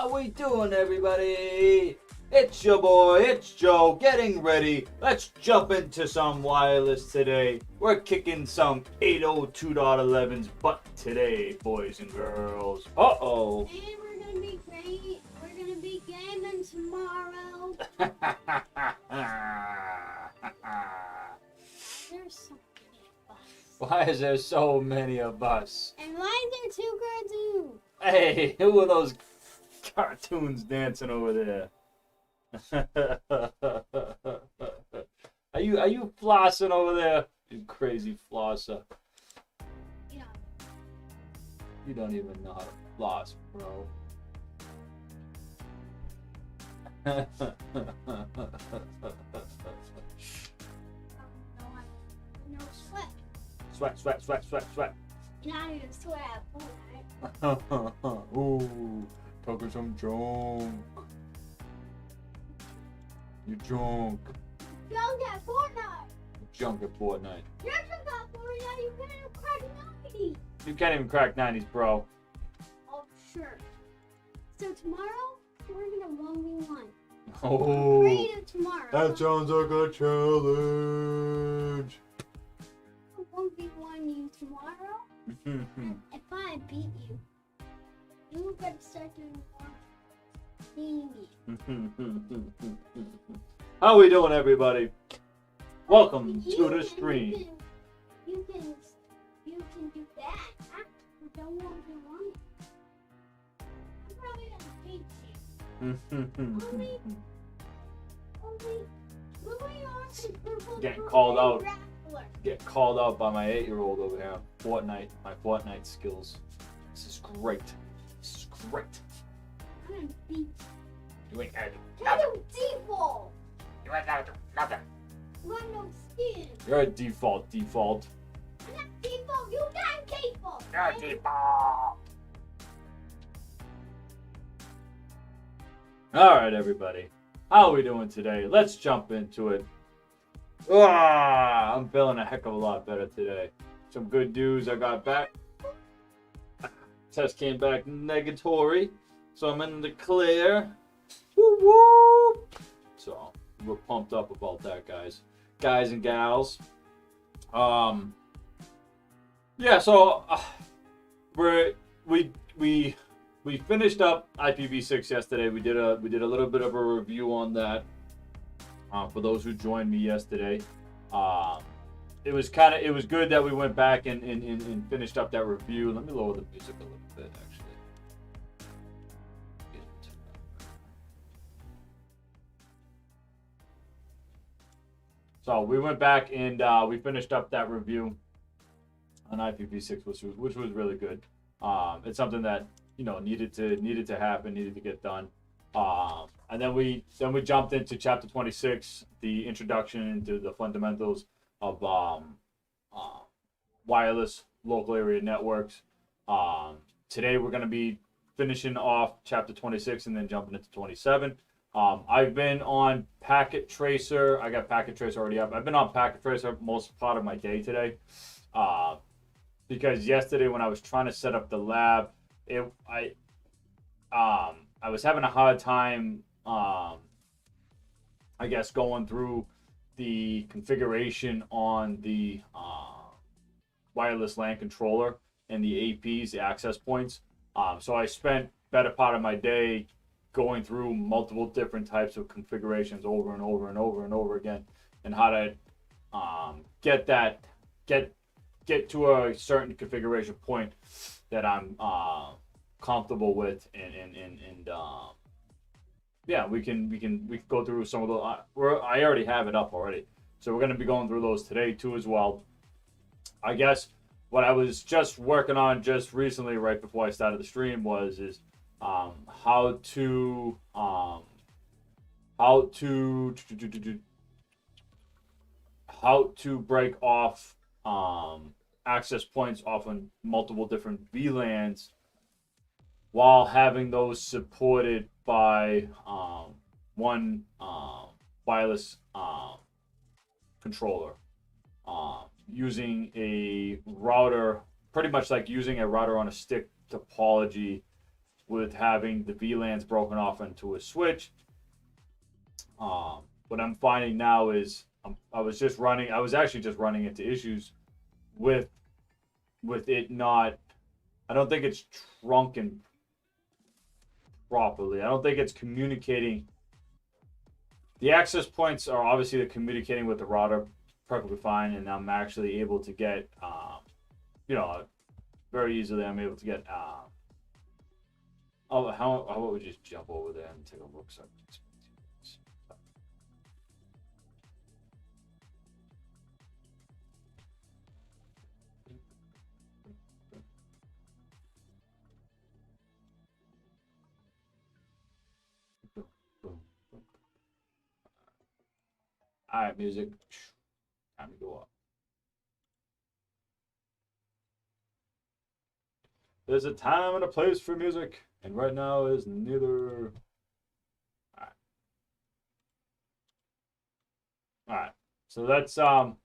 How we doing, everybody? It's your boy, it's Joe, getting ready. Let's jump into some wireless today. We're kicking some 802.11's butt today, boys and girls. Uh-oh. And we're gonna be great. We're gonna be gaming tomorrow. There's so many of us. Why is there so many of us? And why is there two cartoons? Hey, who are those cartoons dancing over there? Are you flossing over there? You crazy flosser. Yeah. You don't even know how to floss, bro. No, no sweat. Sweat. Not even sweat. Alright. Ooh, talking some junk. You drunk. Don't get Fortnite. Junk at Fortnite. You're just got Fortnite. You can't even crack 90. You can't even crack 90s, bro. Oh, sure. So tomorrow, we're gonna 1v1. Oh, Creative tomorrow. that sounds like a challenge. 1v1 you tomorrow. If I beat you, you better start doing more thingy. How we doing, everybody? Welcome You to the can- stream. You can do that. I don't want to run it. I'm probably gonna beat you. Only Louis Arms and Purple Getting Blue called and out. Grappler. Get called out by my 8-year-old over here. Fortnite, my Fortnite skills. This is great. This is great. I'm gonna beat You ain't gotta do you. nothing. You default. You ain't gotta do nothing. You got no skin. You're a default. I'm not default. You got default. You're a default. All right, everybody. How are we doing today? Let's jump into it. I'm feeling a heck of a lot better today. Some good news. I got back. Test came back negatory, so I'm in the clear. Woo woo! So we're pumped up about that, guys and gals. Yeah. So we finished up IPv6 yesterday. We did a little bit of a review on that. For those who joined me yesterday, it was good that we went back and finished up that review. Let me lower the music a little bit, actually. So we went back and we finished up that review on IPv6, which was really good. It's something that needed to happen, needed to get done. And then we jumped into chapter 26, the introduction into the fundamentals of wireless local area networks. Today we're going to be finishing off chapter 26 and then jumping into 27. I've been on Packet Tracer. I got Packet Tracer already up. I've been on Packet Tracer most part of my day today, because yesterday when I was trying to set up the lab, I was having a hard time, I guess, going through the configuration on the wireless LAN controller and the APs, the access points. So I spent better part of my day going through multiple different types of configurations over and over again, and how to get to a certain configuration point that I'm comfortable with, and yeah, we can go through some of the. I already have it up already, so we're gonna be going through those today too as well. I guess what I was just working on just recently, right before I started the stream, was how to break off access points off on multiple different VLANs while having those supported by one wireless controller, using a router, pretty much like using a router on a stick topology with having the VLANs broken off into a switch. What I'm finding now is I was actually just running into issues with it not. I don't think it's trunking properly. I don't think it's communicating. The access points are obviously communicating with the router perfectly fine, and I'm actually able to get, very easily. I'm able to get. How about we just jump over there and take a look? So all right, music. Time to go up. There's a time and a place for music, and right now is neither. All right. So let's go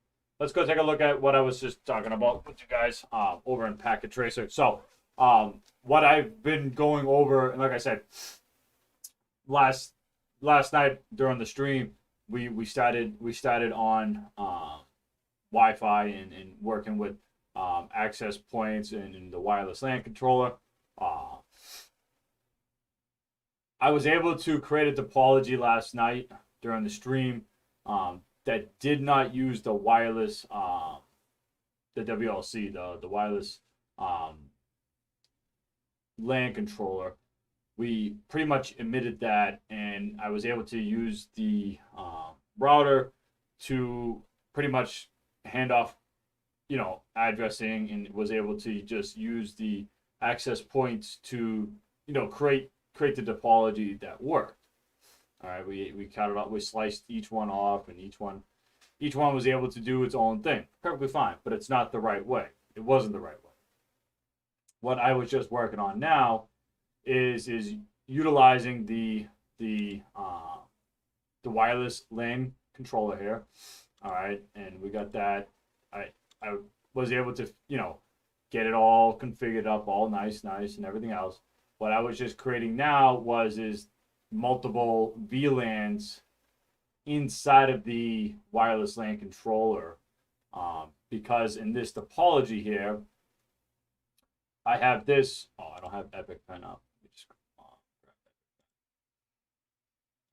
take a look at what I was just talking about with you guys over in Packet Tracer. So what I've been going over, and like I said, last night during the stream, we started on Wi-Fi and working with access points and the wireless LAN controller. I was able to create a topology last night during the stream that did not use the wireless, the WLC, the wireless LAN controller. We pretty much omitted that, and I was able to use the router to pretty much hand off, addressing, and was able to just use the access points to, create the topology that worked. All right, we cut it off, we sliced each one off, and each one was able to do its own thing, perfectly fine. But it's not the right way. It wasn't the right way. What I was just working on now is utilizing the wireless LAN controller here. All right, and we got that. I was able to get it all configured up, all nice, and everything else. What I was just creating now is multiple VLANs inside of the wireless LAN controller, because in this topology here, I have this. Oh, I don't have Epic Pen up. Just,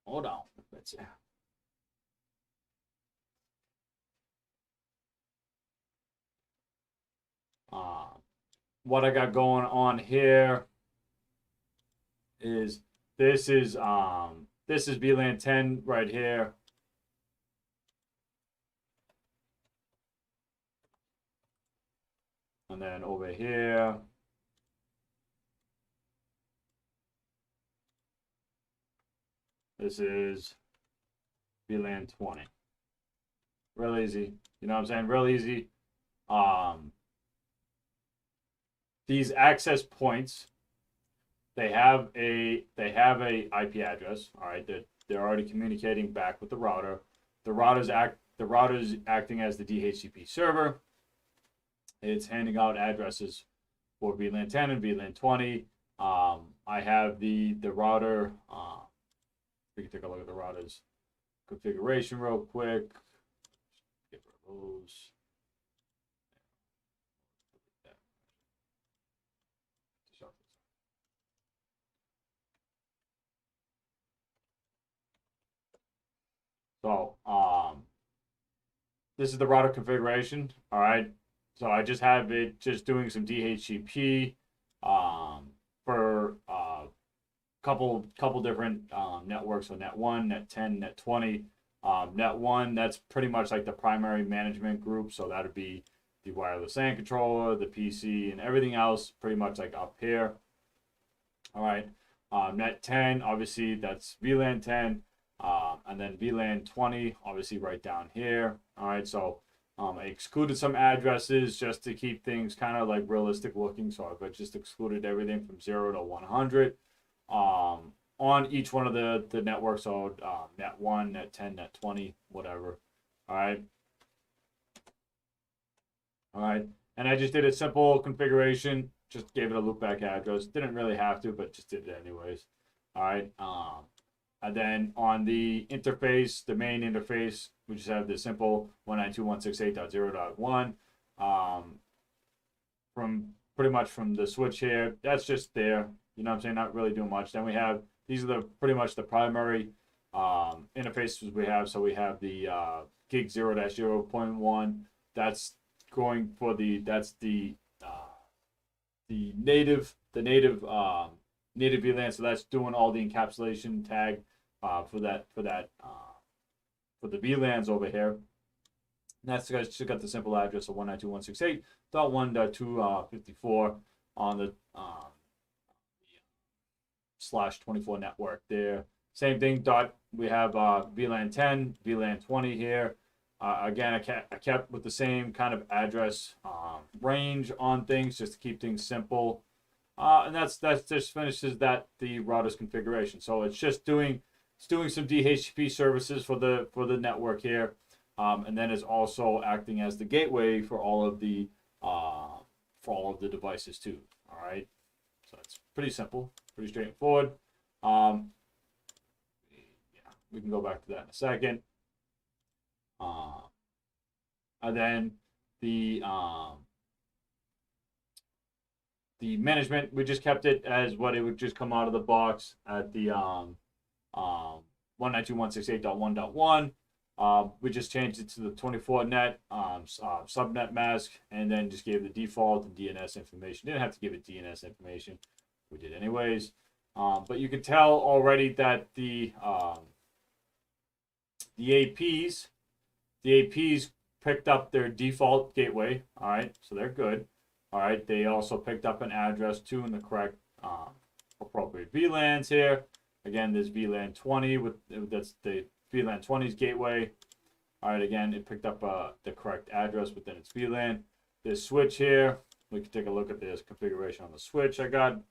hold on. Let's see. What I got going on here is this is VLAN 10 right here. And then over here, this is VLAN 20. Real easy. You know what I'm saying? Real easy. These access points, they have a IP address. All right, they're already communicating back with the router. The router's acting as the DHCP server. It's handing out addresses for VLAN 10 and VLAN 20. I have the router. We can take a look at the router's configuration real quick. Get rid of those. So this is the router configuration. All right. So I just have it just doing some DHCP for couple different networks. So net 1, net 10, net 20. Net 1, that's pretty much like the primary management group. So that would be the wireless LAN controller, the PC, and everything else pretty much like up here. All right. Net 10, obviously that's VLAN 10. And then VLAN 20, obviously right down here. All right, so I excluded some addresses just to keep things kind of like realistic looking. So I've just excluded everything from 0 to 100 on each one of the networks. So net 1, net 10, net 20, whatever. All right. All right. And I just did a simple configuration just gave it a loopback address. Didn't really have to, but just did it anyways. All right. And then on the interface, the main interface, we just have the simple 192.168.0.1. From pretty much from the switch here, that's just there. You know what I'm saying? Not really doing much. Then we have, these are the pretty much the primary interfaces we have. So we have the gig 0-0.1. That's going for that's the native native VLAN. So that's doing all the encapsulation tag for the VLANs over here. And that's just got the simple address of 192.168.1.254 on the /24 network there. Same thing. We have VLAN 10, VLAN 20 here. Again, I kept with the same kind of address range on things just to keep things simple. And that's just finishes the router's configuration. So it's just doing some DHCP services for the network here, and then it's also acting as the gateway for all of the devices too. All right, so it's pretty simple, pretty straightforward. Yeah, we can go back to that in a second. And then the management, we just kept it as what it would just come out of the box at the 192.168.1.1. We just changed it to the 24 net subnet mask, and then just gave the default and DNS information. Didn't have to give it DNS information. We did anyways. But you can tell already that the APs picked up their default gateway. All right, so they're good. All right, they also picked up an address too in the correct appropriate VLANs here. Again, there's VLAN 20 that's the VLAN 20's gateway. All right, again, it picked up the correct address within its VLAN. This switch here, we can take a look at this configuration on the switch I got.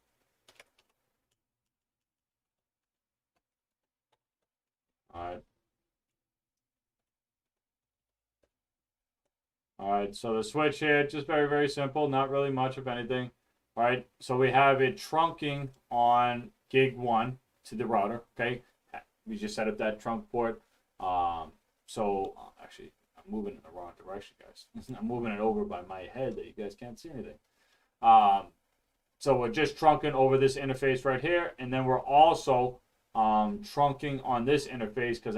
All right, so the switch here, just very, very simple, not really much of anything. All right, so we have it trunking on gig 1 to the router, okay? We just set up that trunk port. Actually, I'm moving in the wrong direction, guys. I'm moving it over by my head that you guys can't see anything. So we're just trunking over this interface right here, and then we're also trunking on this interface because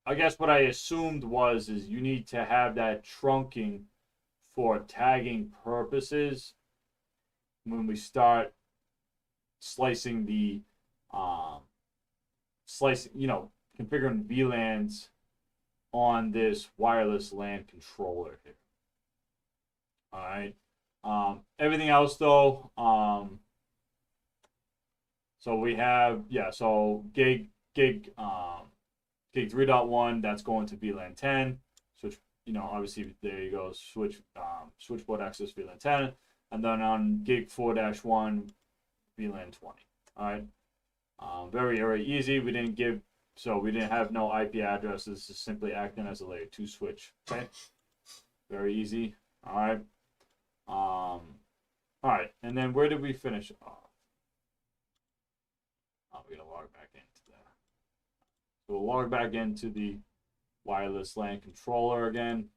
I guess what I assumed is you need to have that trunking for tagging purposes when we start slicing configuring VLANs on this wireless LAN controller here. All right. Everything else though, so we have, so gig 3.1, that's going to VLAN 10. Switch, obviously there you go, switchboard access VLAN 10. And then on gig 4-1, VLAN 20. All right. Very, very easy. We didn't have no IP addresses. It's simply acting as a layer 2 switch. Okay. Very easy. All right. All right. And then where did we finish off? We're going to log back into that. So we'll log back into the wireless LAN controller again.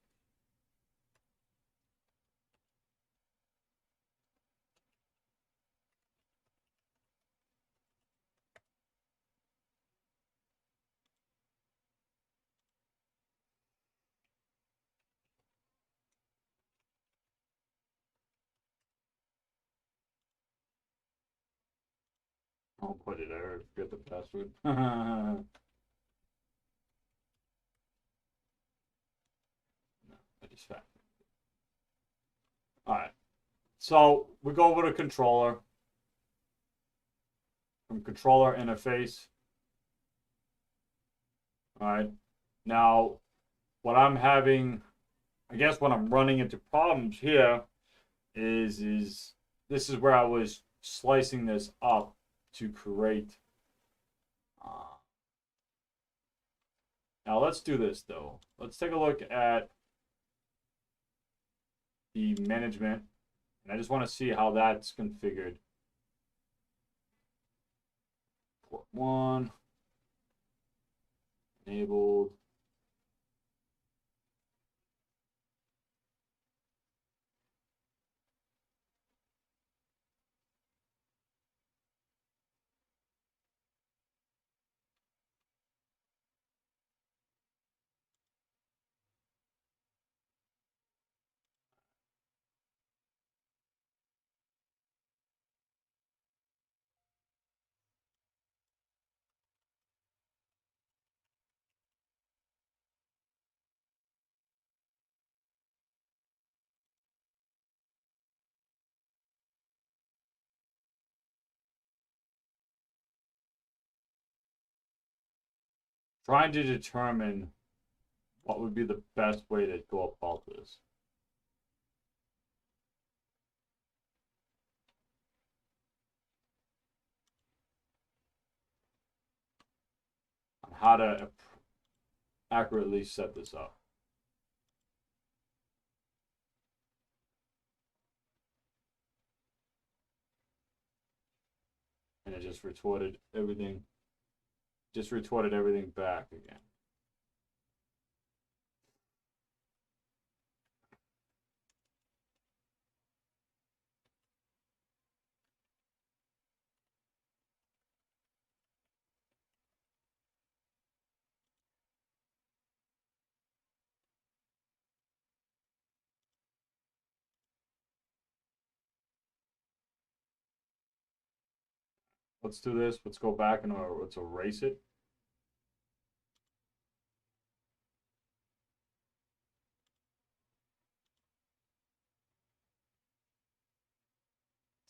I'll put it there. Forget the password. No, I just found it. All right. So we go over to controller. From controller interface. All right. Now, what I'm having, I guess what I'm running into problems here is this is where I was slicing this up to create. Now let's do this though. Let's take a look at the management And I just want to see how that's configured. Port 1. Enabled. Trying to determine what would be the best way to go about this. On how to accurately set this up. And it just retorted everything. Just retorted everything back again. Let's do this. Let's go back and let's erase it.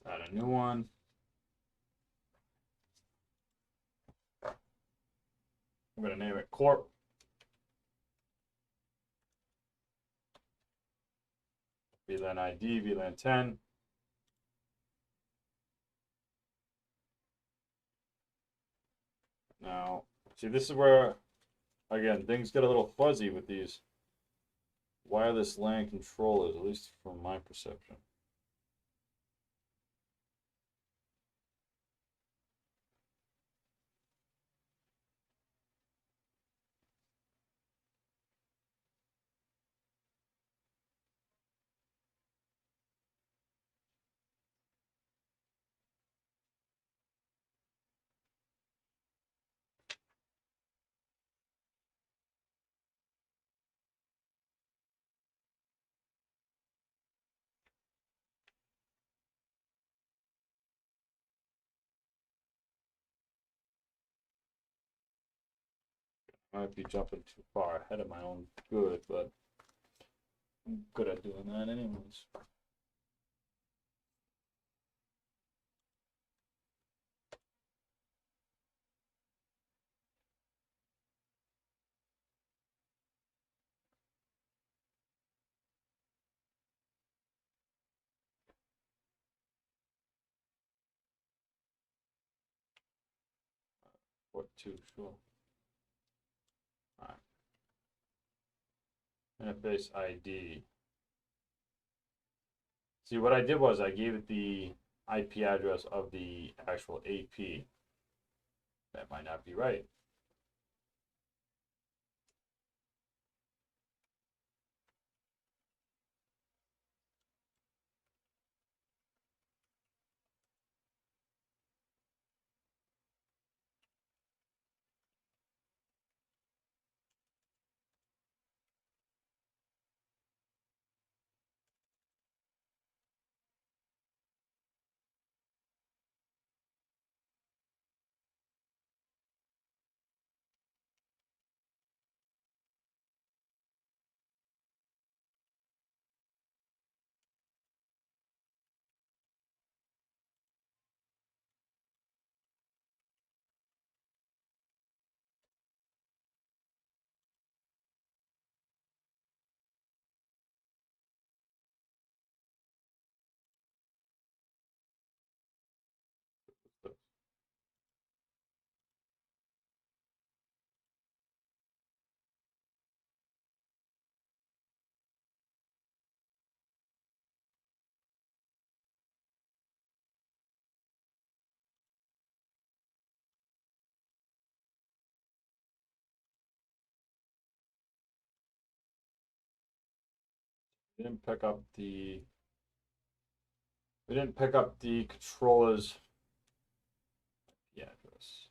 Let's add a new one. I'm going to name it Corp. VLAN ID, VLAN 10. Now, see, this is where, again, things get a little fuzzy with these wireless LAN controllers, at least from my perception. I might be jumping too far ahead of my own good, but I'm good at doing that anyways. Port 2, sure. All right. Interface ID. See, what I did was I gave it the IP address of the actual AP. That might not be right. We didn't pick up the. We didn't pick up the controller's IP address.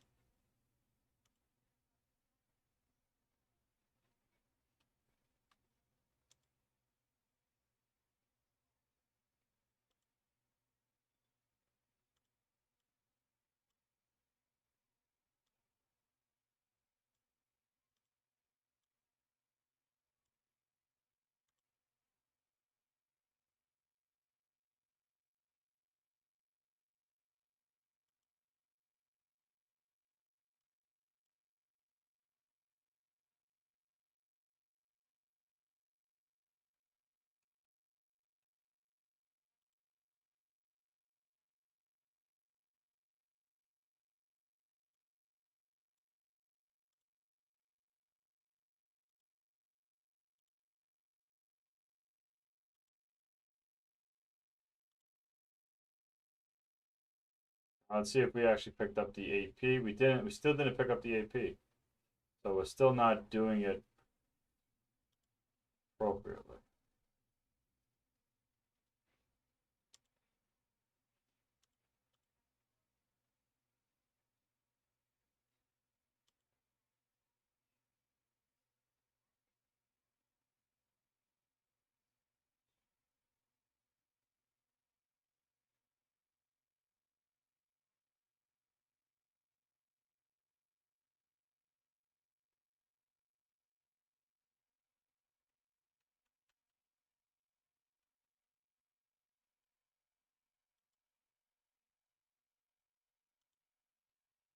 Let's see if we actually picked up the AP. We didn't. We still didn't pick up the AP. So we're still not doing it appropriately.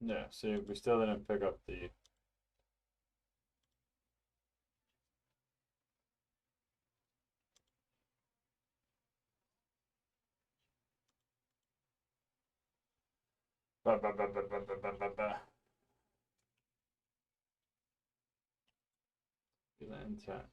Yeah, see, we still didn't pick up the. Ba, ba, ba, ba, ba, ba, ba, ba, ba. The intent.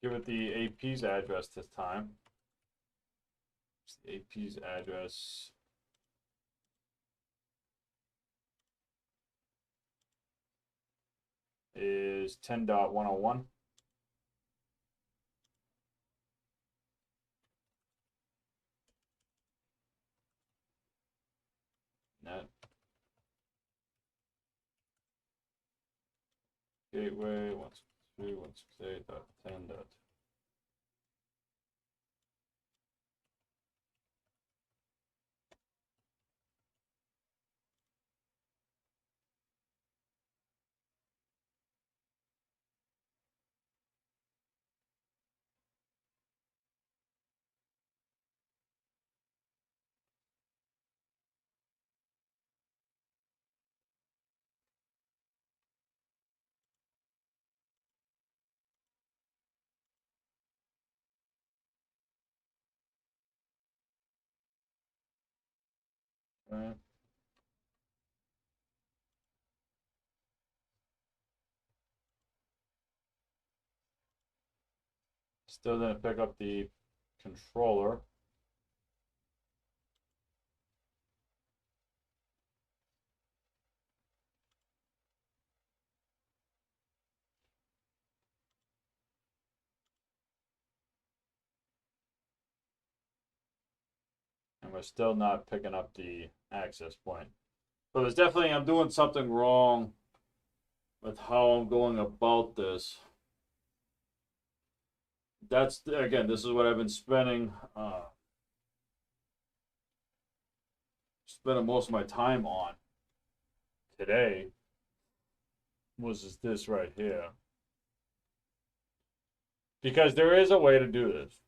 Give it the AP's address this time. The AP's address is 10.101. Net gateway 163.168.10. Right. Still didn't pick up the controller. And we're still not picking up the access point. So there's definitely, I'm doing something wrong with how I'm going about this. That's, again, this is what I've been spending most of my time on today, was this right here. Because there is a way to do this.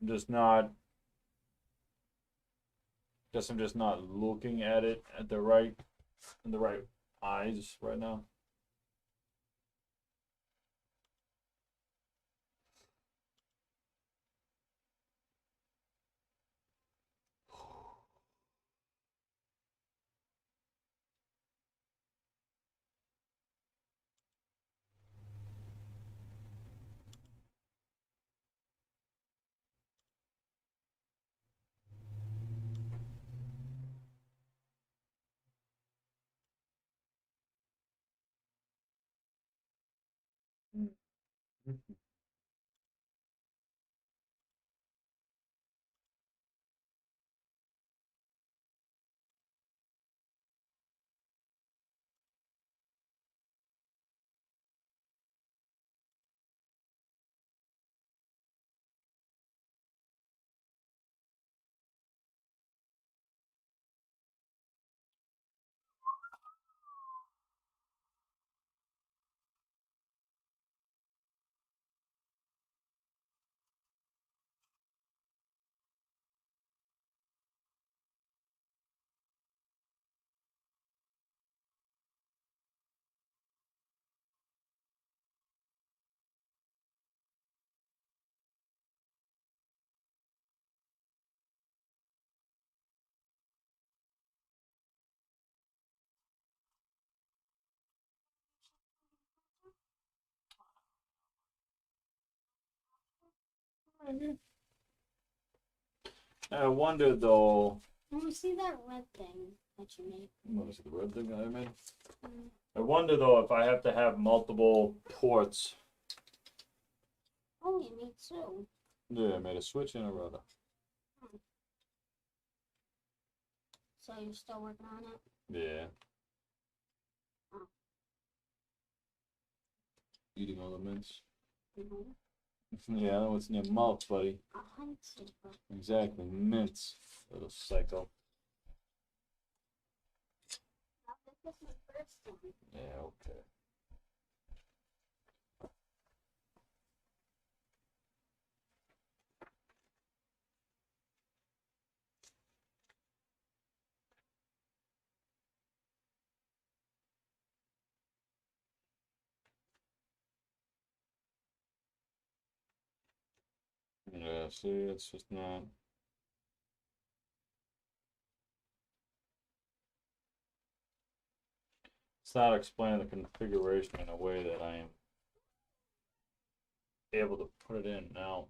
I'm just not, I'm just not looking at it at the right, in the right eyes right now. I wonder though. Let me see that red thing that you made. What is it, the red thing that I made? Mm. I wonder though if I have to have multiple ports. Oh, you made two. Yeah, I made a switch and a router. So you're still working on it? Yeah. Oh. Eating all the mints. Mm-hmm. Yeah, I know what's in your mouth, buddy. A hunter. Exactly, mints. Little psycho. This is my first one. Yeah, okay. Yeah, see, it's just not. It's not explaining the configuration in a way that I am able to put it in now.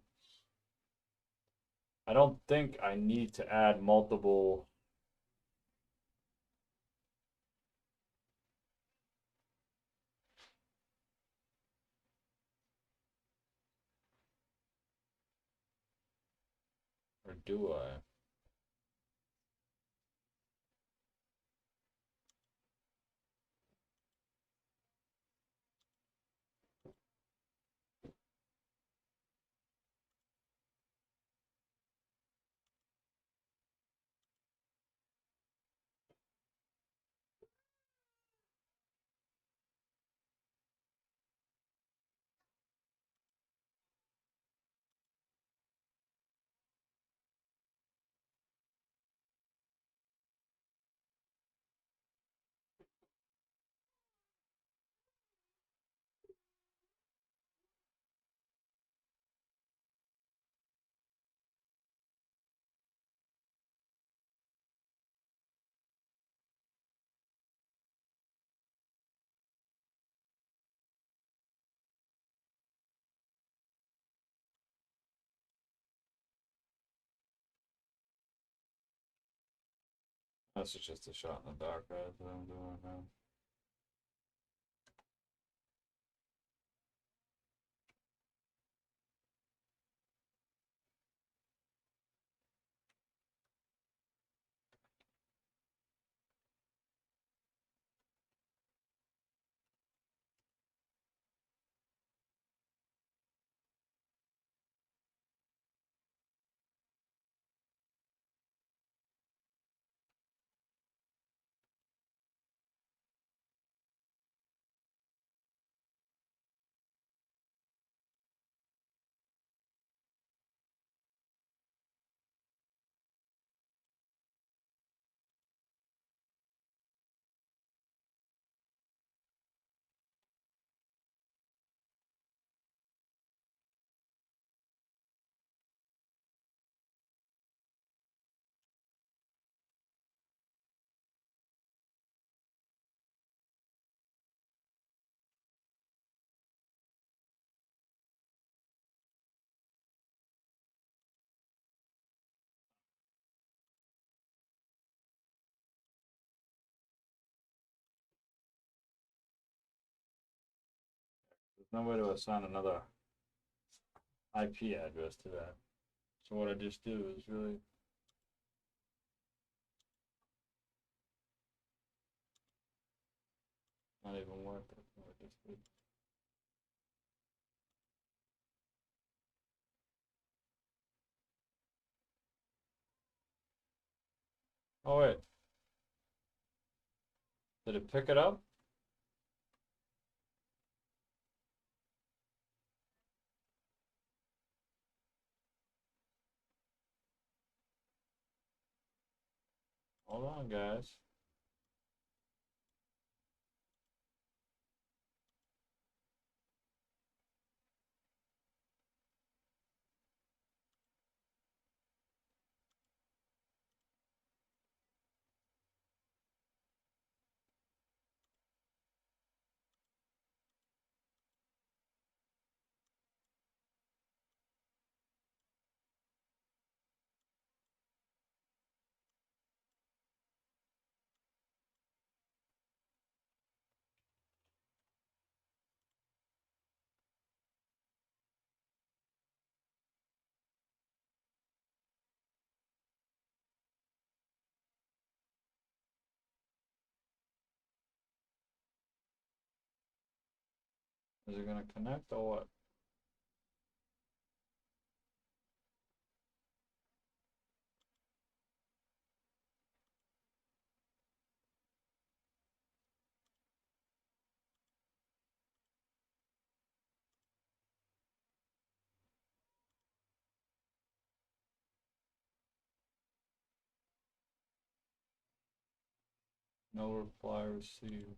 I don't think I need to add multiple. Or do I? This is just a shot in the dark that I'm doing now. There's no way to assign another IP address to that. So what I just do is really not even worth it. Oh wait, did it pick it up? Hold on, guys. Is it gonna connect or what? No reply received.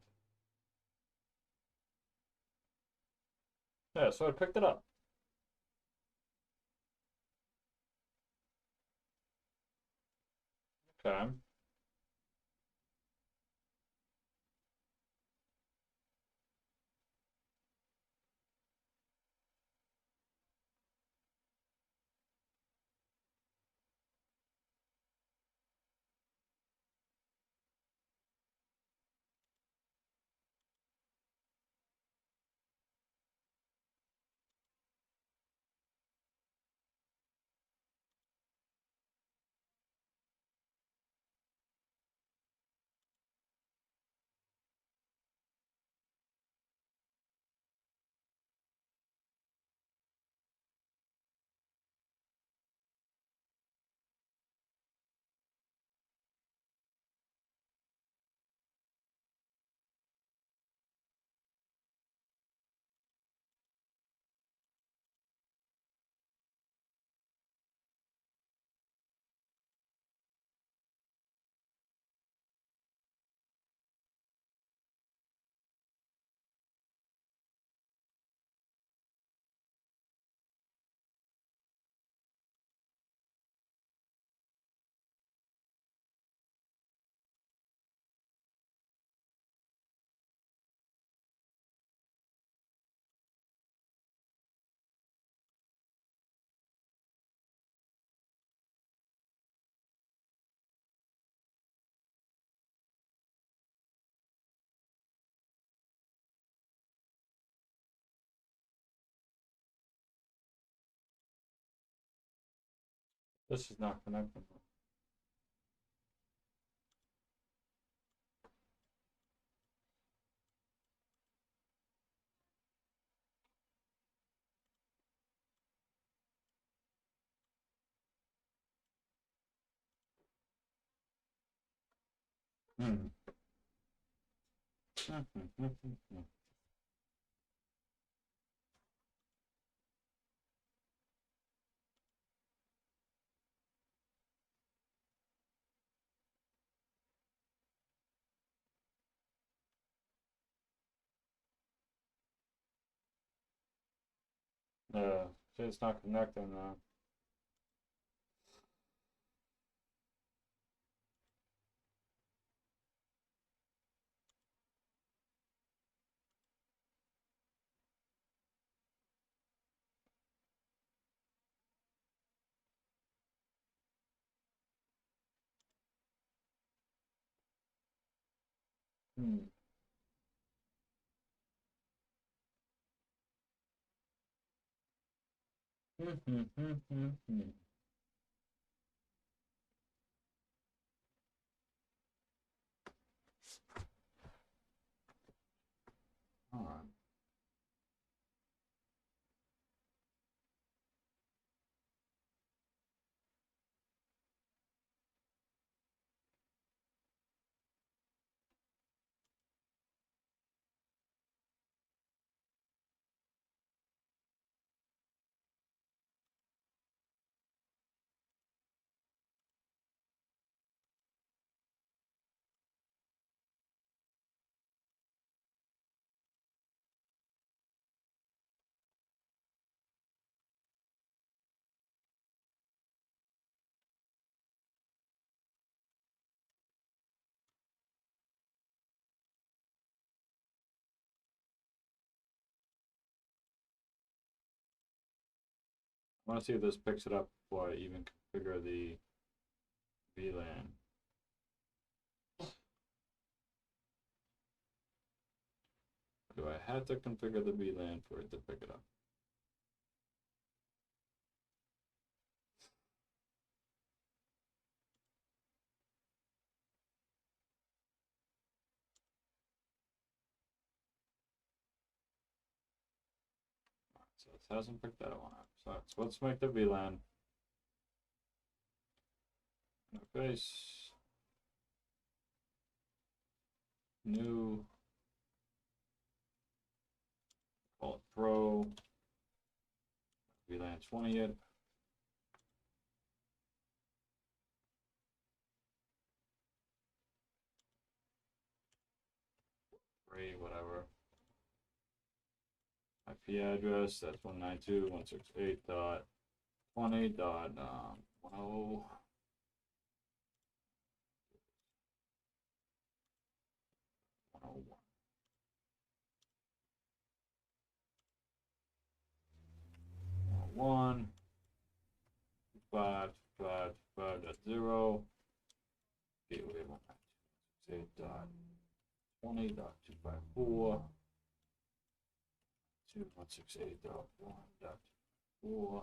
Yeah, so I picked it up. Okay. This is not connecting. Hmm. It's not connecting now. Hmm. All right. I want to see if this picks it up before I even configure the VLAN. Do I have to configure the VLAN for it to pick it up? So it hasn't picked that one up. So let's make the VLAN interface. New. Call it Pro. VLAN 20 it. Free, whatever. IP address, that's 192.168.20.10. 101, 5.5.5.0, gateway 192.20.254, 168.1.4.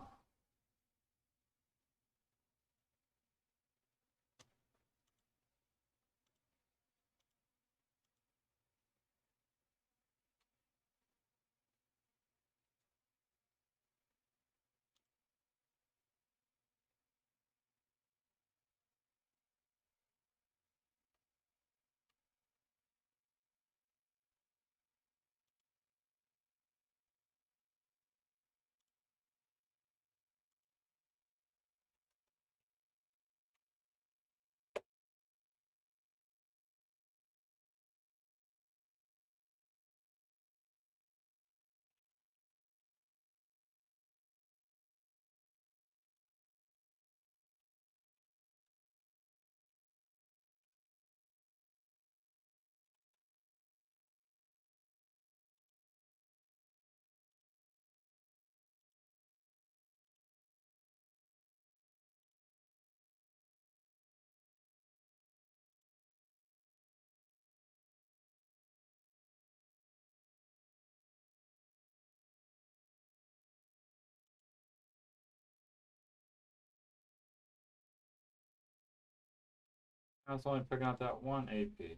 That's only picking out that one AP.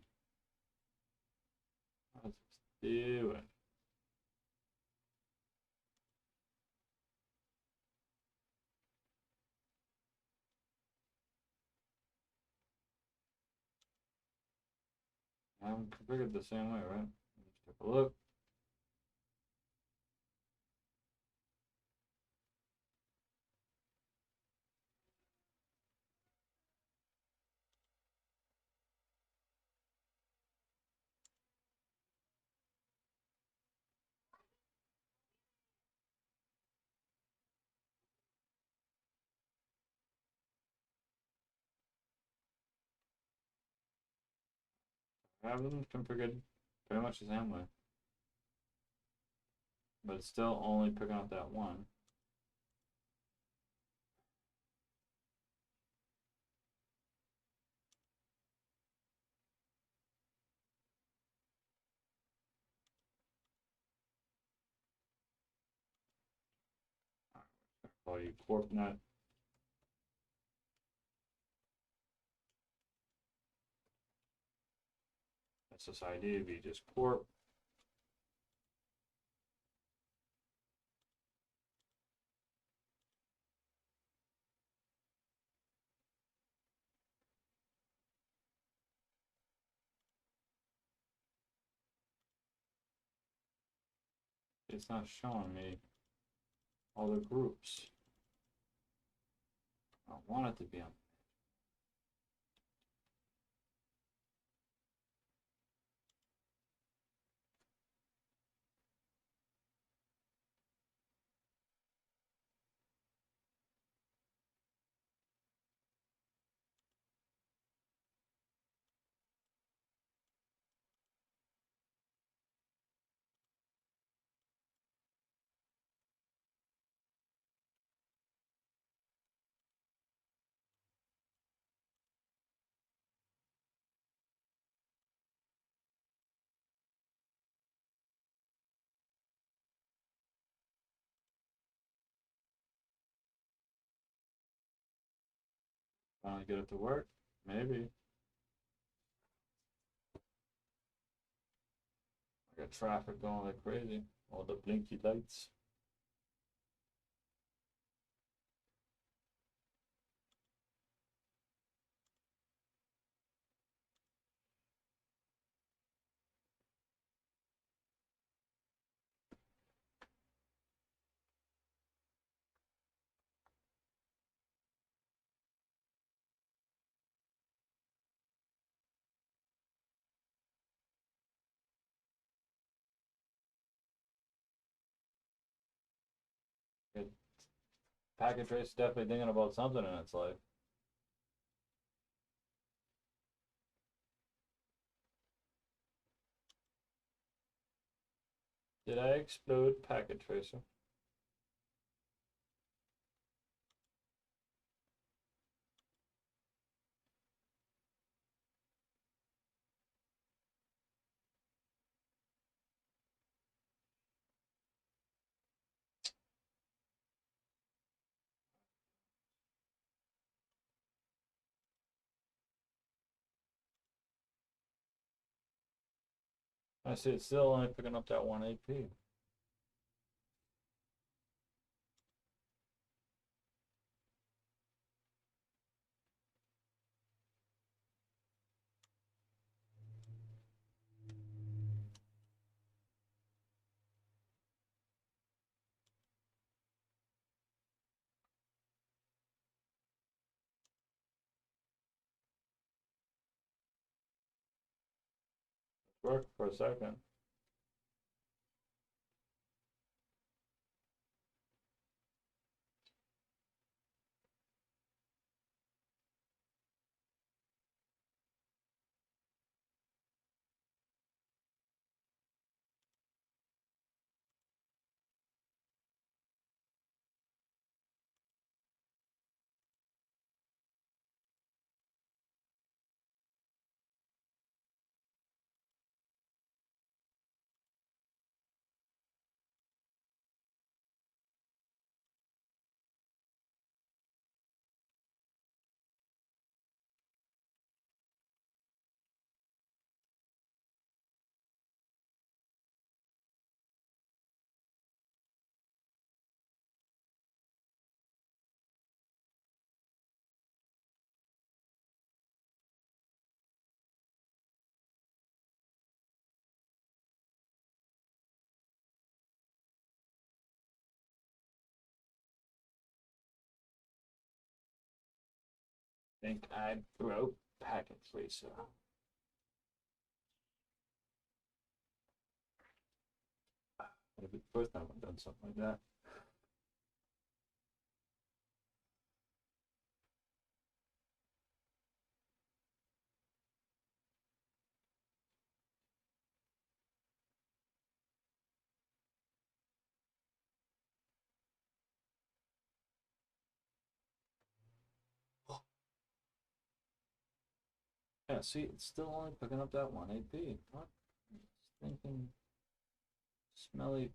Let's do it. I haven't configured the same way, right? Let's take a look. I have them configured pretty much the same way. But it's still only picking out that one. call you CorpNet. SSID would be just Corp. It's not showing me all the groups. I want it to be on. Finally get it to work? Maybe. I got traffic going like crazy. All the blinky lights. Packet trace is definitely thinking about something in its life. Did I explode packet tracer? I see it's still only picking up that one AP. Worked for a second. Think I broke packet tracer. It'll be the first time I've done something like that. Yeah, see, it's still only picking up that one AP. What thinking smelly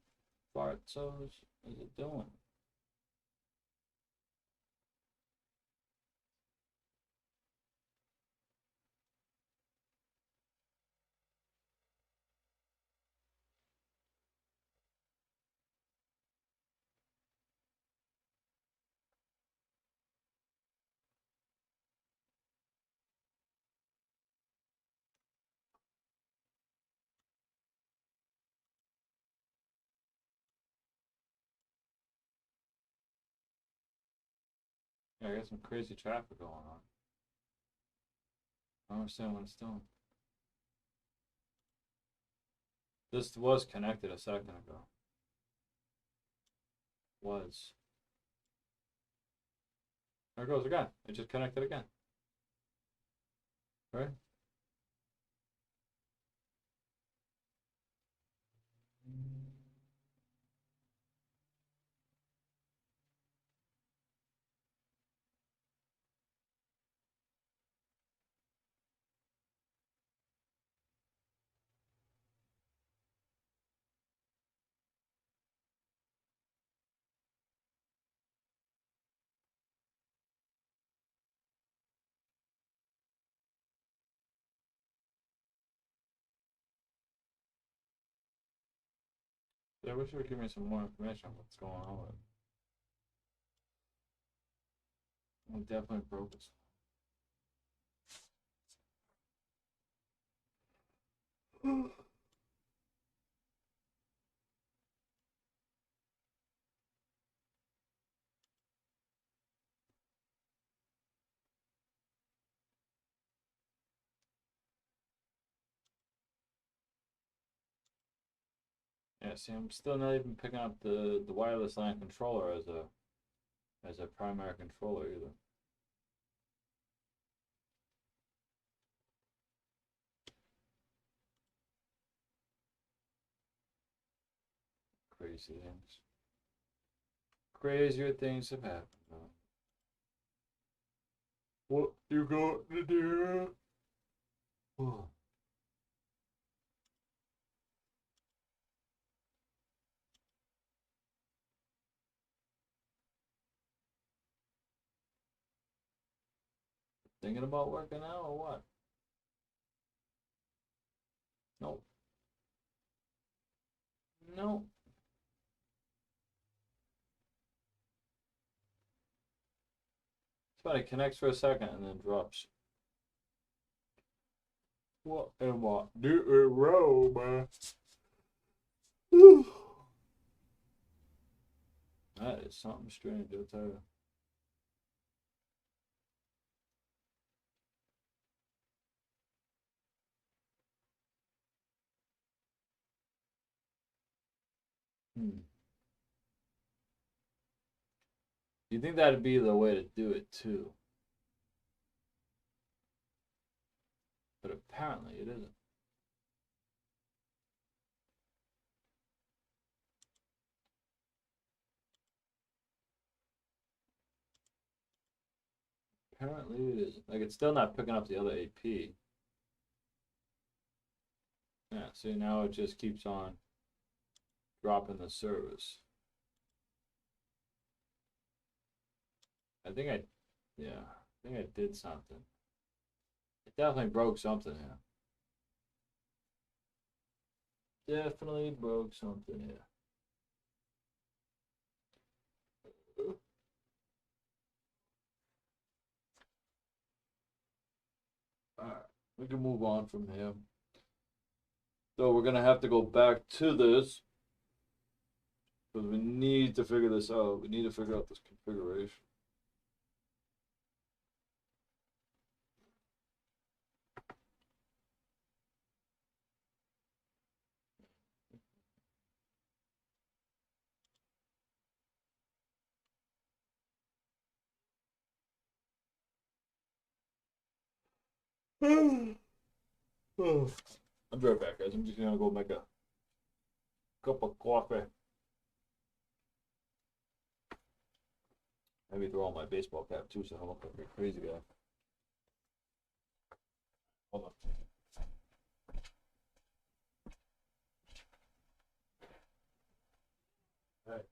fartzos is it doing? Yeah, I got some crazy traffic going on. I don't understand what it's doing. This was connected a second ago. Was. There it goes again. It just connected again. Right? Yeah, I wish you would give me some more information on what's going on with it. It definitely broke us. Yeah, see, I'm still not even picking up the wireless LAN controller as a primary controller either. Crazy things. Crazier things have happened. Though. What you got to do? Thinking about working out or what? Nope. Nope. It's funny, it connects for a second and then drops. What am I doing wrong, man? That is something strange, I'll tell you. You think that'd be the way to do it too? But apparently it isn't. Apparently it isn't. Like it's still not picking up the other AP. Yeah, see now it just keeps on dropping the service. I think I, yeah, I think I did something. It definitely broke something here. Definitely broke something here. Alright, we can move on from here. So we're gonna have to go back to this. Because we need to figure this out. We need to figure out this configuration. I'll be right back, guys. I'm just gonna go make a cup of coffee. Maybe throw on my baseball cap too, so I don't look like a crazy guy. Hold on. Hey.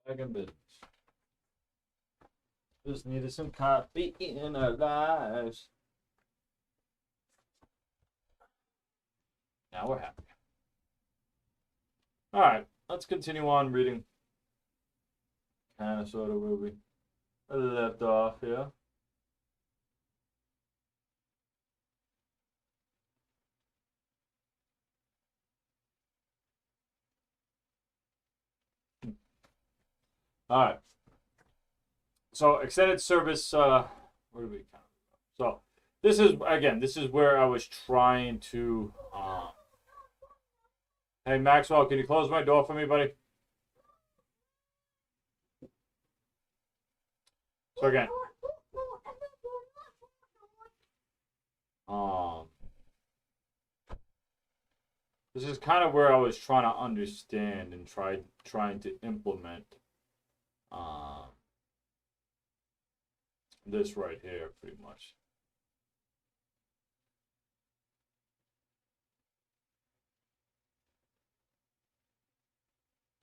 Back in business. Just needed some coffee in our lives. Now we're happy. All right, let's continue on reading. Kind of, sort of, where we left off here. All right. So extended service. Where do we count? So this is where I was trying to. Hey Maxwell, can you close my door for me, buddy? So again, this is kind of where I was trying to understand and trying to implement this right here, pretty much.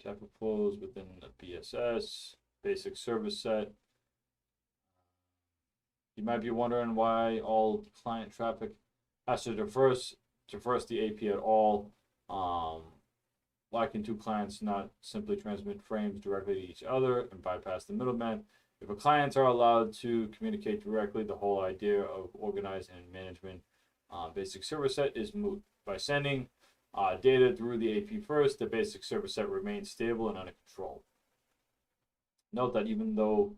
Type of flows within the BSS, basic service set. You might be wondering why all client traffic has to traverse the AP at all. Why can two clients not simply transmit frames directly to each other and bypass the middleman? If a clients are allowed to communicate directly, the whole idea of organizing and management basic service set is moot. By sending data through the AP first, the basic service set remains stable and under control. Note that even though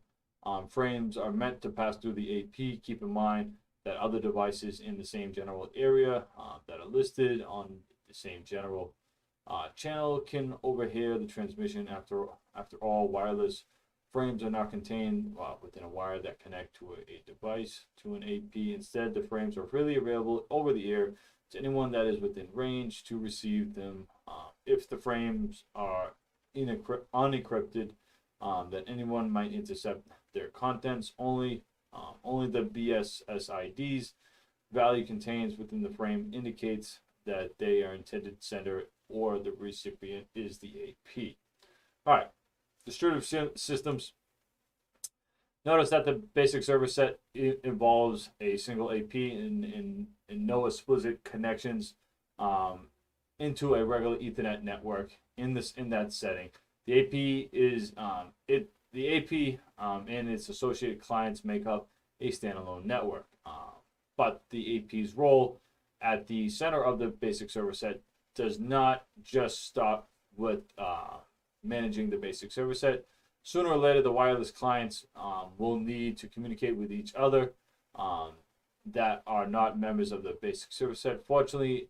frames are meant to pass through the AP, keep in mind that other devices in the same general area that are listed on the same general channel can overhear the transmission. After all, wireless frames are not contained within a wire that connect to a device to an AP. Instead, the frames are freely available over the air to anyone that is within range to receive them. If the frames are unencrypted, then anyone might intercept their contents. Only the BSSID's value contains within the frame indicates that they are intended sender or the recipient is the AP. All right, distributed systems. Notice that the basic service set involves a single AP and no explicit connections into a regular Ethernet network in that setting. The AP is the AP and its associated clients make up a standalone network. But the AP's role at the center of the basic service set does not just stop with managing the basic service set. Sooner or later, the wireless clients will need to communicate with each other that are not members of the basic service set. Fortunately,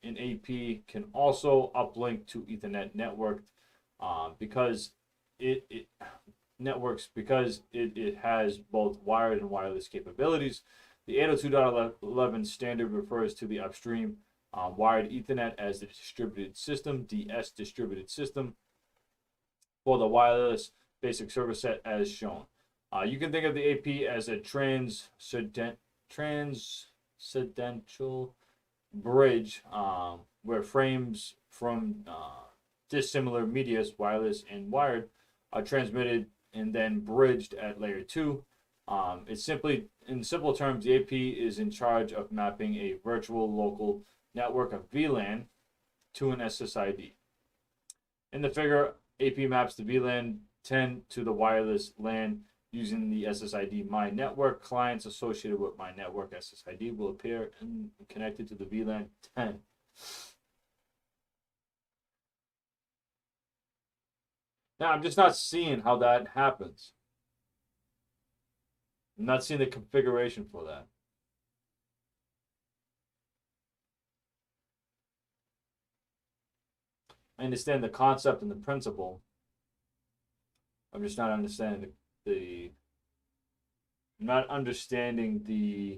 an AP can also uplink to Ethernet network because it has both wired and wireless capabilities. The 802.11 standard refers to the upstream wired Ethernet as the distributed system, DS distributed system, for the wireless basic service set as shown. You can think of the AP as a transcendental bridge where frames from dissimilar medias, wireless and wired, are transmitted and then bridged at layer 2. It's simply, in simple terms, the AP is in charge of mapping a virtual local network of VLAN to an SSID. In the figure, AP maps the VLAN 10 to the wireless LAN using the SSID My Network. Clients associated with My Network SSID will appear and connected to the VLAN 10. Now, I'm just not seeing how that happens. I'm not seeing the configuration for that. I understand the concept and the principle. I'm just not understanding the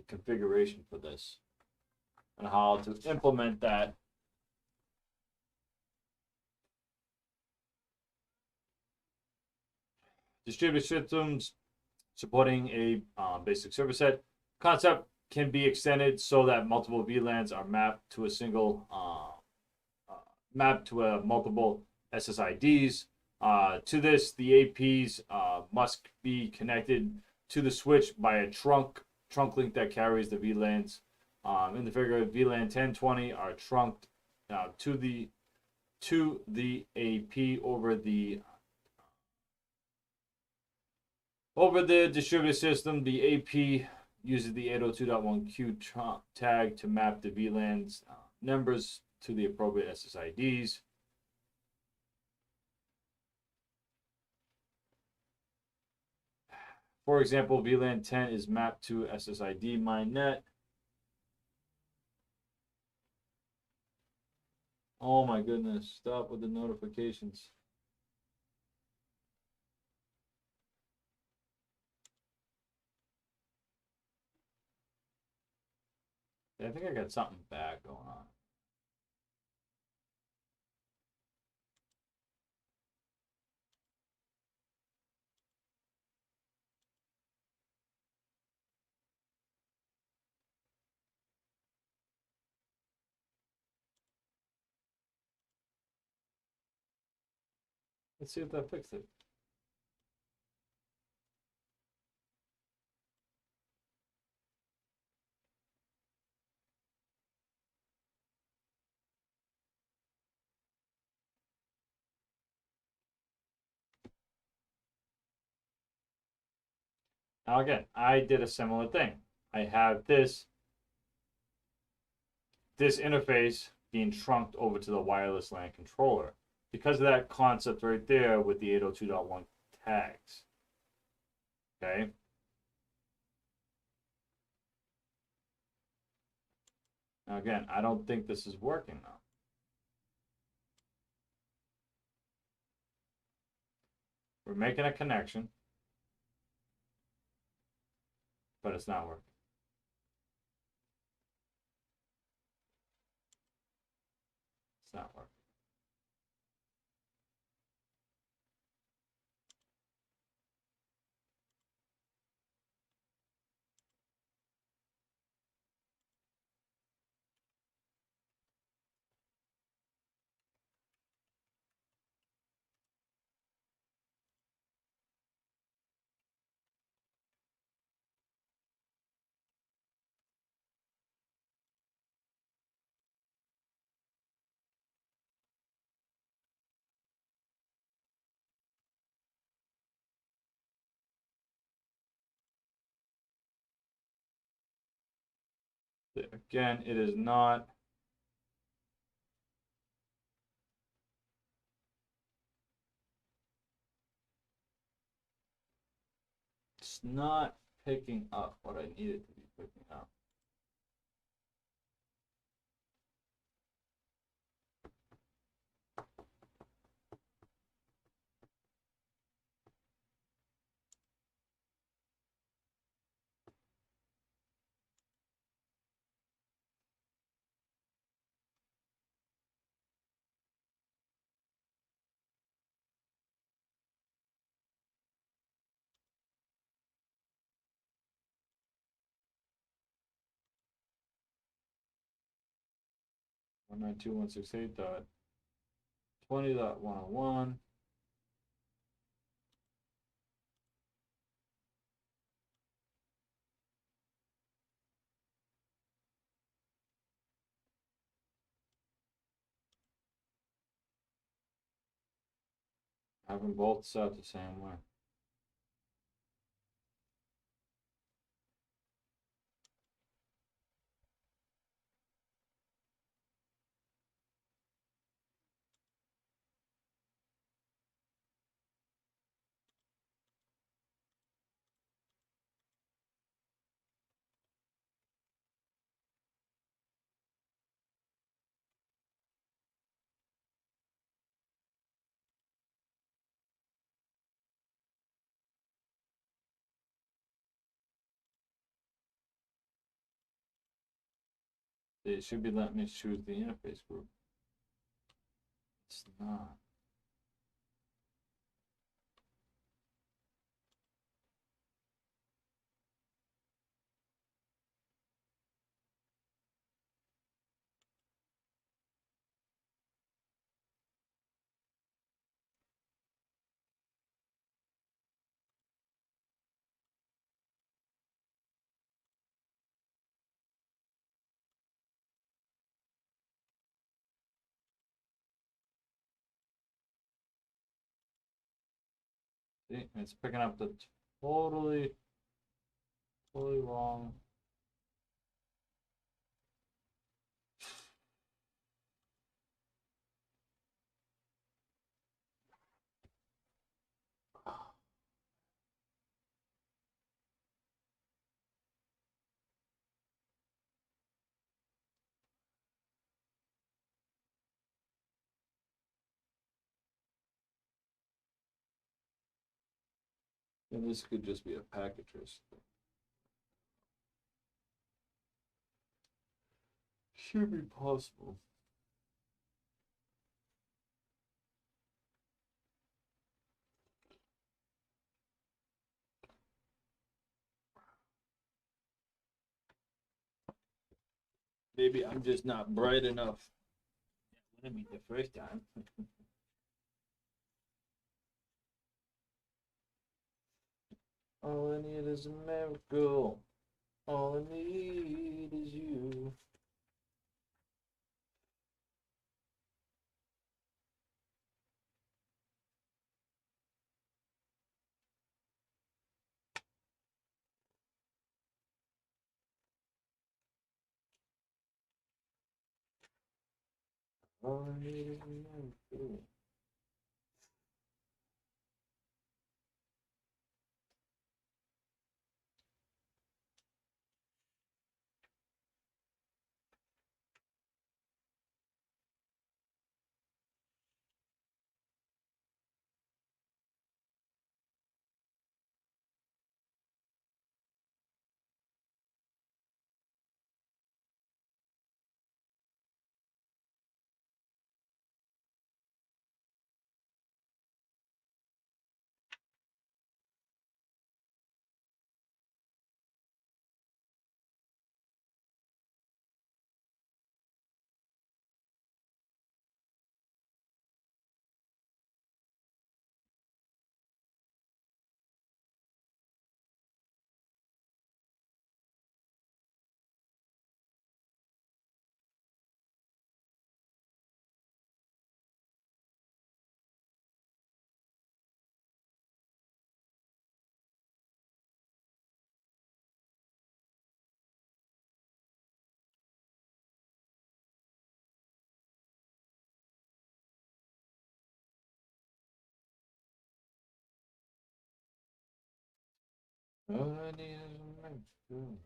configuration for this and how to implement that. Distributed systems supporting a basic service set. Concept can be extended so that multiple VLANs are mapped to multiple SSIDs. To this, the APs must be connected to the switch by a trunk link that carries the VLANs. In the figure, VLAN 1020 are trunked to the AP over the distributed system. The AP uses the 802.1q tag to map the VLAN's numbers to the appropriate SSIDs. For example, VLAN 10 is mapped to SSID MyNet. Oh my goodness, stop with the notifications. I think I got something bad going on. Let's see if that fixed it. Now again, I did a similar thing. I have this interface being trunked over to the wireless LAN controller because of that concept right there with the 802.1 tags. Okay. Now again, I don't think this is working now. We're making a connection, but it's not working. It's not working. Again, it is not. It's not picking up what I need it to be picking up. One nine two one six eight dot 20.101. Have them both set the same way. It should be letting me choose the interface group. It's not. See, it's picking up the totally, totally wrong. And this could just be a packet or something. Should be possible. Maybe I'm just not bright enough. Yeah, wouldn't be the first time. All I need is a miracle. All I need is you. All I need is a miracle. All I need is a miracle.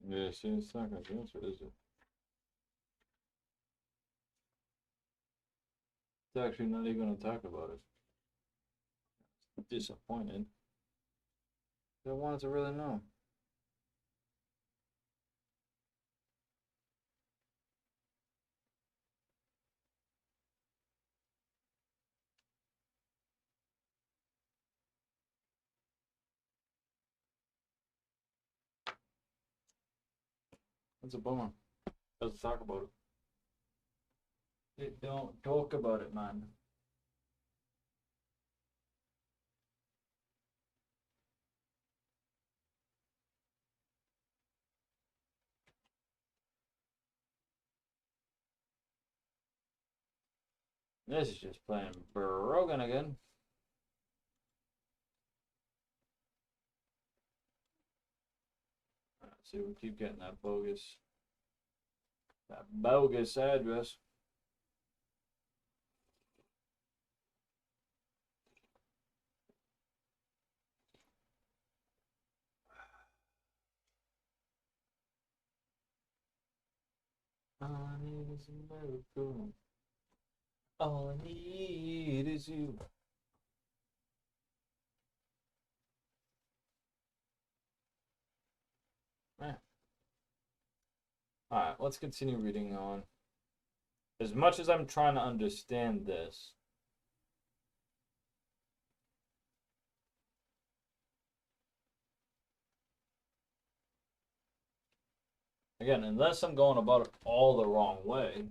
Yeah, see, it's not gonna answer, is it? It's actually not even gonna talk about it. Disappointed. I wanted to really know. That's a bummer. Let's talk about it. They don't talk about it, man. This is just playing broken again. Let's see, we keep getting that bogus address. All I need is a miracle. All I need is you. Man. Alright, let's continue reading on. As much as I'm trying to understand this, again, unless I'm going about it all the wrong way,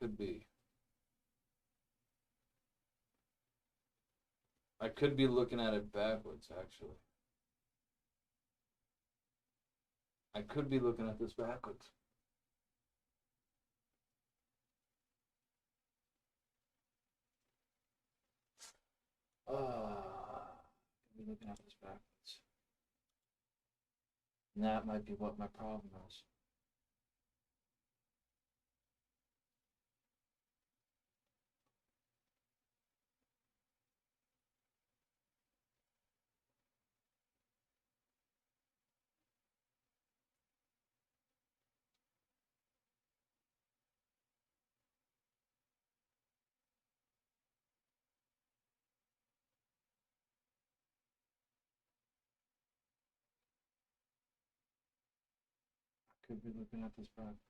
could be. I could be looking at it backwards, actually. I could be looking at this backwards. Could be looking at this backwards. And that might be what my problem is. Could be looking at this backwards.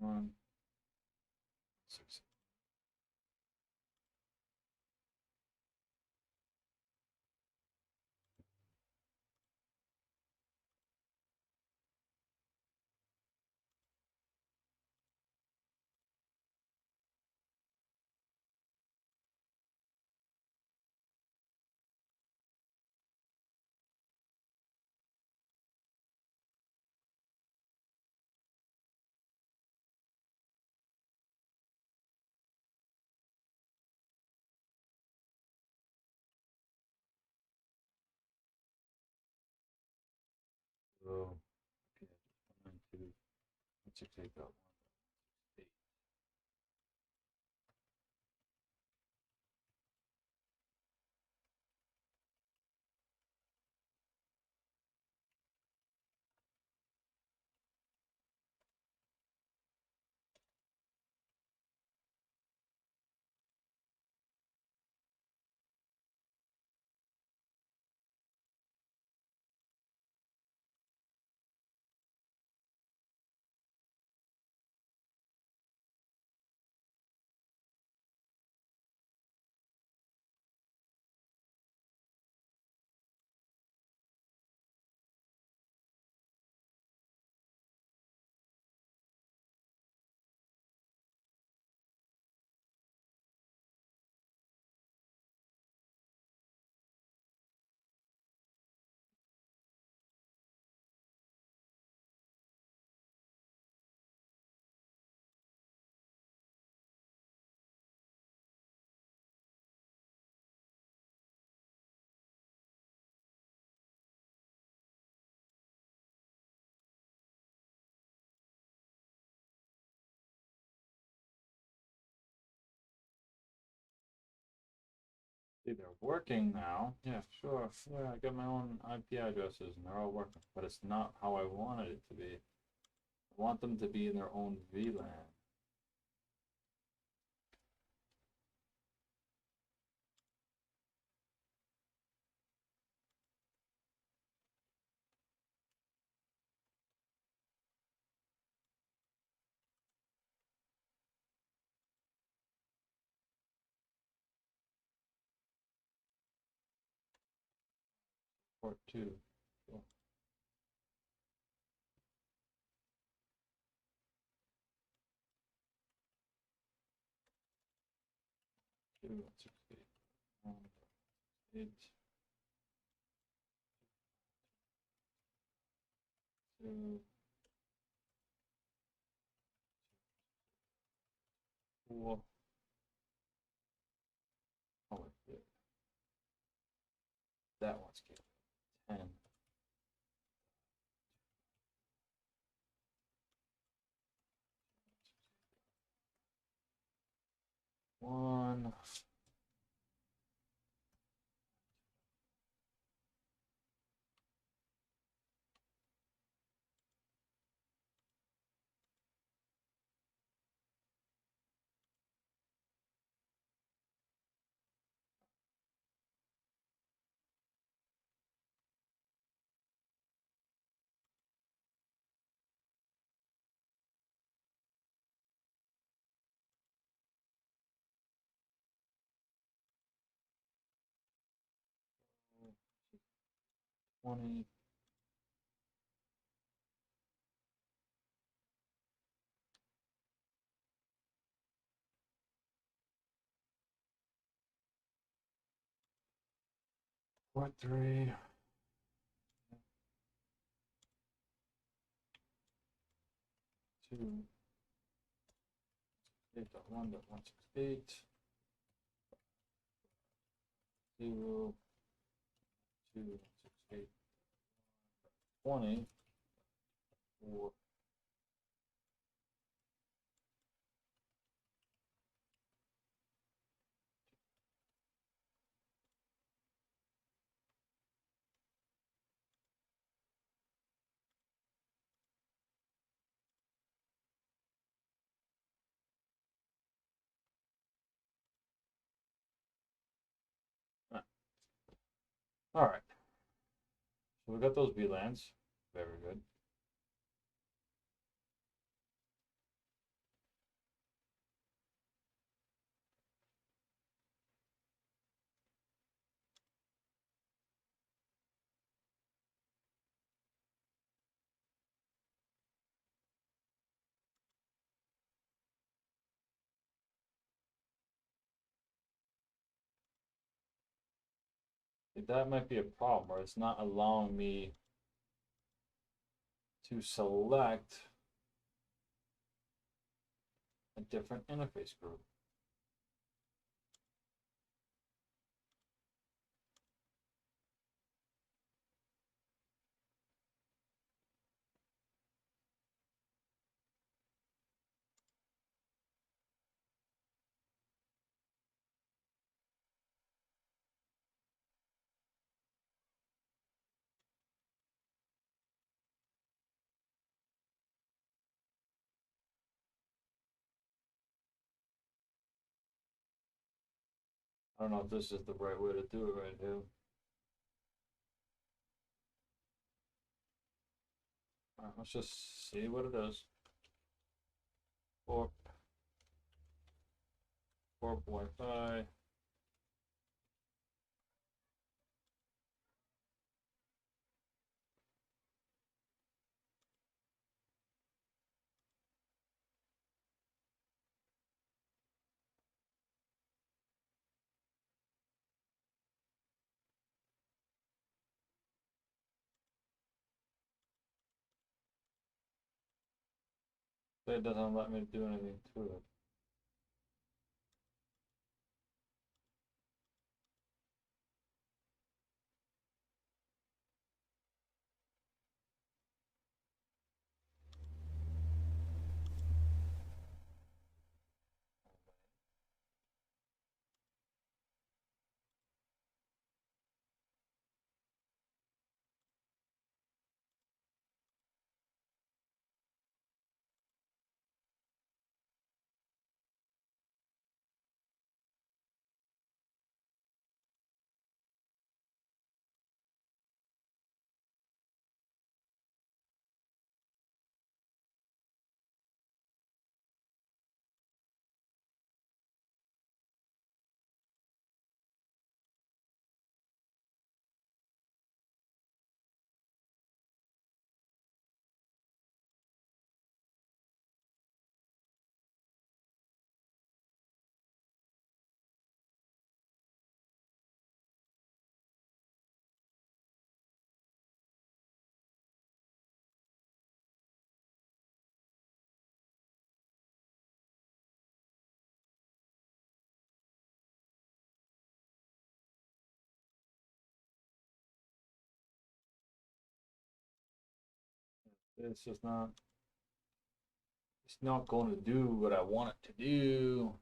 One, six. 168.1. See, they're working now. Yeah, sure. Yeah, I got my own IP addresses and they're all working, but it's not how I wanted it to be. I want them to be in their own VLAN. Port 2. Cool. 2, 168, 8, 2, 4. Oh, wait, yeah. That one's good. 10. 1. Twenty. Port 3. 2. 8.1.168. 0. 2. 168. 20. 4. All right. So we got those VLANs. Very good. That might be a problem where it's not allowing me to select a different interface group. I don't know if this is the right way to do it right here. Let's just see what it is. Corp Wi-Fi. It doesn't let me do anything to it. It's just not. It's not going to do what I want it to do.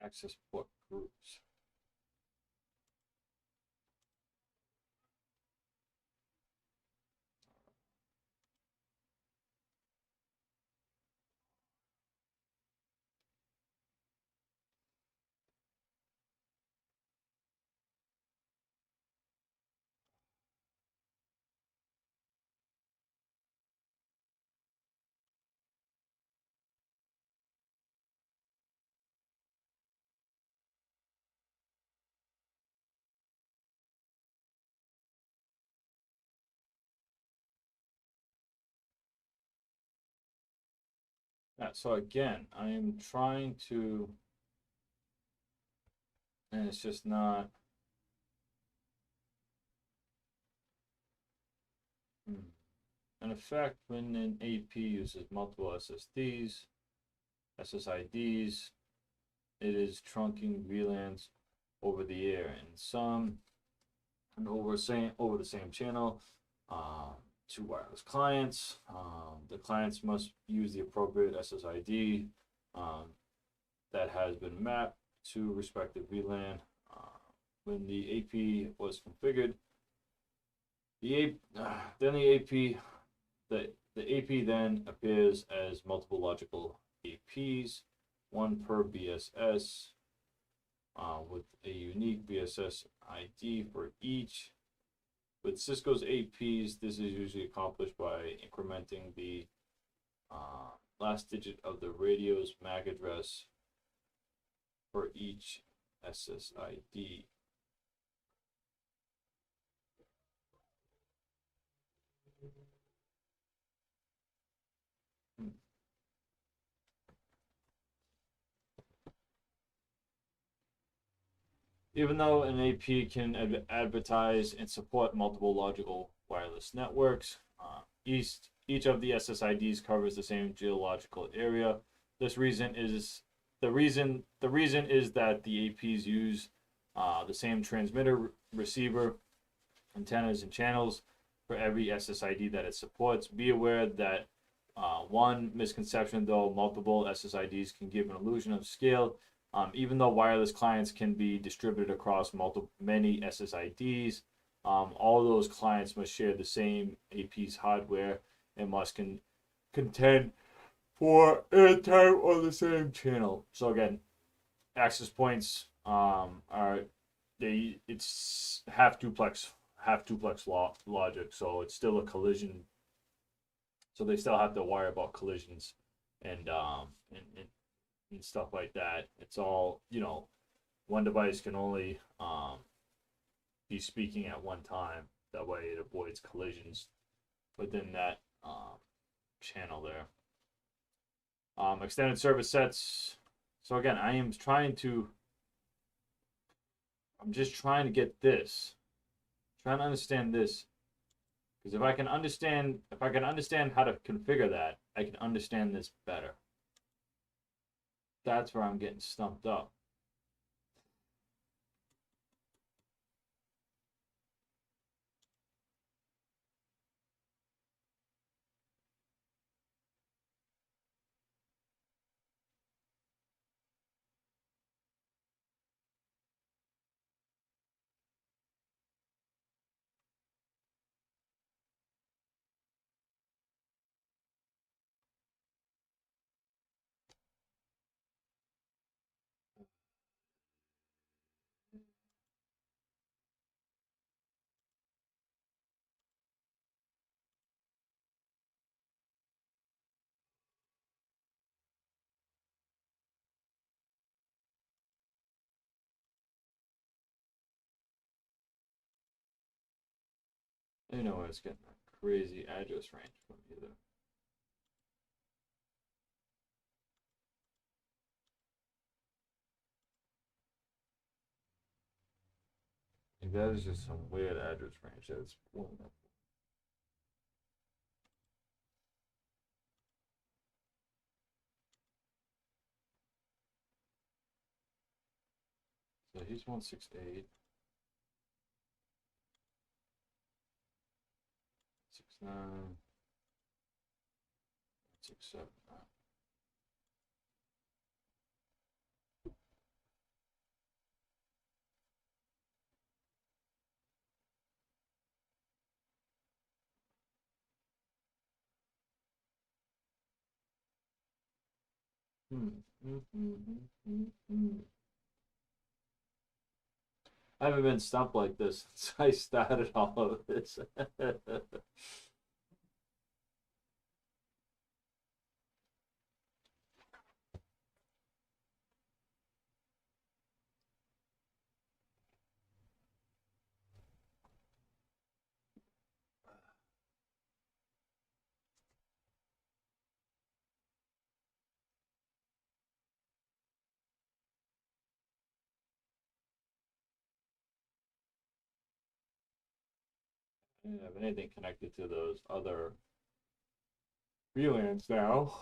Access book groups. Yeah, so again, I am trying to, and it's just not. In effect, when an AP uses multiple SSIDs, it is trunking VLANs over the air, and some and over the same channel um, to wireless clients. The clients must use the appropriate SSID um, that has been mapped to respective VLAN. When the AP was configured, then the AP the AP then appears as multiple logical APs, one per BSS, with a unique BSS ID for each. With Cisco's APs, this is usually accomplished by incrementing the last digit of the radio's MAC address for each SSID. Even though an AP can advertise and support multiple logical wireless networks, each of the SSIDs covers the same geological area. This reason is the reason is that the APs use the same transmitter, receiver, antennas, and channels for every SSID that it supports. Be aware that one misconception, though, multiple SSIDs can give an illusion of scale. Even though wireless clients can be distributed across many SSIDs, all those clients must share the same AP's hardware and must contend for airtime on the same channel. So again, access points it's half duplex logic, so it's still a collision. So they still have to worry about collisions and and stuff like that. It's all, one device can only be speaking at one time. That way it avoids collisions within that channel there. Extended service sets. So again, I'm just trying to get this, trying to understand this, because if I can understand how to configure that, I can understand this better. That's where I'm getting stumped up. I don't know where it's getting a crazy address range from either. Like that is just some weird address range that's pulling up. So he's 168, 69, 67. I haven't been stumped like this since I started all of this. I don't have anything connected to those other VLANs now.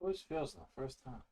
always fails the first time.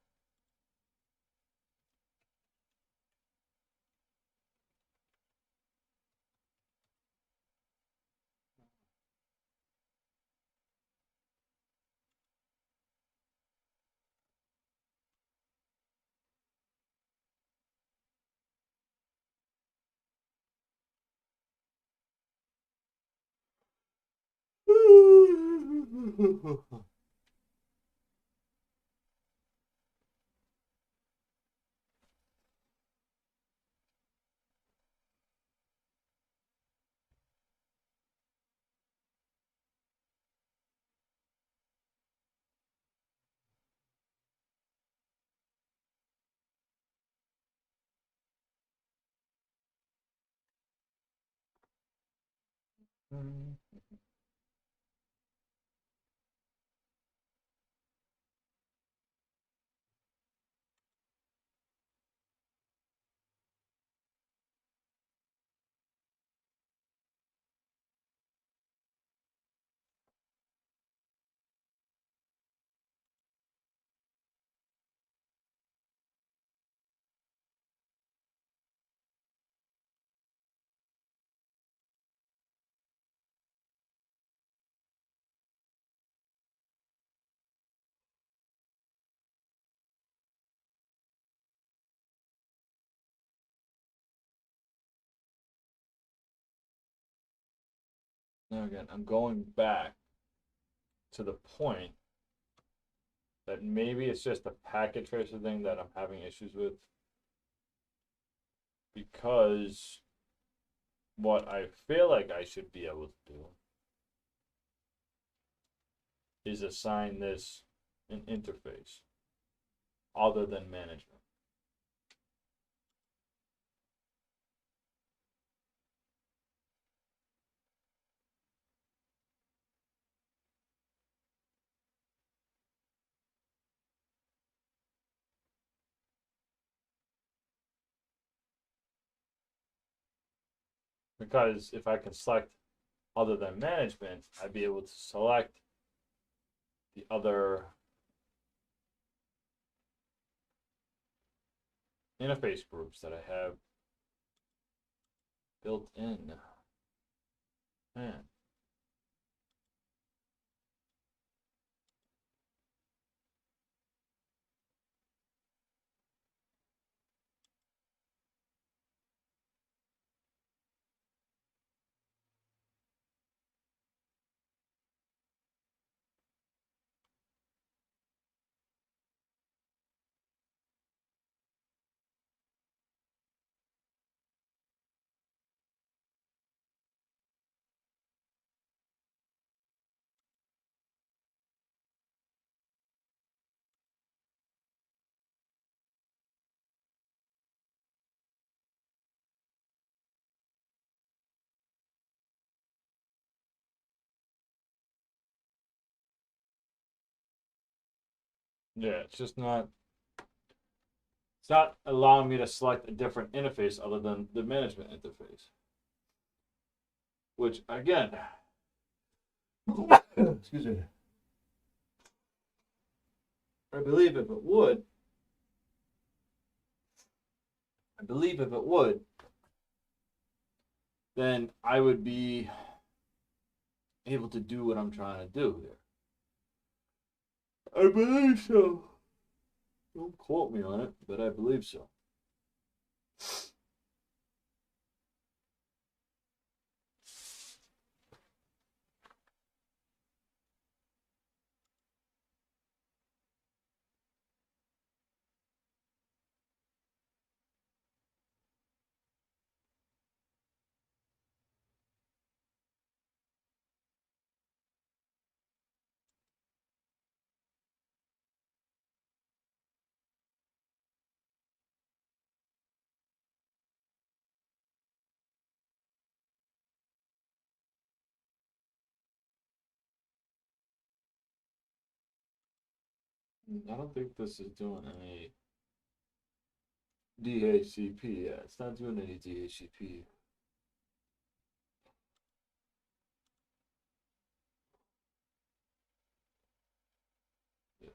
Now again, I'm going back to the point that maybe it's just a packet tracer thing that I'm having issues with, because what I feel like I should be able to do is assign this an interface other than management. Because if I can select other than management, I'd be able to select the other interface groups that I have built in. Man. Yeah, it's not allowing me to select a different interface other than the management interface. Which again, excuse me. I believe if it would, then I would be able to do what I'm trying to do here. I believe so. Don't quote me on it, but I believe so. I don't think this is doing any DHCP. Yeah, it's not doing any DHCP. Yeah.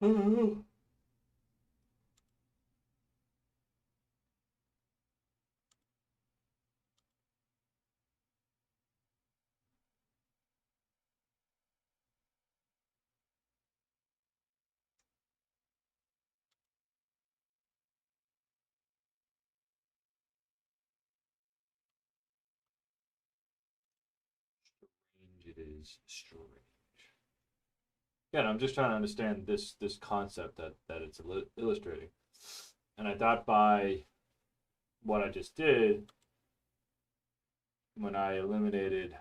It is strange. Again, I'm just trying to understand this concept that it's illustrating, and I thought by what I just did when I eliminated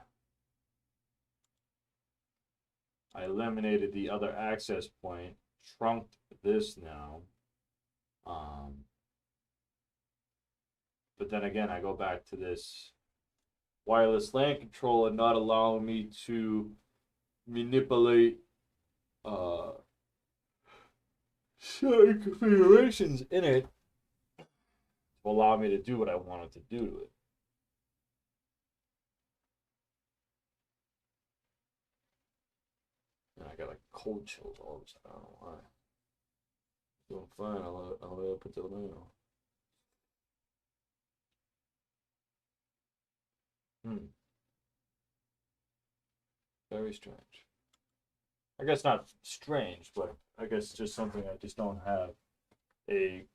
the other access point, trunked this now. But then again, I go back to this wireless LAN controller not allowing me to manipulate certain configurations in it to allow me to do what I wanted to do to it. And I got like cold chills all of a sudden. I don't know why. Doing fine. I'll let it put the now. Very strange. I guess not strange, but I guess just something I just don't have a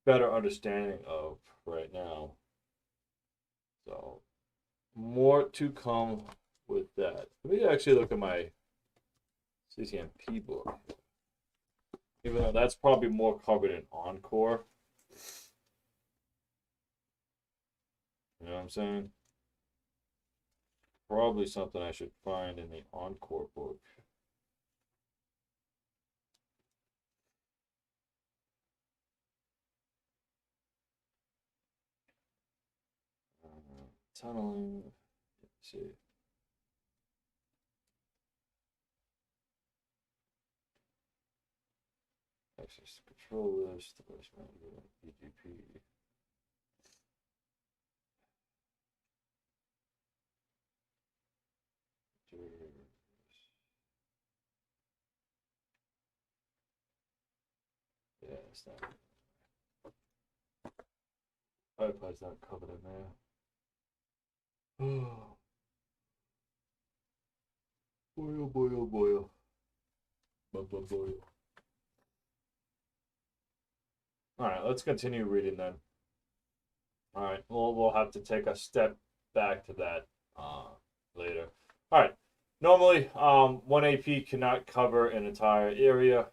better understanding of right now. So, more to come with that. Let me actually look at my CCNP book. Even though that's probably more covered in Encore. You know what I'm saying? Probably something I should find in the Encore book. Tunneling. Let's see. Access control list, device management, BGP. Yeah, it's not. Wi-Fi's not covered in there. Oh boy, oh boy, oh boy. Boy. Alright, let's continue reading then. Alright, we'll have to take a step back to that later. Alright, normally one AP cannot cover an entire area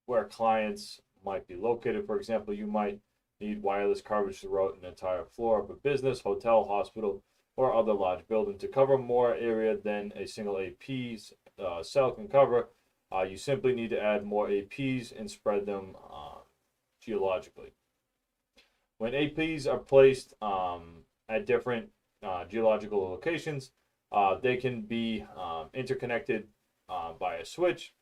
where clients might be located. For example, you might need wireless coverage throughout an entire floor of a business, hotel, hospital, or other large building. To cover more area than a single AP's cell can cover, you simply need to add more APs and spread them geologically. When APs are placed at different geological locations, they can be interconnected by a switch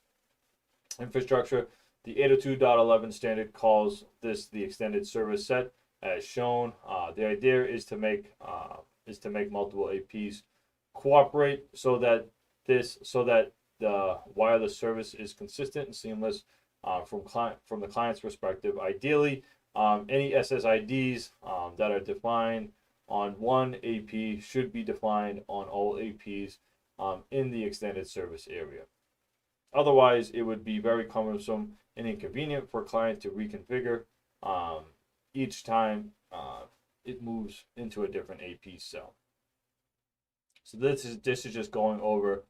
infrastructure. The 802.11 standard calls this the extended service set, as shown. The idea is to make multiple APs cooperate so that the wireless service is consistent and seamless from the client's perspective. Ideally, any SSIDs that are defined on one AP should be defined on all APs in the extended service area. Otherwise, it would be very cumbersome and inconvenient for a client to reconfigure each time it moves into a different AP cell. So this is just going over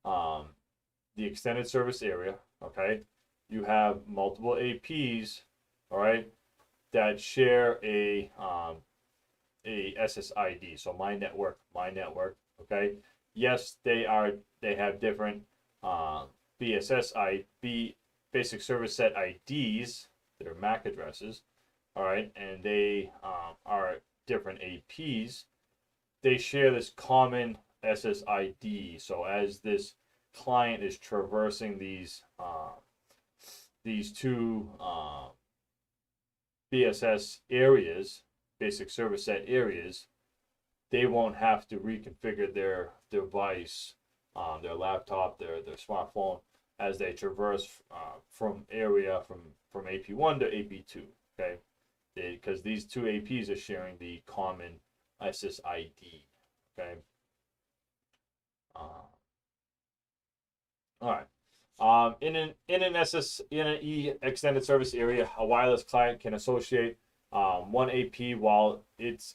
the extended service area. Okay, you have multiple APs, all right, that share a SSID. So my network. Okay, yes, they have different basic service set IDs. They're MAC addresses, all right, and they are different APs. They share this common SSID. So as this client is traversing these two BSS areas, basic service set areas, they won't have to reconfigure their device, their laptop, their smartphone as they traverse from AP1 to AP2. Okay, because these two APs are sharing the common SSID. Okay. All right. In an E extended service area, a wireless client can associate one AP while it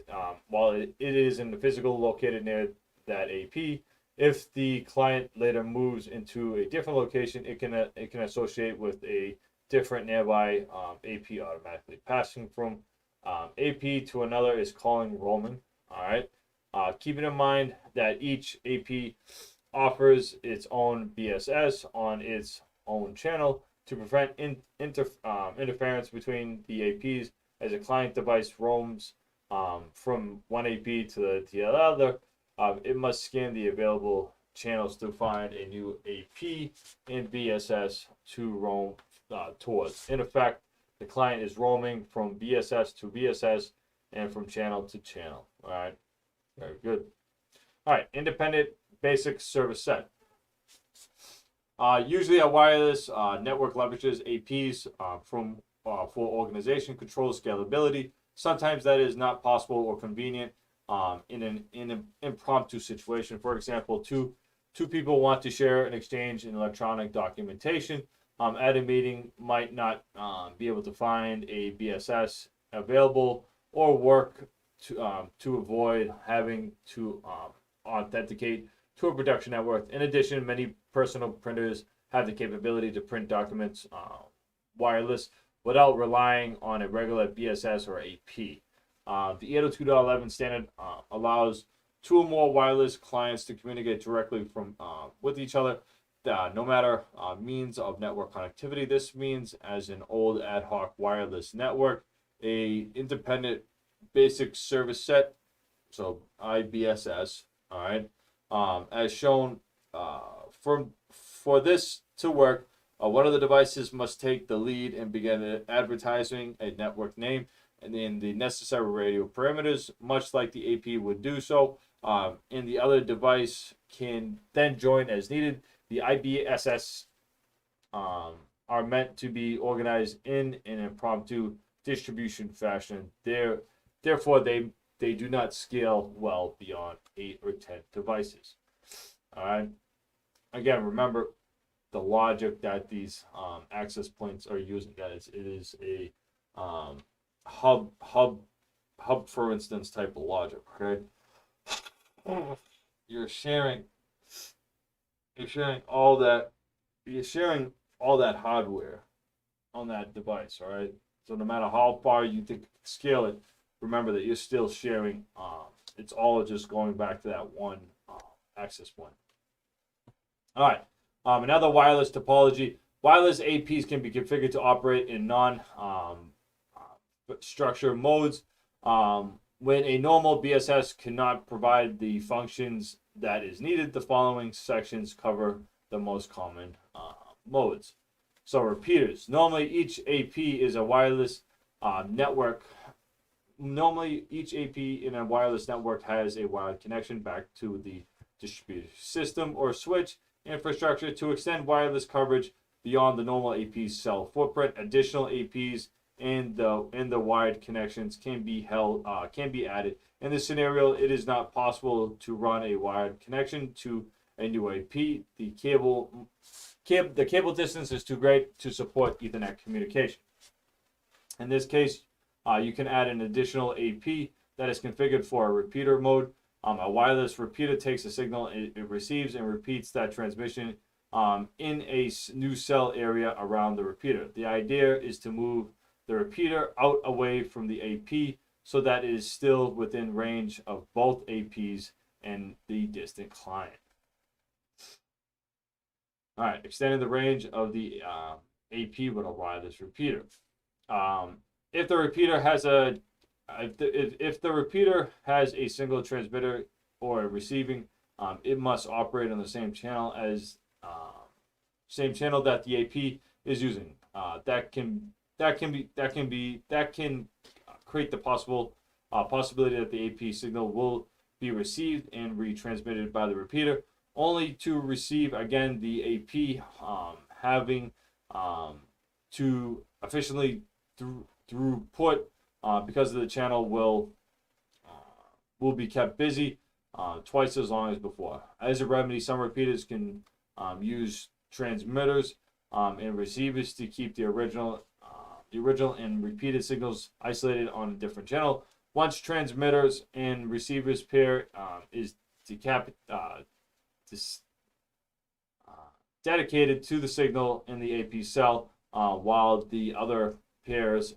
is in the physical located near that AP. If the client later moves into a different location, it can associate with a different nearby AP automatically. Passing from AP to another is calling roaming. All right. Keeping in mind that each AP offers its own BSS on its own channel to prevent interference between the APs as a client device roams from one AP to the other. It must scan the available channels to find a new AP and BSS to roam towards. In effect, the client is roaming from BSS to BSS and from channel to channel. All right, very good. All right, independent basic service set. Usually a wireless network leverages APs for organization control scalability. Sometimes that is not possible or convenient in an impromptu situation. For example, two people want to share and exchange an electronic documentation. At a meeting, might not be able to find a BSS available or work to avoid having to authenticate to a production network. In addition, many personal printers have the capability to print documents wireless without relying on a regular BSS or AP. The 802.11 standard allows two or more wireless clients to communicate directly from with each other, no matter means of network connectivity. This means, as an old ad hoc wireless network, a independent basic service set, so IBSS. All right. As shown, for this to work, one of the devices must take the lead and begin advertising a network name and then the necessary radio parameters, much like the AP would do so. And the other device can then join as needed. The IBSS are meant to be organized in an impromptu distribution fashion. Therefore, they do not scale well beyond 8 or 10 devices. All right. Again, remember the logic that these access points are using. That it is a hub, for instance, type of logic. Okay. You're sharing all that. You're sharing all that hardware on that device. All right. So no matter how far you think scale it, remember that you're still sharing. It's all just going back to that one access point. All right. Another wireless topology. Wireless APs can be configured to operate in non-structure modes. When a normal BSS cannot provide the functions that is needed, the following sections cover the most common modes. So repeaters. Normally, each AP is a wireless network. Normally, each AP in a wireless network has a wired connection back to the distributed system or switch infrastructure to extend wireless coverage beyond the normal AP's cell footprint. Additional APs in the wired connections can be added. In this scenario, it is not possible to run a wired connection to a new AP. The cable distance is too great to support Ethernet communication. In this case, you can add an additional AP that is configured for a repeater mode. A wireless repeater takes a signal it receives and repeats that transmission in a new cell area around the repeater. The idea is to move the repeater out away from the AP so that it is still within range of both APs and the distant client. All right, extending the range of the AP with a wireless repeater. If the repeater has a single transmitter or a receiving, it must operate on the same channel that the AP is using. That can create the possibility that the AP signal will be received and retransmitted by the repeater, only to receive again. The AP having to efficiently throughput because the channel will be kept busy twice as long as before. As a remedy, some repeaters can use transmitters and receivers to keep the original and repeated signals isolated on a different channel. Once transmitters and receivers pair is dedicated to the signal in the AP cell, while the other pairs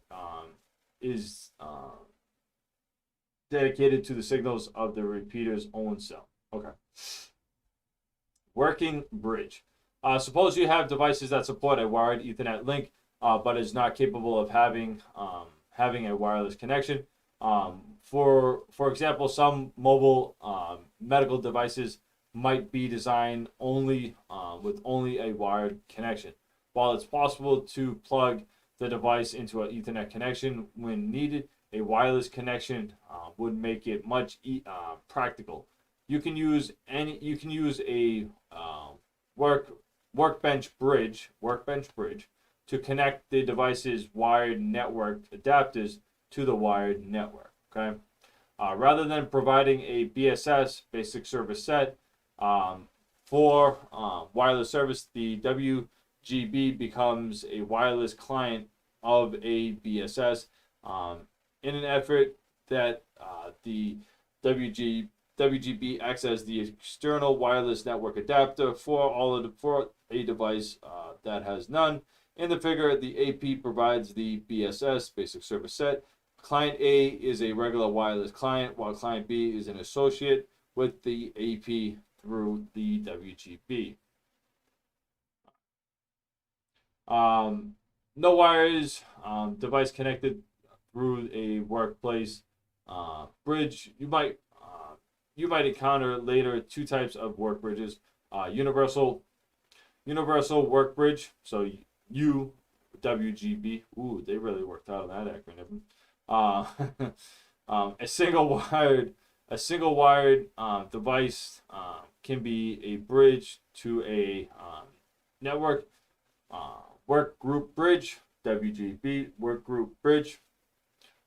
is dedicated to the signals of the repeater's own cell. Okay. Working bridge. Suppose you have devices that support a wired Ethernet link, but is not capable of having a wireless connection. For example, some mobile medical devices might be designed only with only a wired connection. While it's possible to plug the device into an Ethernet connection when needed, a wireless connection would make it much practical. You can use a workbench bridge to connect the device's wired network adapters to the wired network. Okay, rather than providing a BSS basic service set for wireless service, the WGB becomes a wireless client of a BSS in an effort that the WGB acts as the external wireless network adapter for a device that has none. In the figure, the AP provides the BSS basic service set. Client A is a regular wireless client, while client B is an associate with the AP through the WGB. No wires, device connected through a workplace bridge. You might encounter later two types of work bridges: universal work bridge. So UWGB. Ooh, they really worked out on that acronym. A single wired device can be a bridge to a network work group bridge. WGB work group bridge.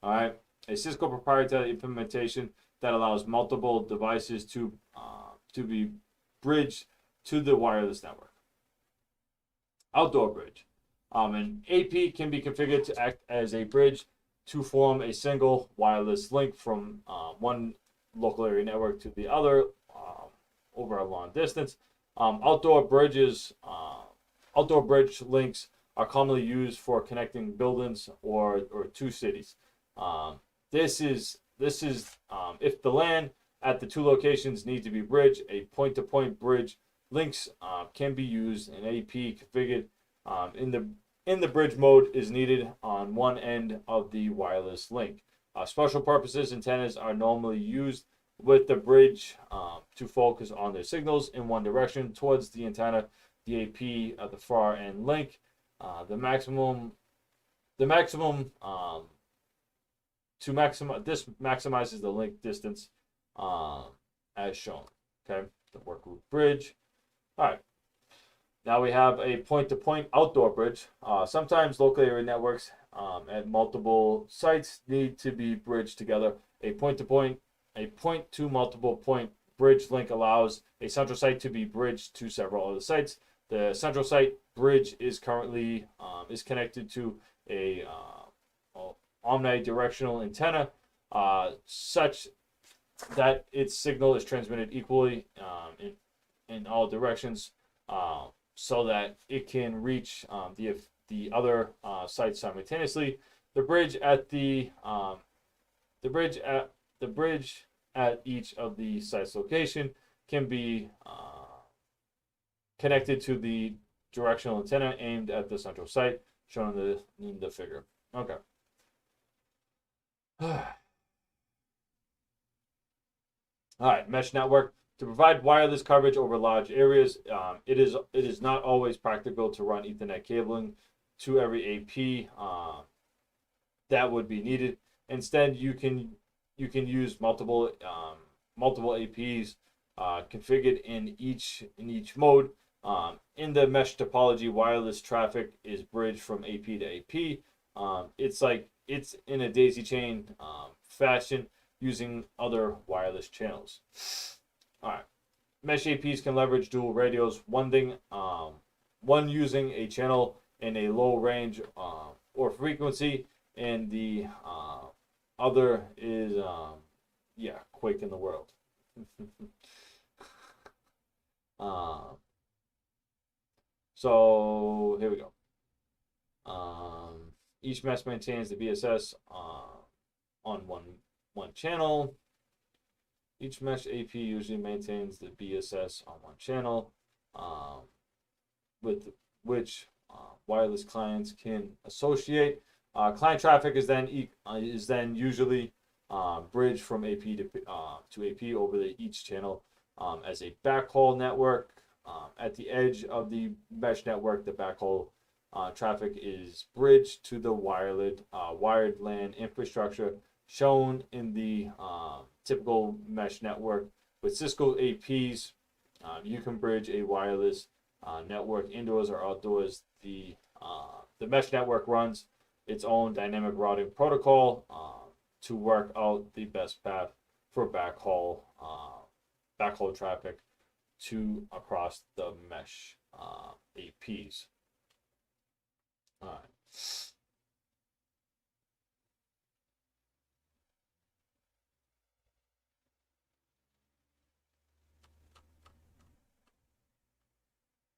All right, a Cisco proprietary implementation that allows multiple devices to be bridged to the wireless network. Outdoor bridge. An AP can be configured to act as a bridge to form a single wireless link from one local area network to the other over a long distance. Outdoor bridge links are commonly used for connecting buildings or two cities. This is if the LAN at the two locations need to be bridged, a point-to-point bridge links can be used. An AP configured in the bridge mode is needed on one end of the wireless link. Special purposes antennas are normally used with the bridge to focus on their signals in one direction towards the antenna. The AP at the far end link. This maximizes the link distance as shown. Okay, the work group bridge. All right. Now we have a point-to-point outdoor bridge. Sometimes local area networks at multiple sites need to be bridged together. A point-to-multiple point bridge link allows a central site to be bridged to several other sites. The central site bridge is currently connected to a omnidirectional antenna, such that its signal is transmitted equally in all directions, so that it can reach the other sites simultaneously. The bridge at each of the site's location can be connected to the directional antenna aimed at the central site, shown in the figure. Okay. All right, mesh network. To provide wireless coverage over large areas, it is not always practical to run Ethernet cabling to every AP that would be needed. Instead, you can use multiple APs configured in each mode. In the mesh topology, wireless traffic is bridged from AP to AP. It's in a daisy chain fashion using other wireless channels. All right. Mesh APs can leverage dual radios. One using a channel in a low range or frequency, and the other is quake in the world. So here we go. Each mesh maintains the BSS on one channel. Each mesh AP usually maintains the BSS on one channel, with which wireless clients can associate. Client traffic is then usually bridged from AP to AP over each channel as a backhaul network. At the edge of the mesh network, the backhaul traffic is bridged to the wired LAN infrastructure shown in the typical mesh network. With Cisco APs, you can bridge a wireless network indoors or outdoors. The mesh network runs its own dynamic routing protocol to work out the best path for backhaul traffic to across the mesh APs. All right.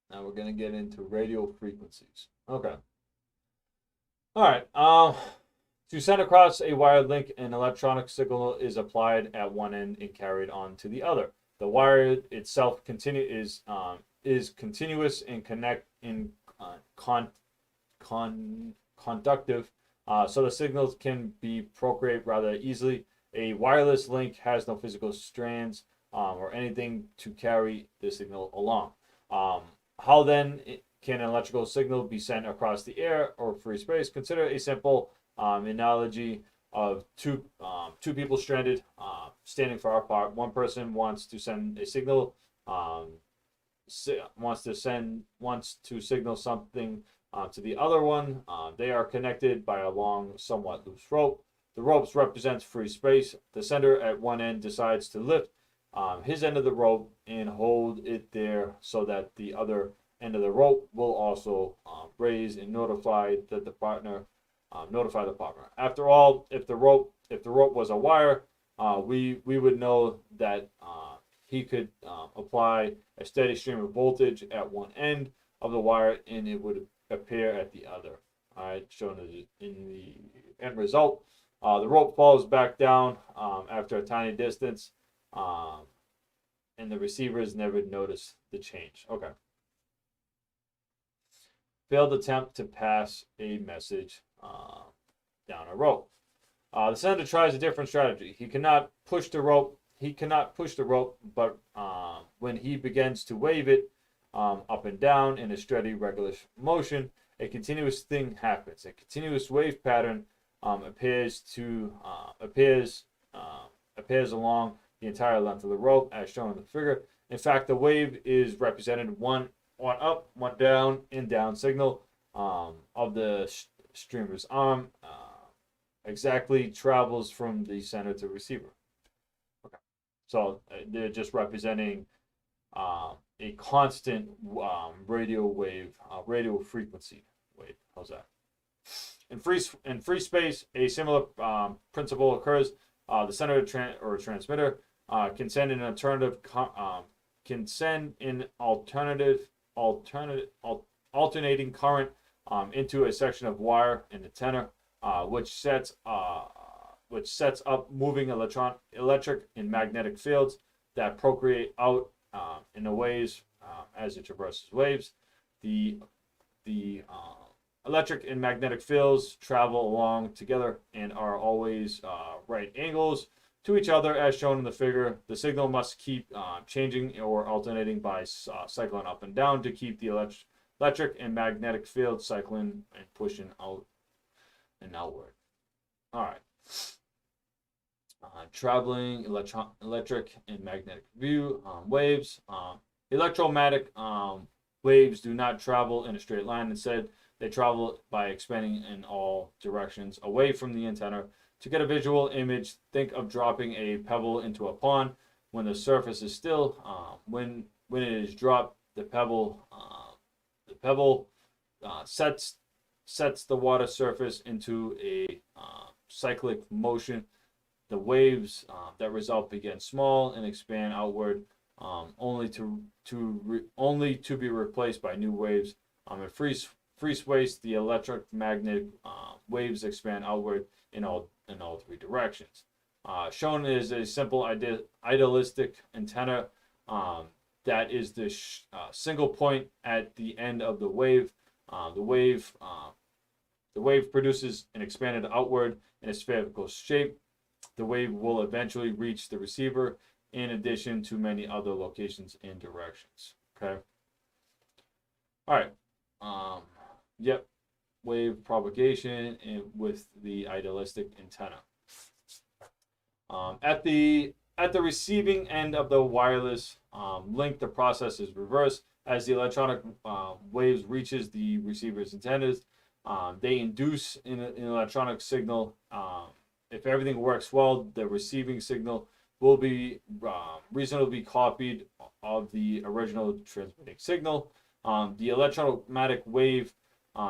Now we're going to get into radio frequencies. Okay. All right. To send across a wired link, an electronic signal is applied at one end and carried on to the other. The wire itself is continuous and conductive, so the signals can be propagated rather easily. A wireless link has no physical strands or anything to carry the signal along. How then can an electrical signal be sent across the air or free space? Consider a simple analogy of two people stranded, standing far apart. One person wants to send a signal, wants to signal something to the other one. They are connected by a long, somewhat loose rope. The rope represents free space. The sender at one end decides to lift his end of the rope and hold it there so that the other end of the rope will also raise and notify the partner. After all, if the rope was a wire, we would know that he could apply a steady stream of voltage at one end of the wire, and it would appear at the other. All right, shown in the end result. The rope falls back down after a tiny distance, and the receivers never notice the change. Okay. Failed attempt to pass a message down a rope. The sender tries a different strategy. He cannot push the rope, but when he begins to wave it up and down in a steady, regular motion, a continuous thing happens. A continuous wave pattern appears along the entire length of the rope, as shown in the figure. In fact, the wave is represented one up, one down, in down signal of the streamer's arm. Exactly travels from the sender to receiver. Okay, so they're just representing a constant radio wave, radio frequency wave. How's that? In free space, a similar principle occurs. The sender or transmitter can send an alternating current into a section of wire in the tenor, which sets up moving electric and magnetic fields that propagate out in the waves as it traverses waves. The electric and magnetic fields travel along together and are always right angles to each other, as shown in the figure. The signal must keep changing or alternating by cycling up and down to keep the electric and magnetic field cycling and pushing out and outward. All right. Traveling electric and magnetic waves. Electromagnetic Waves do not travel in a straight line. Instead, they travel by expanding in all directions away from the antenna. To get a visual image, think of dropping a pebble into a pond. When the surface is still, when it is dropped, the pebble sets the water surface into a cyclic motion. The waves that result begin small and expand outward, only to be replaced by new waves. In free space, the electromagnetic waves expand outward in all three directions. Shown is a simple idealistic antenna that is the single point at the end of the wave. The wave produces an expanded outward in a spherical shape. The wave will eventually reach the receiver, in addition to many other locations and directions. Okay. All right. Yep. Wave propagation with the idealistic antenna. At the receiving end of the wireless link, the process is reversed. As the electronic waves reaches the receiver's antennas, they induce an electronic signal. If everything works well, the receiving signal will be reasonably copied of the original transmitting signal. The electromagnetic wave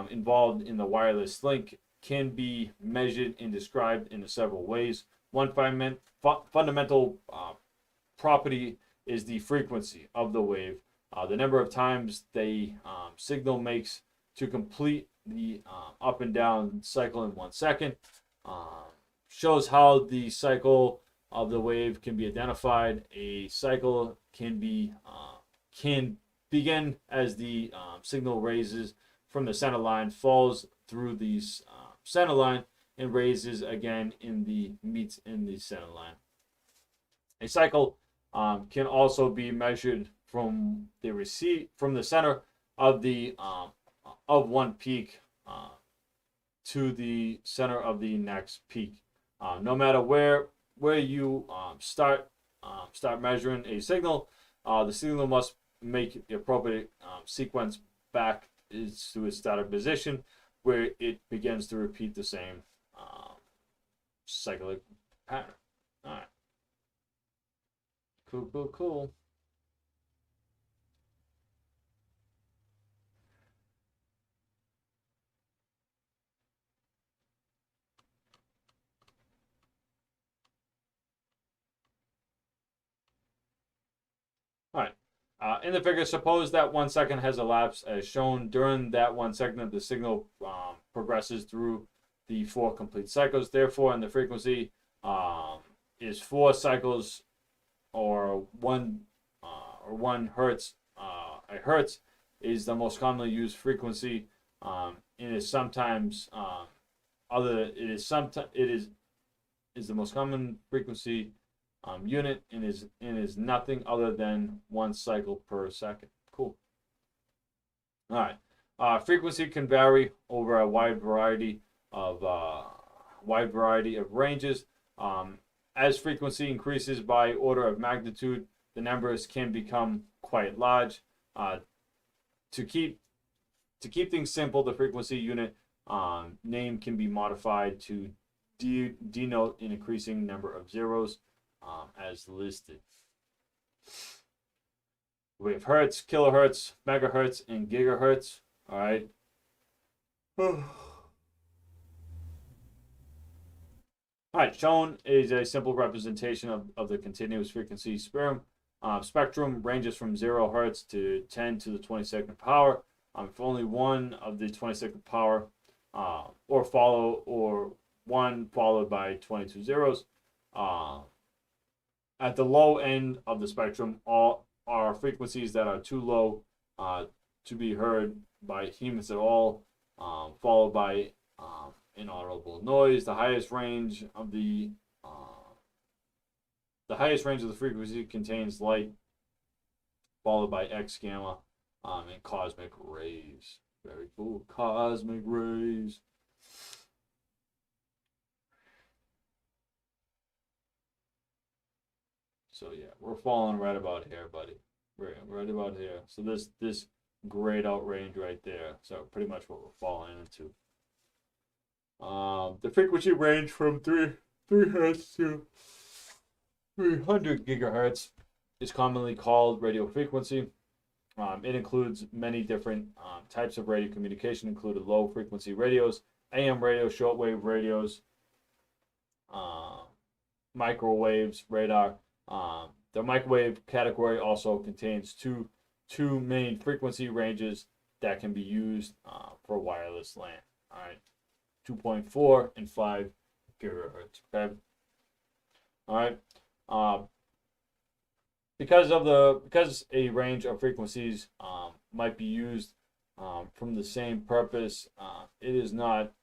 involved in the wireless link can be measured and described in several ways. One fundamental property is the frequency of the wave. The number of times the signal makes to complete the up and down cycle in 1 second. Shows how the cycle of the wave can be identified. A cycle can begin as the signal raises from the center line, falls through the center line, and raises again meets in the center line. A cycle can also be measured from the center of the of one peak to the center of the next peak. No matter where you start measuring a signal, the signal must make the appropriate sequence back to its starting position, where it begins to repeat the same cyclic pattern. All right. Cool. All right. In the figure, suppose that 1 second has elapsed as shown. During that 1 second, the signal progresses through the 4 complete cycles. Therefore, in the frequency is 4 cycles or 1 hertz. A hertz is the most commonly used frequency. It is sometimes is the most common frequency unit and is nothing other than 1 cycle per second. Cool. All right. Frequency can vary over a wide variety of ranges. As frequency increases by order of magnitude, the numbers can become quite large. To keep things simple, the frequency unit name can be modified to denote an increasing number of zeros, as listed. We have hertz, kilohertz, megahertz, and gigahertz. All right. All right. Shown is a simple representation of the continuous frequency spectrum. Ranges from 0 hertz to 10 to the 22nd power. If only one of the 22nd power, or one followed by 22 zeros. At the low end of the spectrum, all are frequencies that are too low to be heard by humans at all, followed by inaudible noise. The highest range of the frequency contains light, followed by X, gamma, and cosmic rays. Very cool, cosmic rays. So yeah, we're falling right about here, buddy. Right about here. So this grayed out range right there. So pretty much what we're falling into. The frequency range from 3 hertz to 300 gigahertz is commonly called radio frequency. It includes many different types of radio communication, including low frequency radios, AM radio, shortwave radios, microwaves, radar. The microwave category also contains two main frequency ranges that can be used for wireless LAN. All right, 2.4 and 5 gigahertz. Okay. All right. Because a range of frequencies might be used from the same purpose, it is not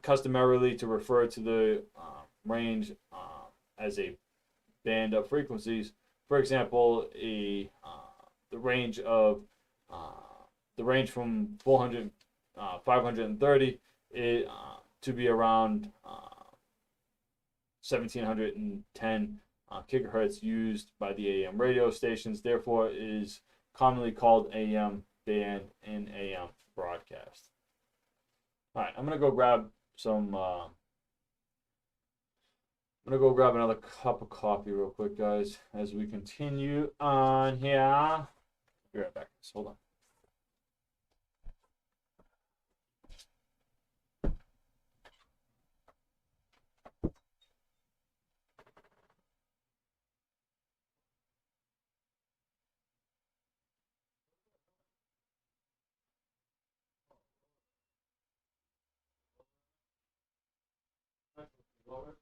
customarily to refer to the range as a band of frequencies. For example, the range from 530 to be around 1710 gigahertz used by the AM radio stations. Therefore, is commonly called AM band in AM broadcast. All right, I'm gonna go grab some. I'm gonna go grab another cup of coffee real quick, guys, as we continue on here. Be right back. Just hold on. Lower.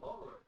Lower.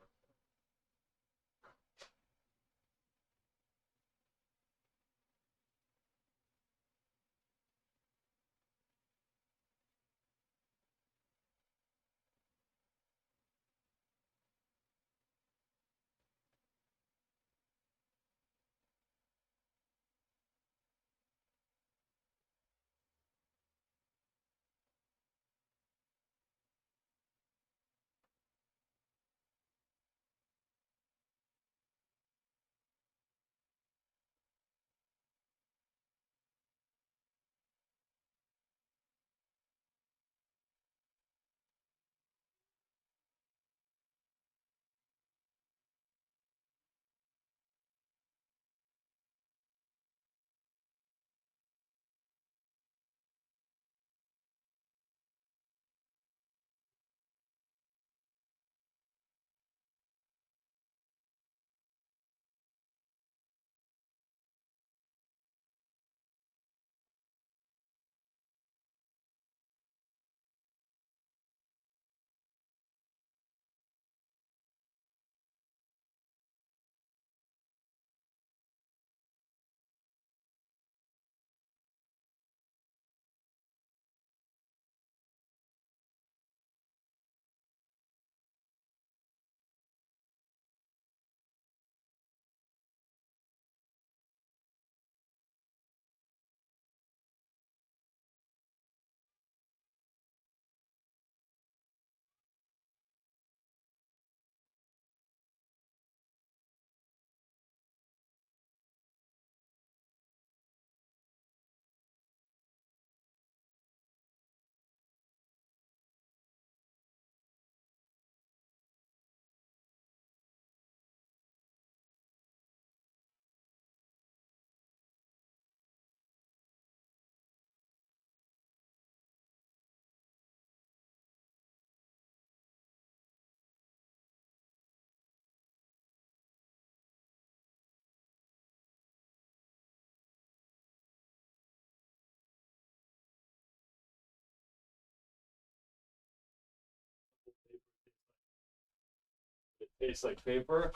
It tastes like paper,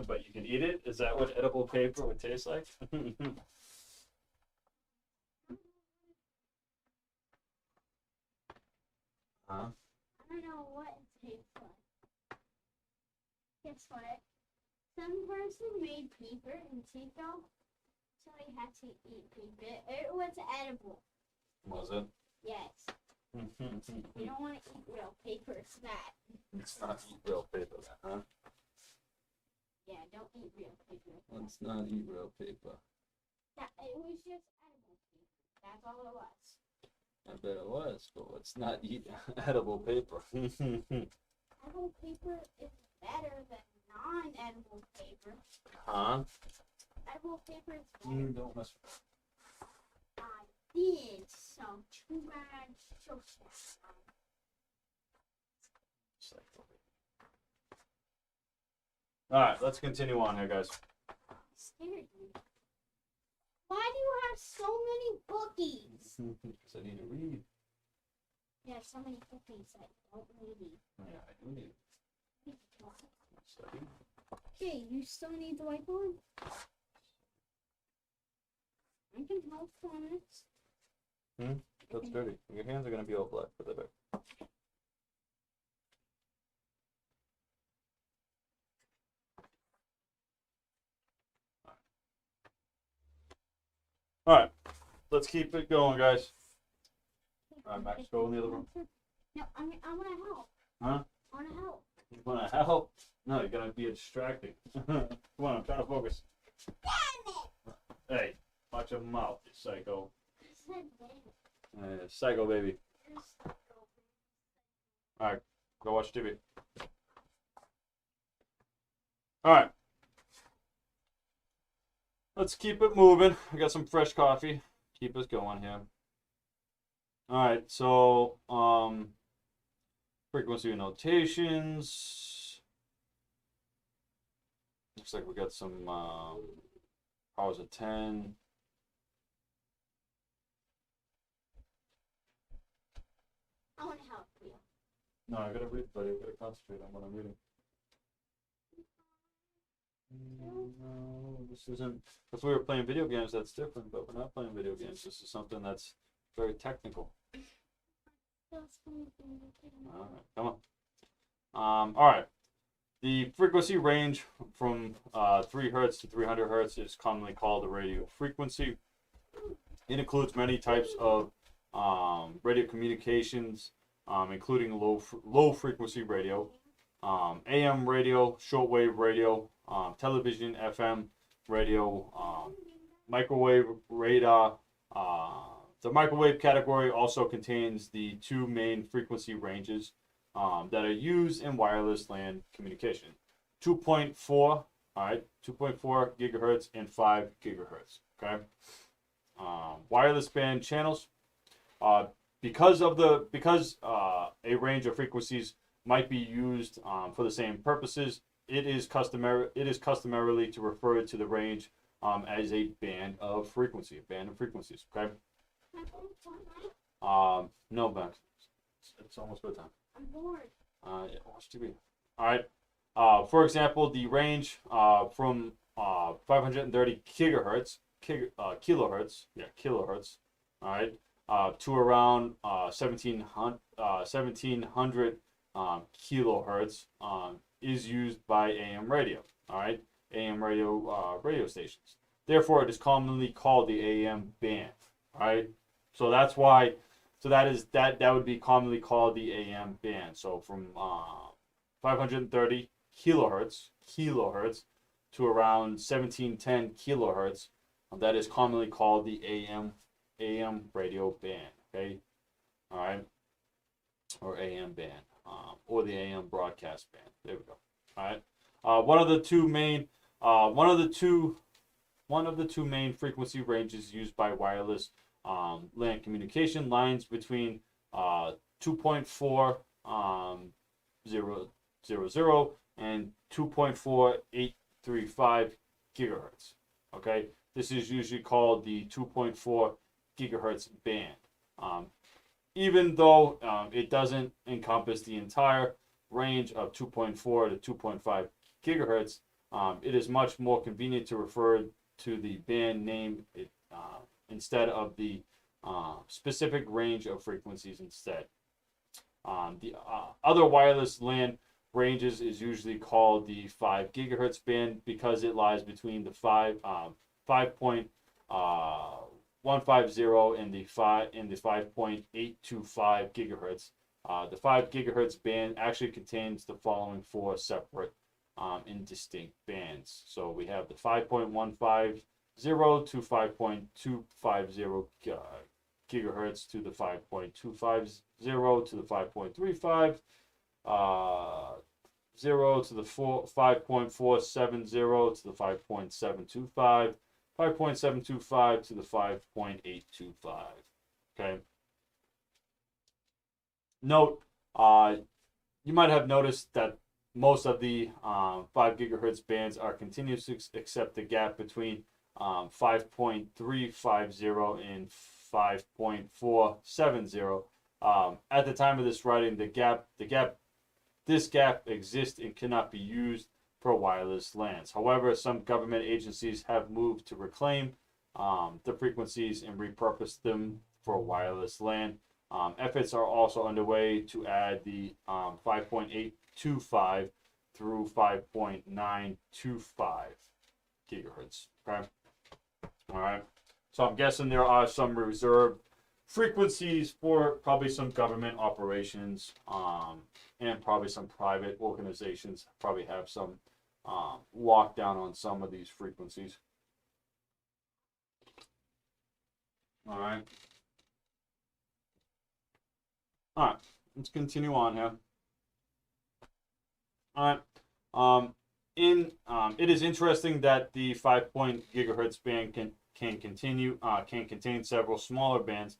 but you can eat it. Is that what edible paper would taste like? Huh? I don't know what it tastes like. Guess what? Some person made paper in Chico, so he had to eat paper. It was edible. Was it? Yes. You don't want to eat real paper. It's bad. It's not real paper, huh? Yeah, don't eat real paper. Let's not eat real paper. That, it was just edible paper. That's all it was. I bet it was, but let's not eat edible paper. Edible paper is better than non-edible paper. Huh? Edible paper is better. Don't mess with I did some too bad social. Alright, let's continue on here, guys. Scared me. Why do you have so many bookies? Because I need to read. You have so many bookies that you don't need. Yeah, I do need to study. Okay, you still need the whiteboard? I can help on it. That's dirty. Your hands are going to be all black for the back. Alright, let's keep it going, guys. Alright, Max, go in the other room. No, I want to help. Huh? I want to help. You want to help? No, you're going to be distracting. Come on, I'm trying to focus. Damn it! Hey, watch your mouth, you psycho. I said damn it. Psycho baby. You're psycho. Alright, go watch TV. Alright. Let's keep it moving. I got some fresh coffee. Keep us going here. Alright, so frequency notations. Looks like we got some powers of 10. I want to help you. No, I gotta read, buddy. I gotta concentrate on what I'm reading. No, this isn't. If we were playing video games, that's different, but we're not playing video games. This is something that's very technical. Alright, come on. Alright. The frequency range from 3 Hertz to 300 Hertz is commonly called the radio frequency. It includes many types of radio communications, including low frequency radio, AM radio, shortwave radio, television, FM radio, microwave radar. The microwave category also contains the 2 main frequency ranges that are used in wireless LAN communication: 2.4, all right, 2.4 gigahertz and 5 gigahertz. Okay, wireless band channels. Because a range of frequencies might be used for the same purposes, it is customarily to refer to the range as a band of frequency, frequencies. Okay. No, Max. It's almost bedtime. I'm bored. Yeah, watch TV. All right. For example, the range from 530 kilohertz, kilohertz, all right, to around 1700 kilohertz is used by AM radio. All right, AM radio radio stations. Therefore, it is commonly called the AM band. All right, so that's why. So that would be commonly called the AM band. So from 530 kilohertz to around 1710 kilohertz, that is commonly called the AM radio band. Okay, all right, or AM band, or the AM broadcast band. There we go. All right, one of the two main frequency ranges used by wireless LAN communication lines between 2.400 and 2.4835 gigahertz. Okay, this is usually called the 2.4 gigahertz band. Even though it doesn't encompass the entire range of 2.4 to 2.5 gigahertz, it is much more convenient to refer to the band name instead of the specific range of frequencies instead. The other wireless LAN ranges is usually called the 5 gigahertz band because it lies between the 5.150 and the 5.825 gigahertz. The 5 gigahertz band actually contains the following 4 separate in distinct bands. So we have the 5.150 to 5.250 gigahertz to the 5.250 to the 5.35, 0 to the 5.470 to the 5.725, 5.725 to the 5.825. Okay. Note, you might have noticed that most of the 5 gigahertz bands are continuous, except the gap between 5.350 and 5.470. At the time of this writing, this gap exists and cannot be used for wireless LANs. However, some government agencies have moved to reclaim the frequencies and repurpose them for wireless LAN. Efforts are also underway to add the 5.825 through 5.925 gigahertz. Okay. All right. So I'm guessing there are some reserved frequencies for probably some government operations, and probably some private organizations probably have some lockdown on some of these frequencies. All right. All right. Let's continue on here. All right. It is interesting that the 5 gigahertz band can contain several smaller bands.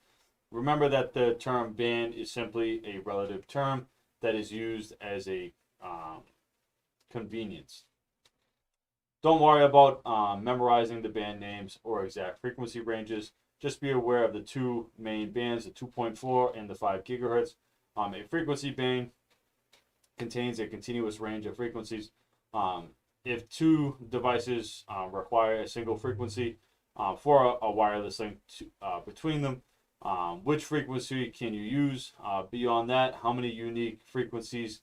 Remember that the term band is simply a relative term that is used as a convenience. Don't worry about memorizing the band names or exact frequency ranges. Just be aware of the two main bands, the 2.4 and the 5 gigahertz. A frequency band contains a continuous range of frequencies. If two devices require a single frequency for a wireless link between them, which frequency can you use? Beyond that, how many unique frequencies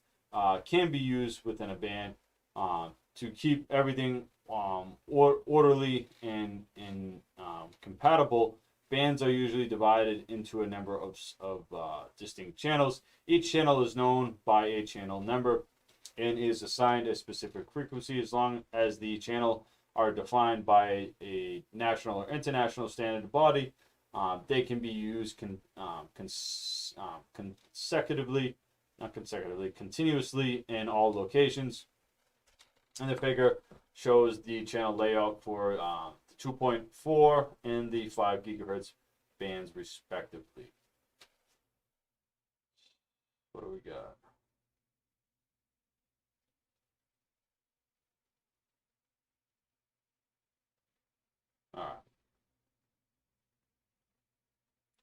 can be used within a band to keep everything orderly and compatible? Bands are usually divided into a number of distinct channels. Each channel is known by a channel number and is assigned a specific frequency. As long as the channel are defined by a national or international standard body, they can be used continuously in all locations. And the figure shows the channel layout for the 2.4 and the 5 gigahertz bands respectively. What do we got? All right.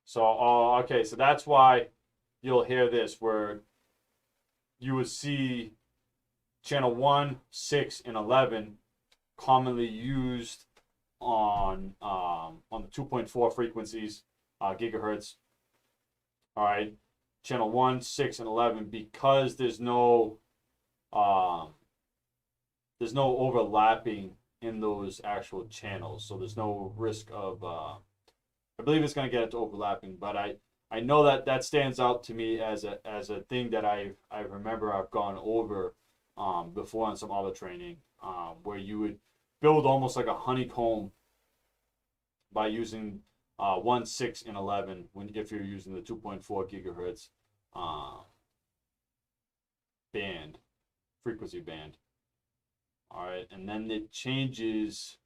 So, okay, so that's why you'll hear this, where you would see channel 1, 6, and 11 commonly used on the 2.4 frequencies, gigahertz. All right, channel 1, 6, and 11, because there's no overlapping in those actual channels, so there's no risk of I believe it's going to get into overlapping, but I know that stands out to me as a thing that I remember I've gone over before on some other training, where you would build almost like a honeycomb by using 1, 6, and 11 if you're using the 2.4 gigahertz band, frequency band. All right, and then it changes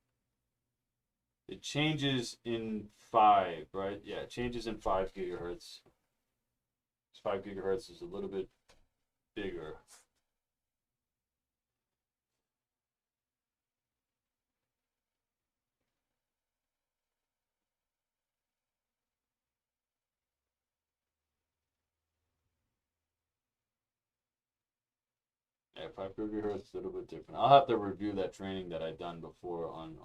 in 5, right? Yeah, it changes in 5 gigahertz. 5 gigahertz is a little bit bigger. Yeah, 5 gigahertz is a little bit different. I'll have to review that training that I've done before on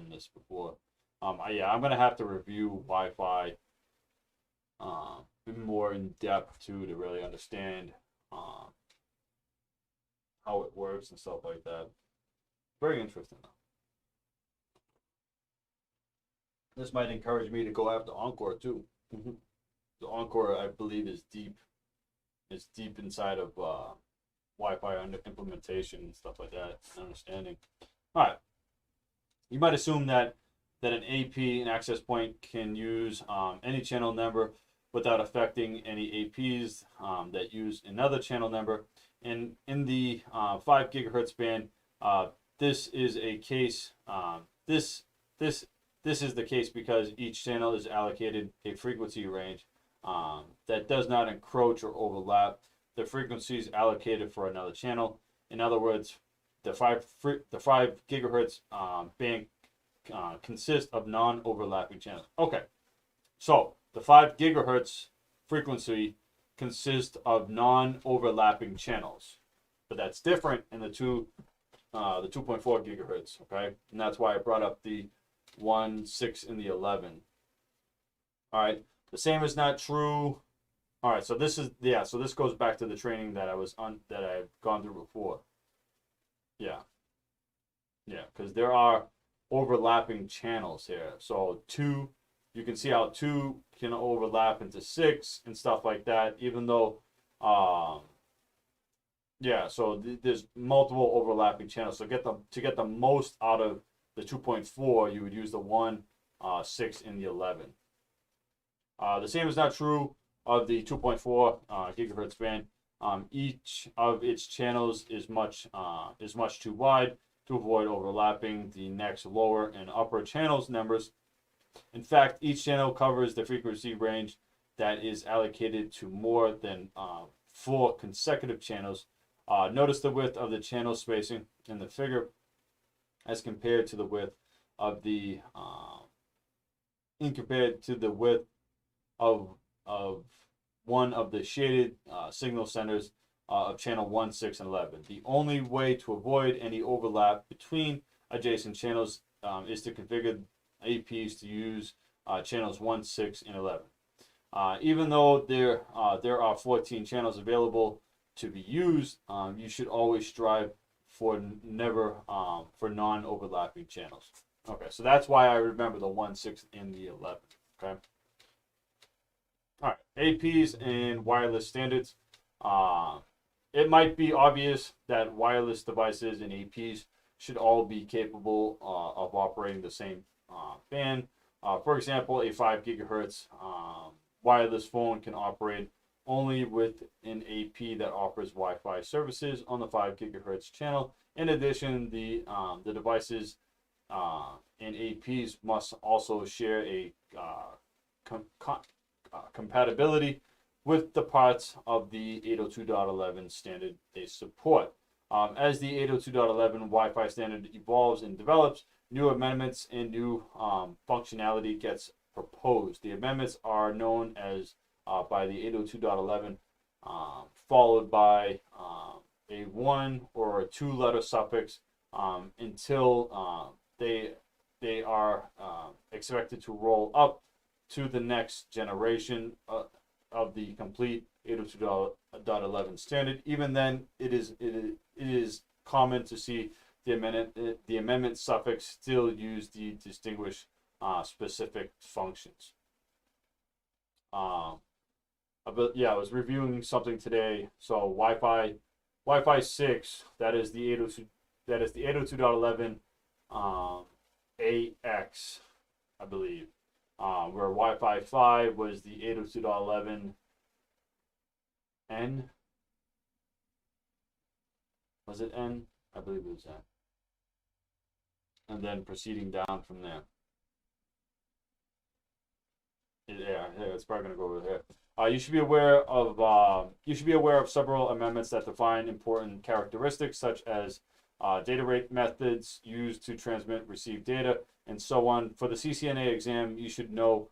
this before. Yeah, I'm gonna have to review Wi-Fi more in depth too, to really understand how it works and stuff like that. Very interesting though. This might encourage me to go after Encore too. The Encore, I believe, is deep. It's deep inside of Wi-Fi under implementation and stuff like that, understanding. All right. You might assume that an AP, an access point, can use any channel number without affecting any APs that use another channel number. And in the 5 gigahertz band, this is a case. This is the case because each channel is allocated a frequency range that does not encroach or overlap the frequencies allocated for another channel. In other words, the 5 gigahertz band consists of non-overlapping channels. Okay, so the 5 gigahertz frequency consists of non-overlapping channels, but that's different in the 2.4 gigahertz. Okay, and that's why I brought up the 1, 6, and the 11. All right, the same is not true. All right, so this is so this goes back to the training that I've gone through before. Yeah, because there are overlapping channels here. So 2, you can see how 2 can overlap into 6 and stuff like that, even though so there's multiple overlapping channels. So to get the most out of the 2.4, you would use the 1, 6, and the 11. The same is not true of the 2.4 gigahertz band. Each of its channels is much too wide to avoid overlapping the next lower and upper channels numbers. In fact, each channel covers the frequency range that is allocated to more than 4 consecutive channels. Notice the width of the channel spacing in the figure as compared to the width of the of one of the shaded signal centers of channel 1, 6, and 11. The only way to avoid any overlap between adjacent channels is to configure APs to use channels 1, 6, and 11. Even though there are 14 channels available to be used, you should always strive for non-overlapping channels. Okay, so that's why I remember the 1, 6, and the 11. Okay. All right, APs and wireless standards. It might be obvious that wireless devices and APs should all be capable of operating the same band. For example, a 5 gigahertz wireless phone can operate only with an AP that offers Wi-Fi services on the 5 gigahertz channel. In addition, the devices and APs must also share a compatibility with the parts of the 802.11 standard they support. As the 802.11 Wi-Fi standard evolves and develops, new amendments and new functionality gets proposed. The amendments are known as by the 802.11 followed by a 1 or a 2 letter suffix until they are expected to roll up to the next generation of the complete 802.11 standard. Even then, it is common to see the amendment suffix still used to distinguish specific functions. But yeah, I was reviewing something today. So Wi-Fi 6, that is the 802.11 AX, I believe. Where Wi-Fi 5 was the 802.11 N. Was it N? I believe it was N. And then proceeding down from there. Yeah, it's probably gonna go over there. You should be aware of several amendments that define important characteristics, such as data rate methods used to transmit receive data, and so on. For the CCNA exam, you should know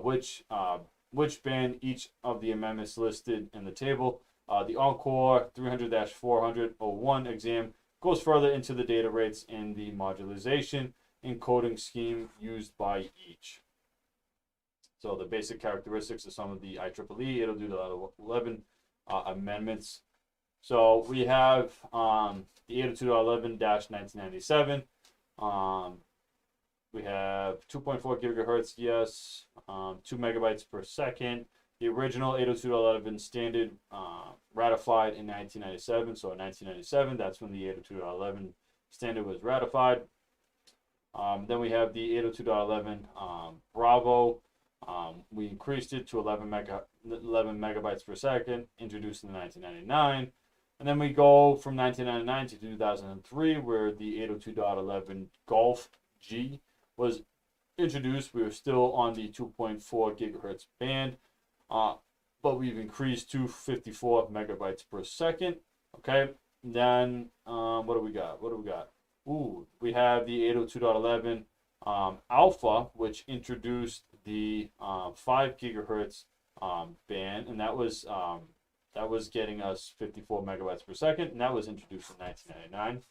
which band each of the amendments listed in the table. The Encore 300-400-01 exam goes further into the data rates and the modularization encoding scheme used by each. So the basic characteristics of some of the IEEE 802.11 amendments. So we have the 802.11-1997. We have 2.4 gigahertz, yes. 2 megabytes per second, The original 802.11 standard ratified in 1997. So in 1997, that's when the 802.11 standard was ratified. Then we have the 802.11 Bravo. We increased it to 11 megabytes per second, introduced in 1999. And then we go from 1999 to 2003, where the 802.11 Golf G was introduced. We were still on the 2.4 gigahertz band, but we've increased to 54 megabytes per second. Okay, and then what do we got? Ooh, we have the 802.11 Alpha, which introduced the 5 gigahertz band, and that was getting us 54 megabytes per second, and that was introduced in 1999.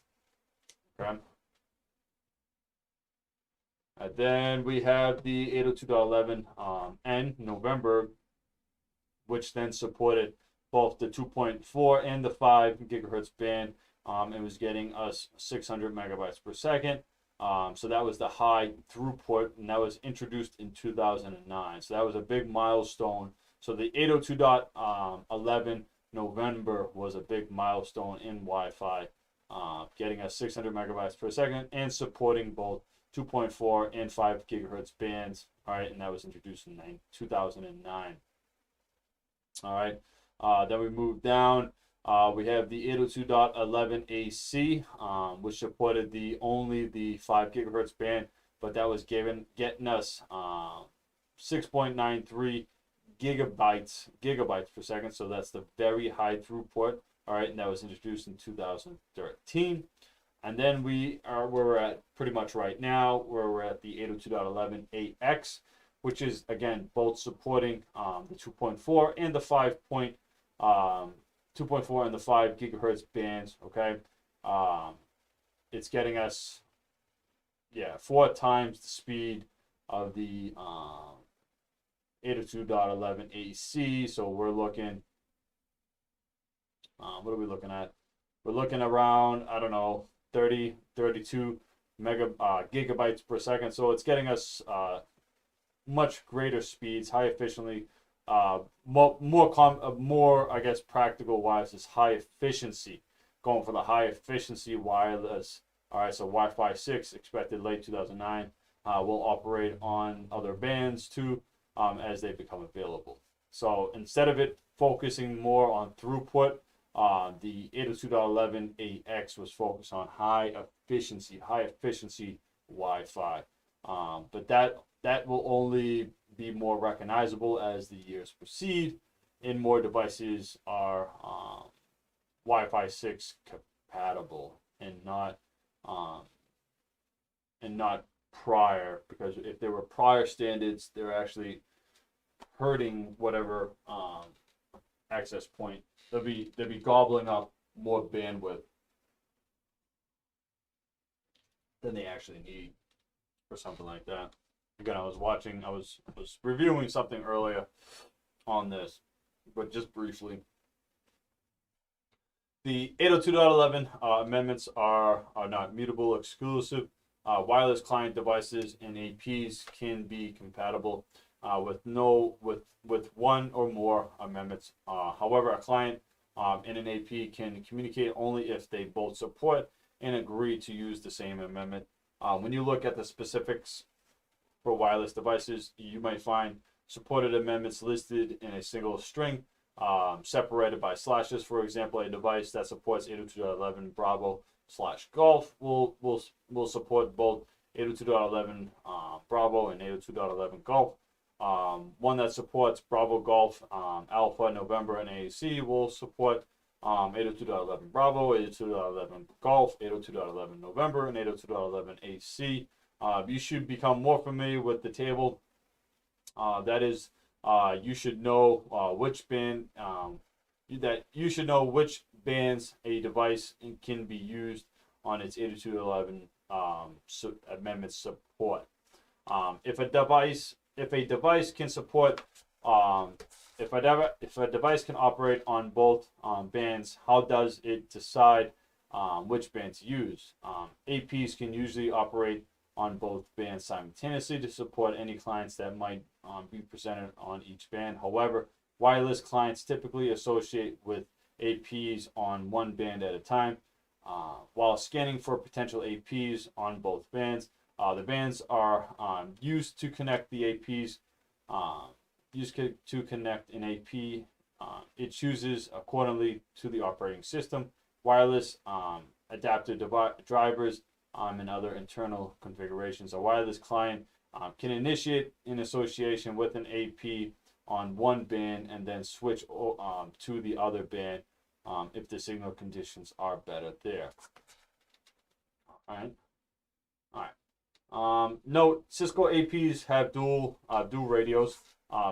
Okay. And then we have the 802.11 N November, which then supported both the 2.4 and the 5 gigahertz band. It was getting us 600 megabytes per second. So that was the high throughput, and that was introduced in 2009. So that was a big milestone. So the 802.11 November was a big milestone in Wi-Fi, getting us 600 megabytes per second and supporting both 2.4 and 5 gigahertz bands. All right, and that was introduced in 2009. All right, then we move down. We have the 802.11 AC, which supported only the 5 gigahertz band, but that was getting us 6.93 gigabytes per second. So that's the very high throughput. All right, and that was introduced in 2013. And then we are where we're at pretty much right now, where we're at the 802.11 AX, which is again both supporting the 2.4 and the 2.4 and the 5 gigahertz bands. Okay, it's getting us 4 times the speed of the 802.11 AC. So we're looking, what are we looking at? We're looking around, I don't know, 32 gigabytes per second. So it's getting us much greater speeds, high efficiently, more I guess practical wise is high efficiency. Going for the high efficiency wireless. All right, so Wi-Fi 6 expected late 2009 will operate on other bands too as they become available. So instead of it focusing more on throughput, the 802.11 AX was focused on high efficiency Wi-Fi. But that will only be more recognizable as the years proceed, and more devices are Wi-Fi 6 compatible and not prior, because if there were prior standards, they're actually hurting whatever access point. They'll be gobbling up more bandwidth than they actually need for something like that. Again, I was reviewing something earlier on this, but just briefly. The 802.11 amendments are not mutable exclusive. Wireless client devices and APs can be compatible with one or more amendments. However, a client and an AP can communicate only if they both support and agree to use the same amendment. When you look at the specifics for wireless devices, you might find supported amendments listed in a single string, separated by slashes. For example, a device that supports 802.11 Bravo / Golf will support both 802.11 Bravo and 802.11 Golf. One that supports Bravo Golf, Alpha, November, and AAC will support 802.11 Bravo, 802.11 Golf, 802.11 November, and 802.11 AC. You should become more familiar with the table. That is, you should know which band you should know which bands a device can be used on its 802.11 amendment support. If a device can support if a device can operate on both bands, how does it decide which band to use? APs can usually operate on both bands simultaneously to support any clients that might be presented on each band. However, Wireless clients typically associate with APs on one band at a time, while scanning for potential APs on both bands. The bands are used to connect the APs, to connect an AP. It chooses accordingly to the operating system, wireless adapter drivers, and other internal configurations. A wireless client can initiate an association with an AP on one band and then switch to the other band if the signal conditions are better there. All right. Note: Cisco APs have dual radios.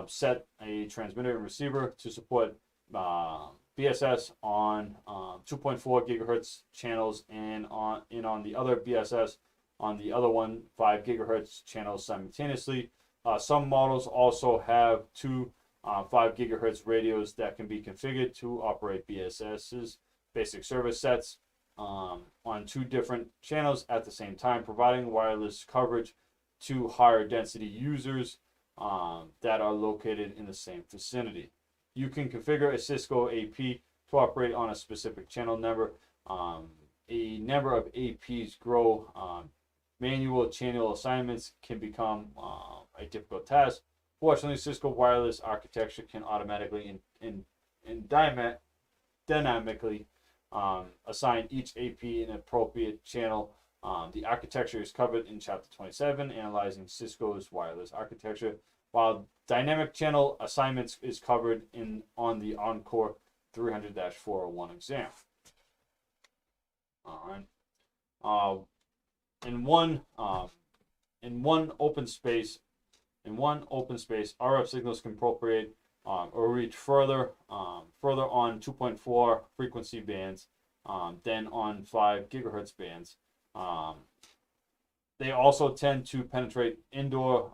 Set a transmitter and receiver to support BSS on 2.4 gigahertz channels and on the other BSS on the other 5 gigahertz channels simultaneously. Some models also have two 5 gigahertz radios that can be configured to operate BSS's basic service sets on two different channels at the same time, providing wireless coverage to higher density users that are located in the same vicinity. You can configure a Cisco AP to operate on a specific channel number. A number of APs grow. Manual channel assignments can become a difficult task. Fortunately, Cisco wireless architecture can automatically and dynamically assign each AP an appropriate channel. The architecture is covered in Chapter 27, analyzing Cisco's wireless architecture, while dynamic channel assignments is covered on the Encore 300-401 exam. All right. In one open space, RF signals can propagate or reach further on 2.4 frequency bands than on 5 gigahertz bands. They also tend to penetrate indoor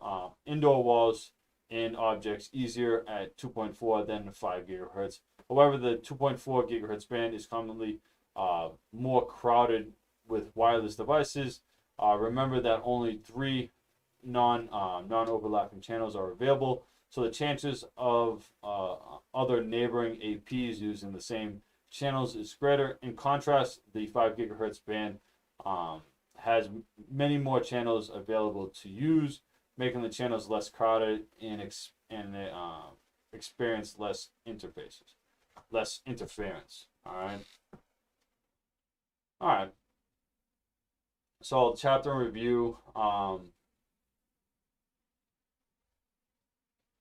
walls and objects easier at 2.4 than 5 gigahertz. However, the 2.4 gigahertz band is commonly more crowded with wireless devices. Remember that only 3 non-overlapping channels are available, so the chances of other neighboring APs using the same channels is greater. In contrast, the 5 gigahertz band has many more channels available to use, making the channels less crowded and experience less interference. All right. So chapter review.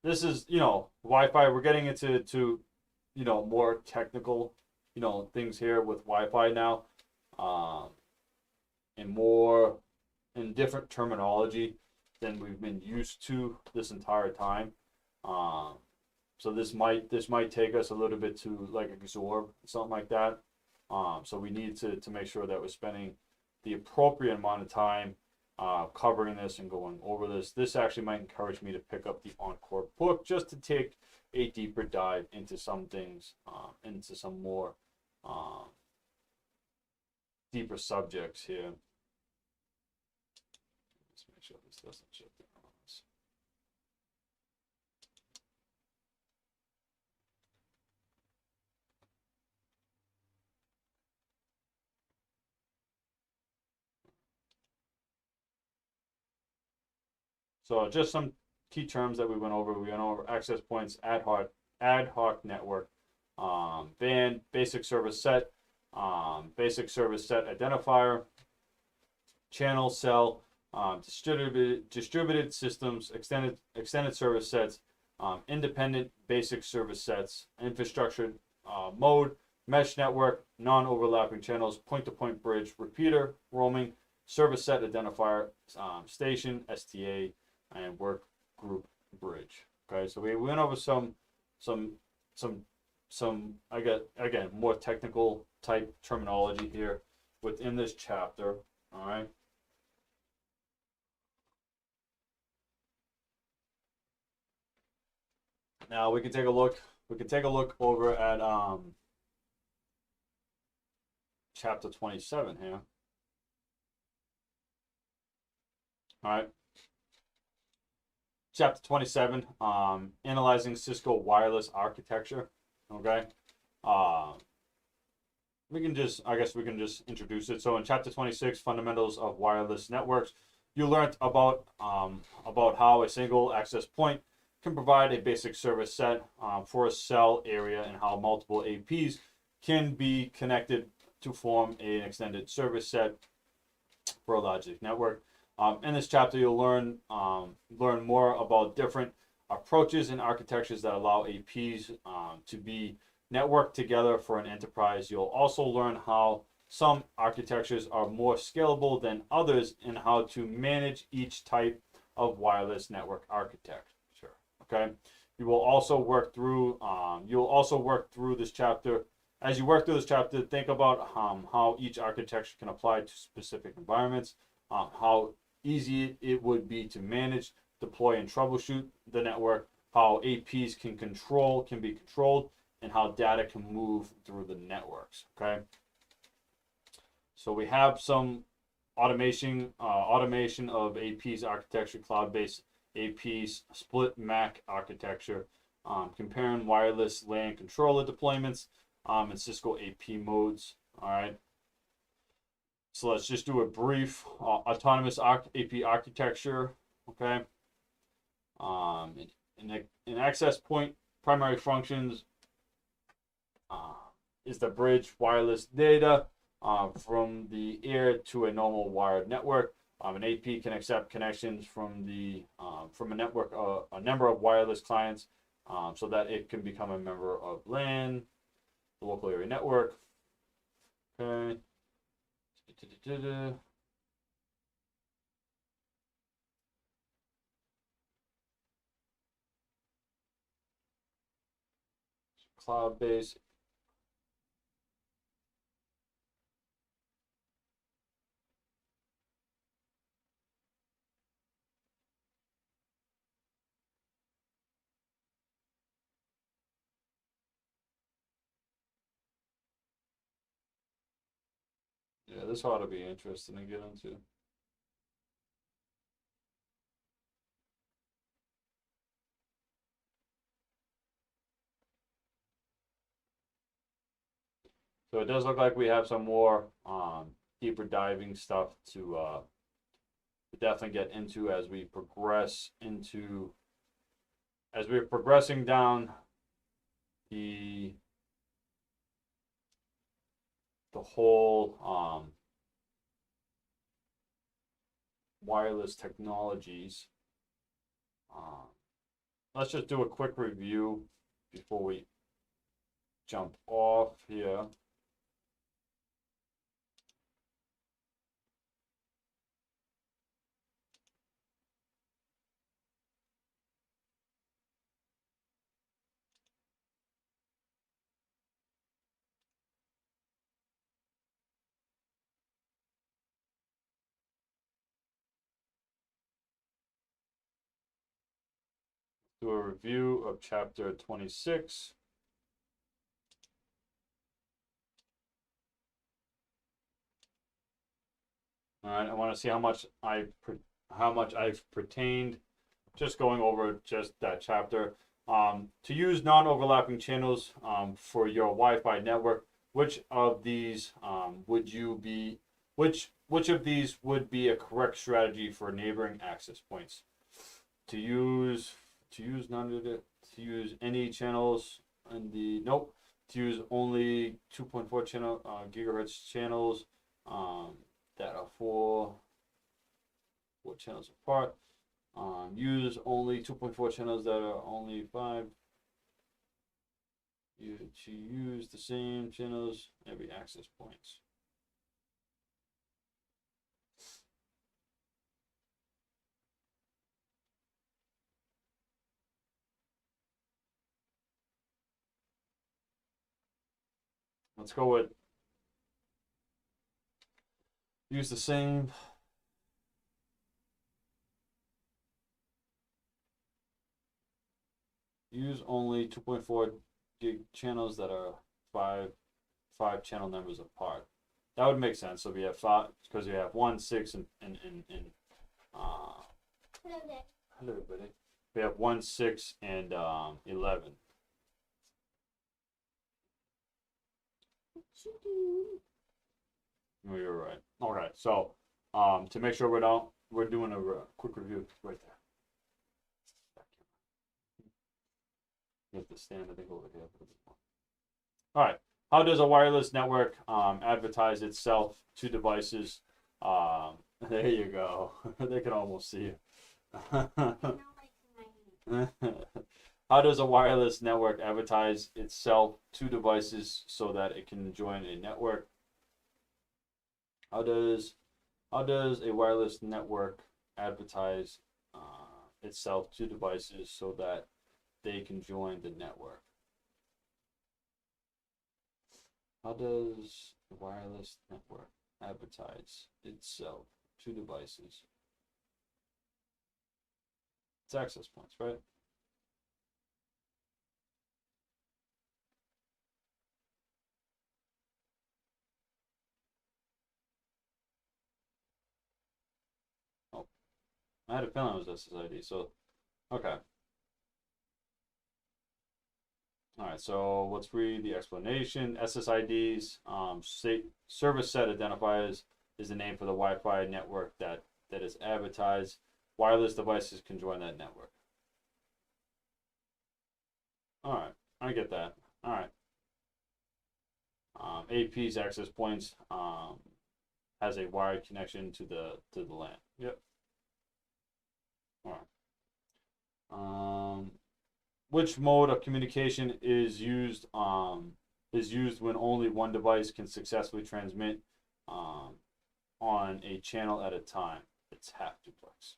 This is, Wi-Fi. We're getting into more technical, things here with Wi-Fi now, and more in different terminology than we've been used to this entire time. So this might take us a little bit to absorb something like that. So we need to make sure that we're spending the appropriate amount of time covering this and going over this. This actually might encourage me to pick up the Encore book just to take a deeper dive into some things, into some more deeper subjects here. Let's make sure this doesn't shut down on us. So just some key terms that we went over. We went over access points, ad hoc network, band, basic service set identifier, channel cell, distributed systems, extended service sets, independent basic service sets, infrastructure mode, mesh network, non-overlapping channels, point-to-point bridge, repeater, roaming, service set identifier, station, STA, and work group bridge. Okay, so we went over some again more technical type terminology here within this chapter. All right. Now we can take a look. We can take a look over at chapter 27 here. All right. chapter 27, analyzing Cisco wireless architecture. Okay. I guess we can just introduce it. So in chapter 26, fundamentals of wireless networks, you learned about how a single access point can provide a basic service set for a cell area and how multiple APs can be connected to form an extended service set for a logic network. In this chapter, you'll learn more about different approaches and architectures that allow APs to be networked together for an enterprise. You'll also learn how some architectures are more scalable than others and how to manage each type of wireless network architecture. Okay, you will also work through. This chapter. As you work through this chapter, think about how each architecture can apply to specific environments, how easy it would be to manage, deploy, and troubleshoot the network, how APs can be controlled, and how data can move through the networks. Okay. So we have some automation of APs architecture, cloud-based APs, split MAC architecture, comparing wireless LAN controller deployments, and Cisco AP modes. All right. So let's just do a brief autonomous AP architecture. Okay. In access point, primary functions is to bridge wireless data from the air to a normal wired network. An AP can accept connections from a network, a number of wireless clients, so that it can become a member of LAN, the local area network. Okay. Cloud-based. Yeah, this ought to be interesting to get into. So it does look like we have some more deeper diving stuff to definitely get into as we we're progressing down the whole wireless technologies. Let's just do a quick review before we jump off here. Do a review of chapter 26. All right, I want to see how much I've pertained. Just going over just that chapter. To use non-overlapping channels for your Wi-Fi network, which of these would be a correct strategy for neighboring access points? To use any channels in the nope. To use only 2.4 gigahertz channels that are four channels apart. Use only 2.4 channels that are only 5. To use the same channels every access points. Let's go with use the same. Use only 2.4 gig channels that are five channel numbers apart. That would make sense. So we have 5 because you have 1, 6, and Hello there. hello, everybody. We have 1, 6, and 11. What you do? Oh, you're right. Okay, so to make sure we're doing a quick review right there. You have to stand, I think, over here. All right. How does a wireless network advertise itself to devices? There you go. They can almost see you. I know my How does a wireless network advertise itself to devices so that it can join a network? How does a wireless network advertise itself to devices so that they can join the network? How does a wireless network advertise itself to devices? It's access points, right? Oh, I had a feeling it was SSID. So, okay. All right, so let's read the explanation. SSIDs, service set identifiers, is the name for the Wi-Fi network that is advertised. Wireless devices can join that network. All right, I get that. All right. AP's access points has a wired connection to the LAN. Yep. All right. Which mode of communication is used when only one device can successfully transmit on a channel at a time? It's half duplex.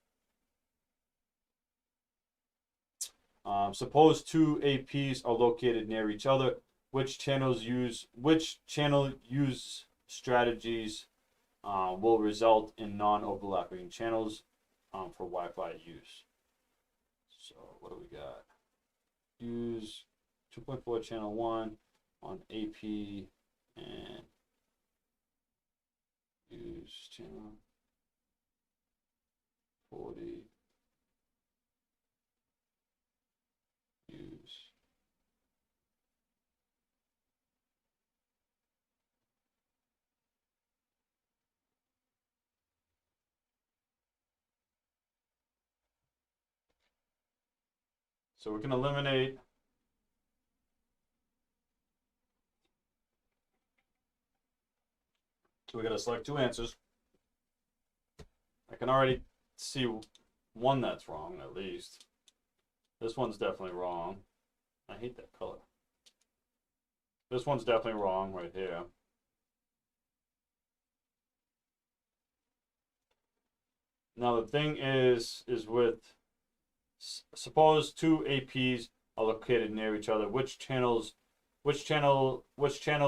Suppose two APs are located near each other. Which channel use strategies will result in non-overlapping channels for Wi-Fi use? So what do we got? Use 2.4 channel 1 on AP and use channel 40. Use so we can eliminate so we got to select two answers. I can already see one that's wrong at least. This one's definitely wrong. I hate that color. This one's definitely wrong right here. Now the thing is with suppose two APs are located near each other. Which channel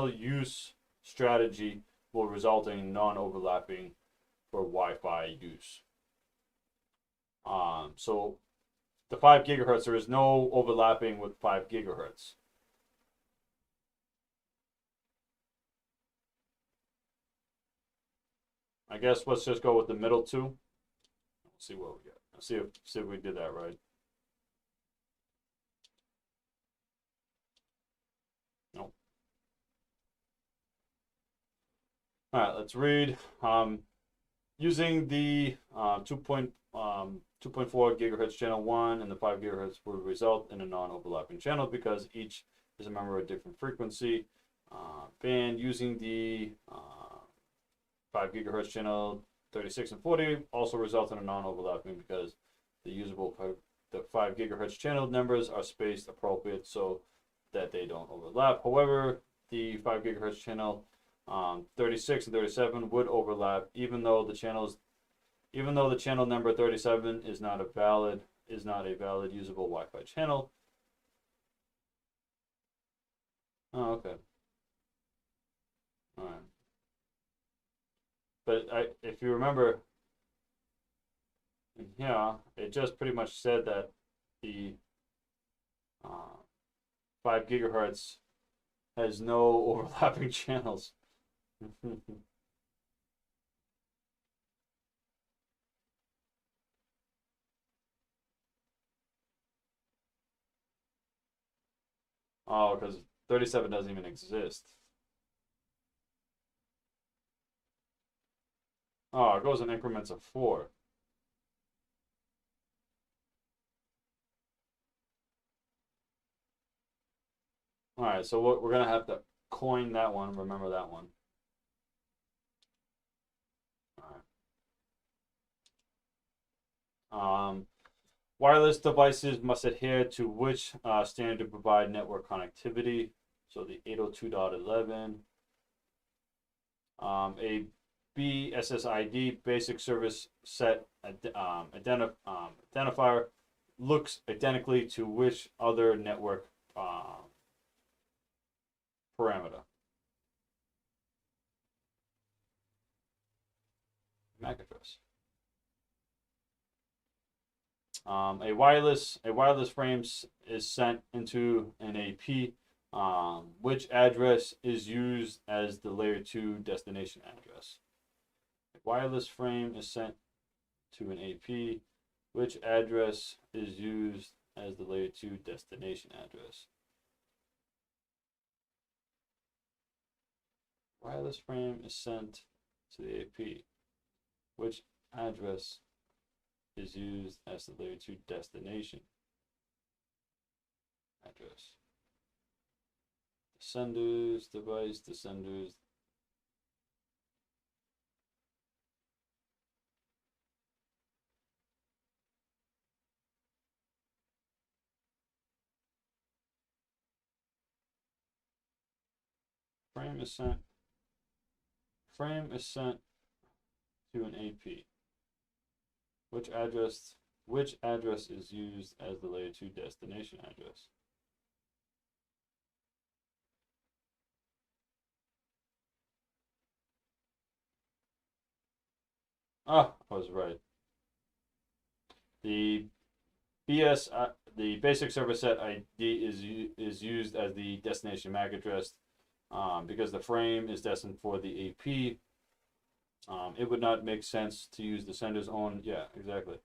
use strategy will result in non-overlapping for Wi-Fi use? So the 5 gigahertz, there is no overlapping with 5 gigahertz. I guess let's just go with the middle two. Let's see what we get. Let's see if we did that right. Nope. All right, let's read. Using the 2.4 gigahertz channel 1 and the 5 gigahertz will result in a non-overlapping channel because each is a member of a different frequency band. Using the 5 gigahertz channel 36 and 40 also result in a non-overlapping because the 5 gigahertz channel numbers are spaced appropriate so that they don't overlap. However, the 5 gigahertz channel 36 and 37 would overlap even though the channel number 37 is not a valid usable Wi-Fi channel. Oh, okay. All right. But if you remember, yeah, it just pretty much said that the 5 gigahertz has no overlapping channels. Let's Oh, because 37 doesn't even exist. Oh, it goes in increments of 4. All right, so we're gonna have to coin that one. Remember that one. All right. Wireless devices must adhere to which standard to provide network connectivity? So the 802.11. A BSSID, basic service set identifier, looks identically to which other network parameter? MAC address. A wireless frame is sent into an AP. Which address is used as the layer 2 destination address? A wireless frame is sent to an AP. Which address is used as the layer 2 destination address? Wireless frame is sent to the AP. Which address is used as the layer 2 destination address? The sender's device, the sender's frame is sent to an AP. Which address is used as the layer 2 destination address? Ah, I was right. The the basic service set ID is used as the destination MAC address because the frame is destined for the AP. It would not make sense to use the sender's own. Yeah, exactly.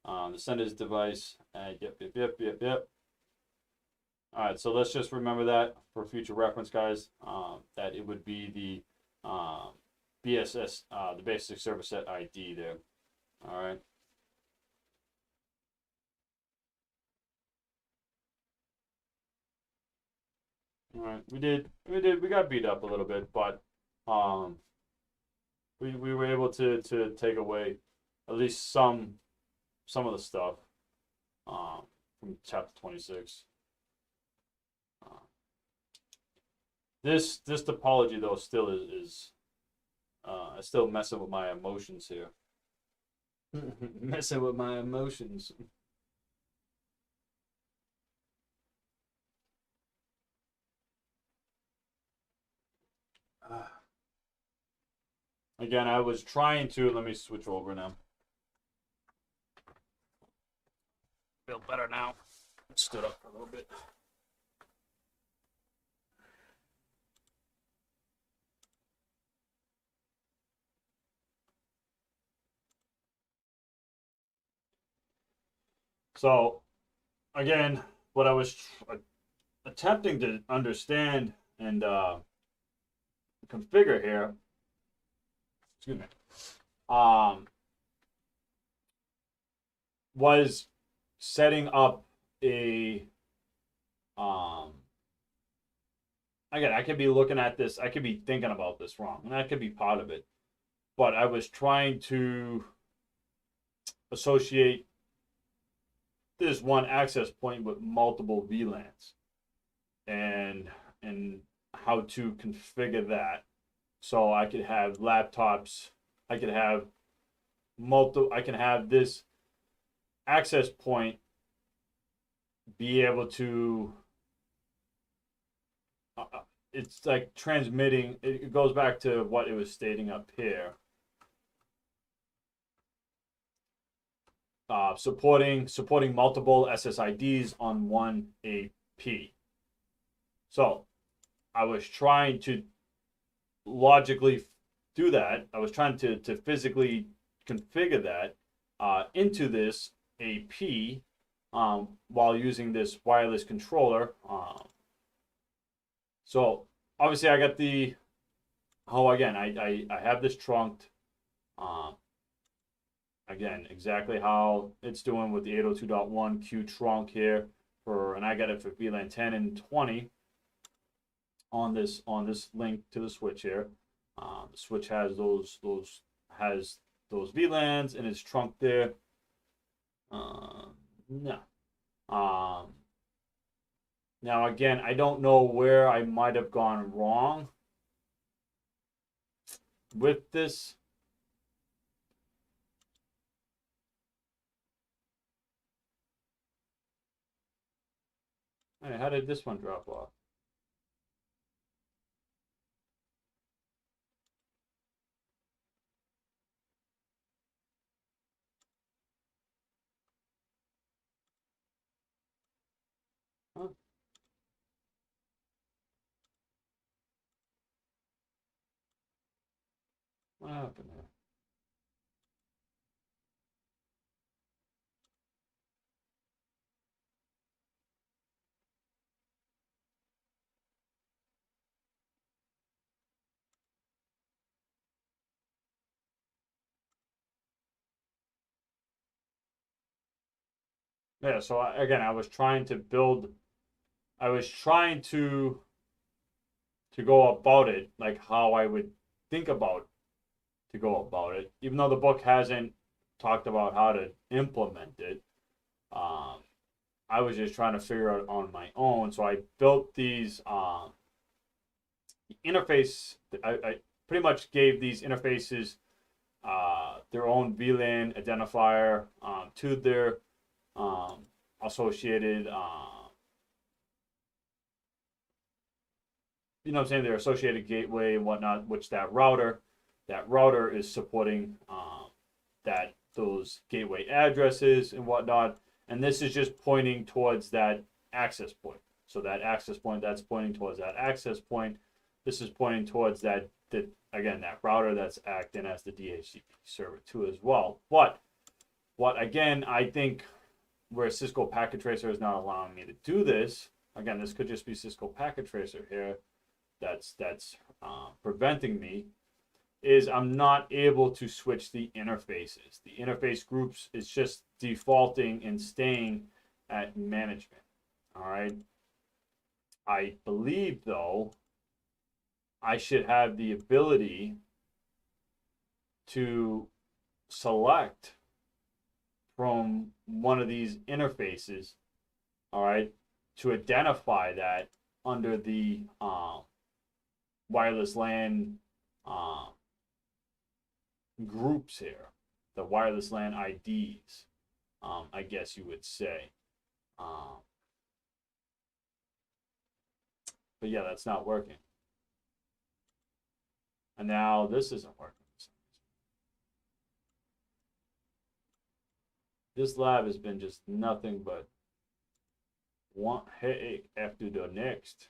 The sender's device. Yep. All right, so let's just remember that for future reference, guys. That it would be the BSS, the basic service set ID there. All right. All right, we got beat up a little bit, but we were able to take away at least some of the stuff from chapter 26. This topology though still is still messing with my emotions here. Messing with my emotions. Again, I was trying to. Let me switch over now. Feel better now. Stood up for a little bit. So, again, what I was attempting to understand and configure here, excuse me, was setting up a again, I could be looking at this, I could be thinking about this wrong, and that could be part of it. But I was trying to associate this one access point with multiple VLANs and how to configure that so I could have laptops, I could have I can have this access point be able to it's like transmitting. It goes back to what it was stating up here. Supporting multiple SSIDs on one AP. So I was trying to logically do that. I was trying to physically configure that into this AP while using this wireless controller So obviously I got the, oh, again, I have this trunked. Um, Again, exactly how it's doing with the 802.1 Q trunk here for, and I got it for VLAN 10 and 20 on this link to the switch here. The switch has those VLANs and it's trunked there. No. Um, Now again, I don't know where I might have gone wrong with this. Hey, how did this one drop off? Huh? What happened there? Yeah, so again, I was trying to build, I was trying to go about it like how I would think about to go about it, even though the book hasn't talked about how to implement it. Um, I was just trying to figure out on my own. So I built these interface. I pretty much gave these interfaces their own VLAN identifier to their um, associated, you know what I'm saying, their associated gateway and whatnot, which that router is supporting that those gateway addresses and whatnot. And this is just pointing towards that access point. So that access point, that's pointing towards that access point. This is pointing towards that again, that router that's acting as the DHCP server too as well. But what again, I think where Cisco Packet Tracer is not allowing me to do this, again, this could just be Cisco Packet Tracer here that's preventing me, is I'm not able to switch the interfaces. The interface groups is just defaulting and staying at management. All right. I believe though I should have the ability to select from one of these interfaces, all right, to identify that under the wireless LAN groups here, the wireless LAN IDs, I guess you would say. But yeah, that's not working. And now this isn't working. This lab has been just nothing but one headache after the next.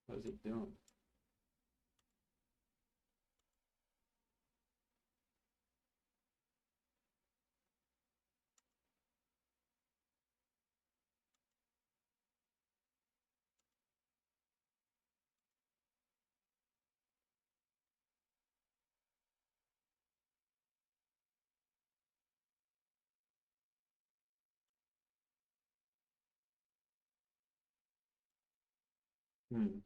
What is it doing? Hmm.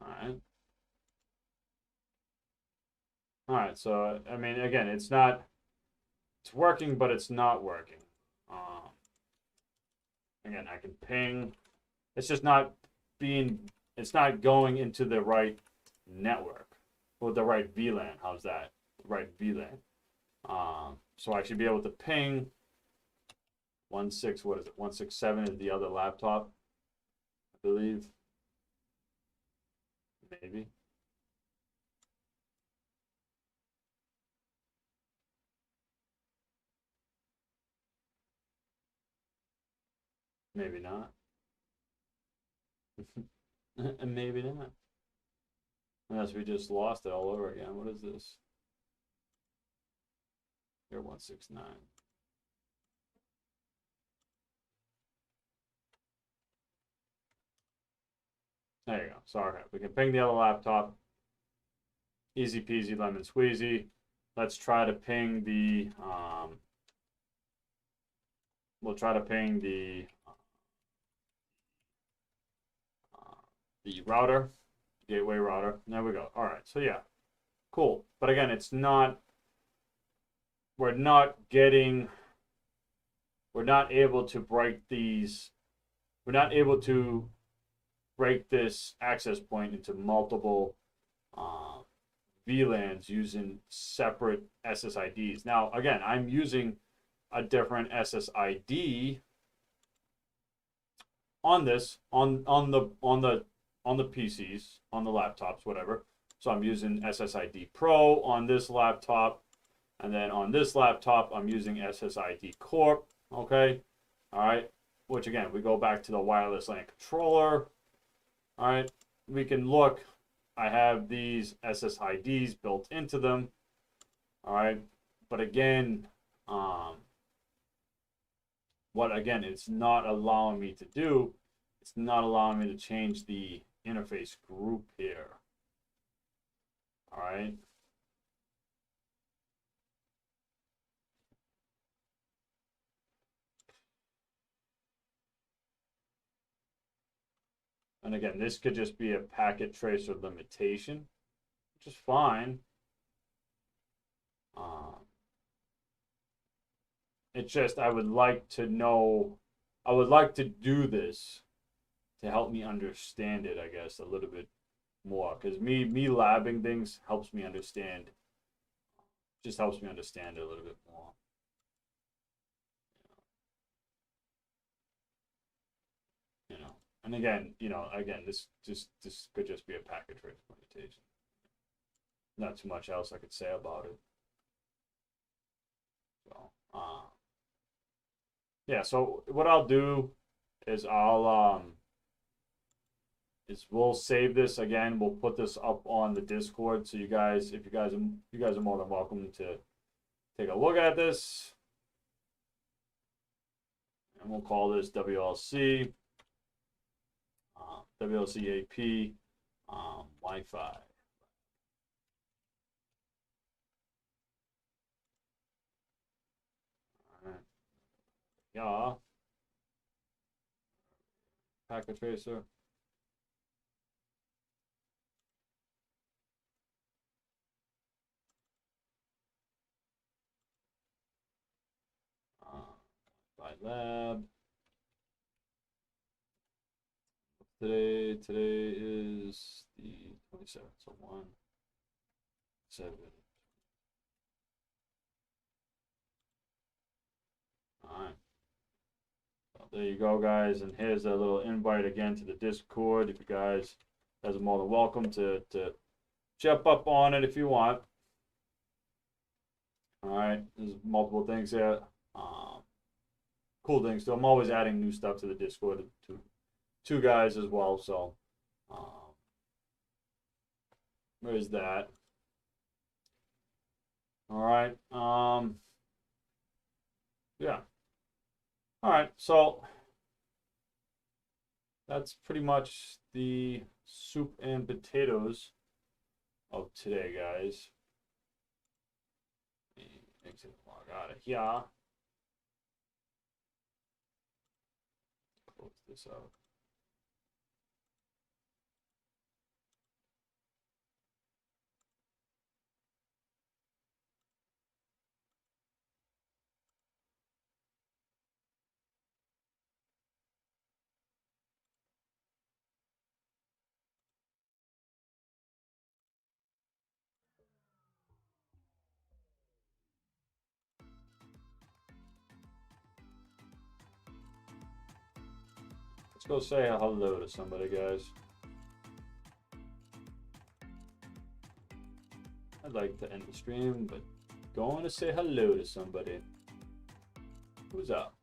All right. All right. So I mean, again, it's not. It's working, but it's not working. Um, Again, I can ping. It's just not being. It's not going into the right network or the right VLAN. How's that? The right VLAN. So I should be able to ping 16. What is it? 167 is the other laptop, I believe. Maybe. Maybe not. Maybe not. Unless we just lost it all over again. What is this? Here, 169. There you go. So, okay, we can ping the other laptop. Easy peasy lemon squeezy. Let's try to ping the, we'll try to ping the router, gateway router. There we go. All right, so yeah, cool. But again, it's not, we're not able to break these, we're not able to break this access point into multiple VLANs using separate SSIDs. Now, again, I'm using a different SSID on this, on the PCs, on the laptops, whatever. So I'm using SSID Pro on this laptop, and then on this laptop, I'm using SSID Corp. Okay, all right. Which again, we go back to the wireless LAN controller. All right, we can look. I have these SSIDs built into them. All right, but again, what again it's not allowing me to do, it's not allowing me to change the interface group here. All right. And again, this could just be a packet tracer limitation, which is fine. It's just I would like to know, I would like to do this to help me understand it, I guess, a little bit more. Because me labbing things helps me understand, just helps me understand it a little bit more. You know, and again, this could just be a packet tracer limitation. Not too much else I could say about it. So, yeah. So what I'll do is we'll save this again. We'll put this up on the Discord, so you guys, if you guys are more than welcome to take a look at this, and we'll call this WLC, WLC AP, Wi-Fi. Yeah. Packet tracer. By lab. Today is the 27th, so 1/7. All right. Well, there you go, guys. And here's a little invite again to the Discord. If you guys are more than welcome to jump up on it if you want. All right. There's multiple things here. Cool things. So I'm always adding new stuff to the Discord to guys as well. So there's that. All right. Yeah. All right. So that's pretty much the soup and potatoes of today, guys. Exit log out of here. Close this out. Let's go say hello to somebody, guys. I'd like to end the stream, but going to say hello to somebody. Who's up?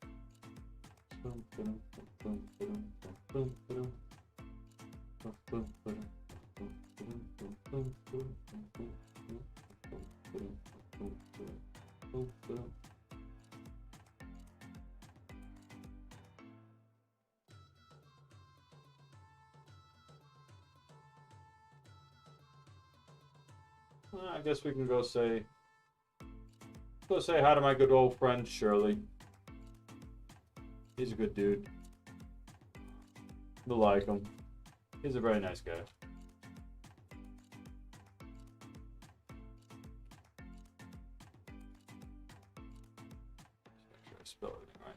I guess we can go say hi to my good old friend Shirley. He's a good dude. You'll like him. He's a very nice guy. Make sure I spell everything right.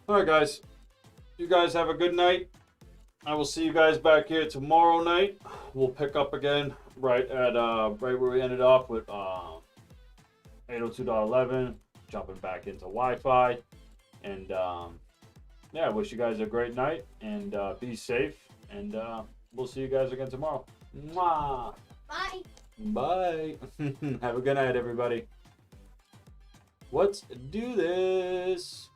All right, guys. You guys have a good night. I will see you guys back here tomorrow night. We'll pick up again right where we ended off with 802.11, jumping back into Wi-Fi. And yeah, I wish you guys a great night and be safe. And we'll see you guys again tomorrow. Mwah! Bye. Bye. Have a good night, everybody. Let's do this.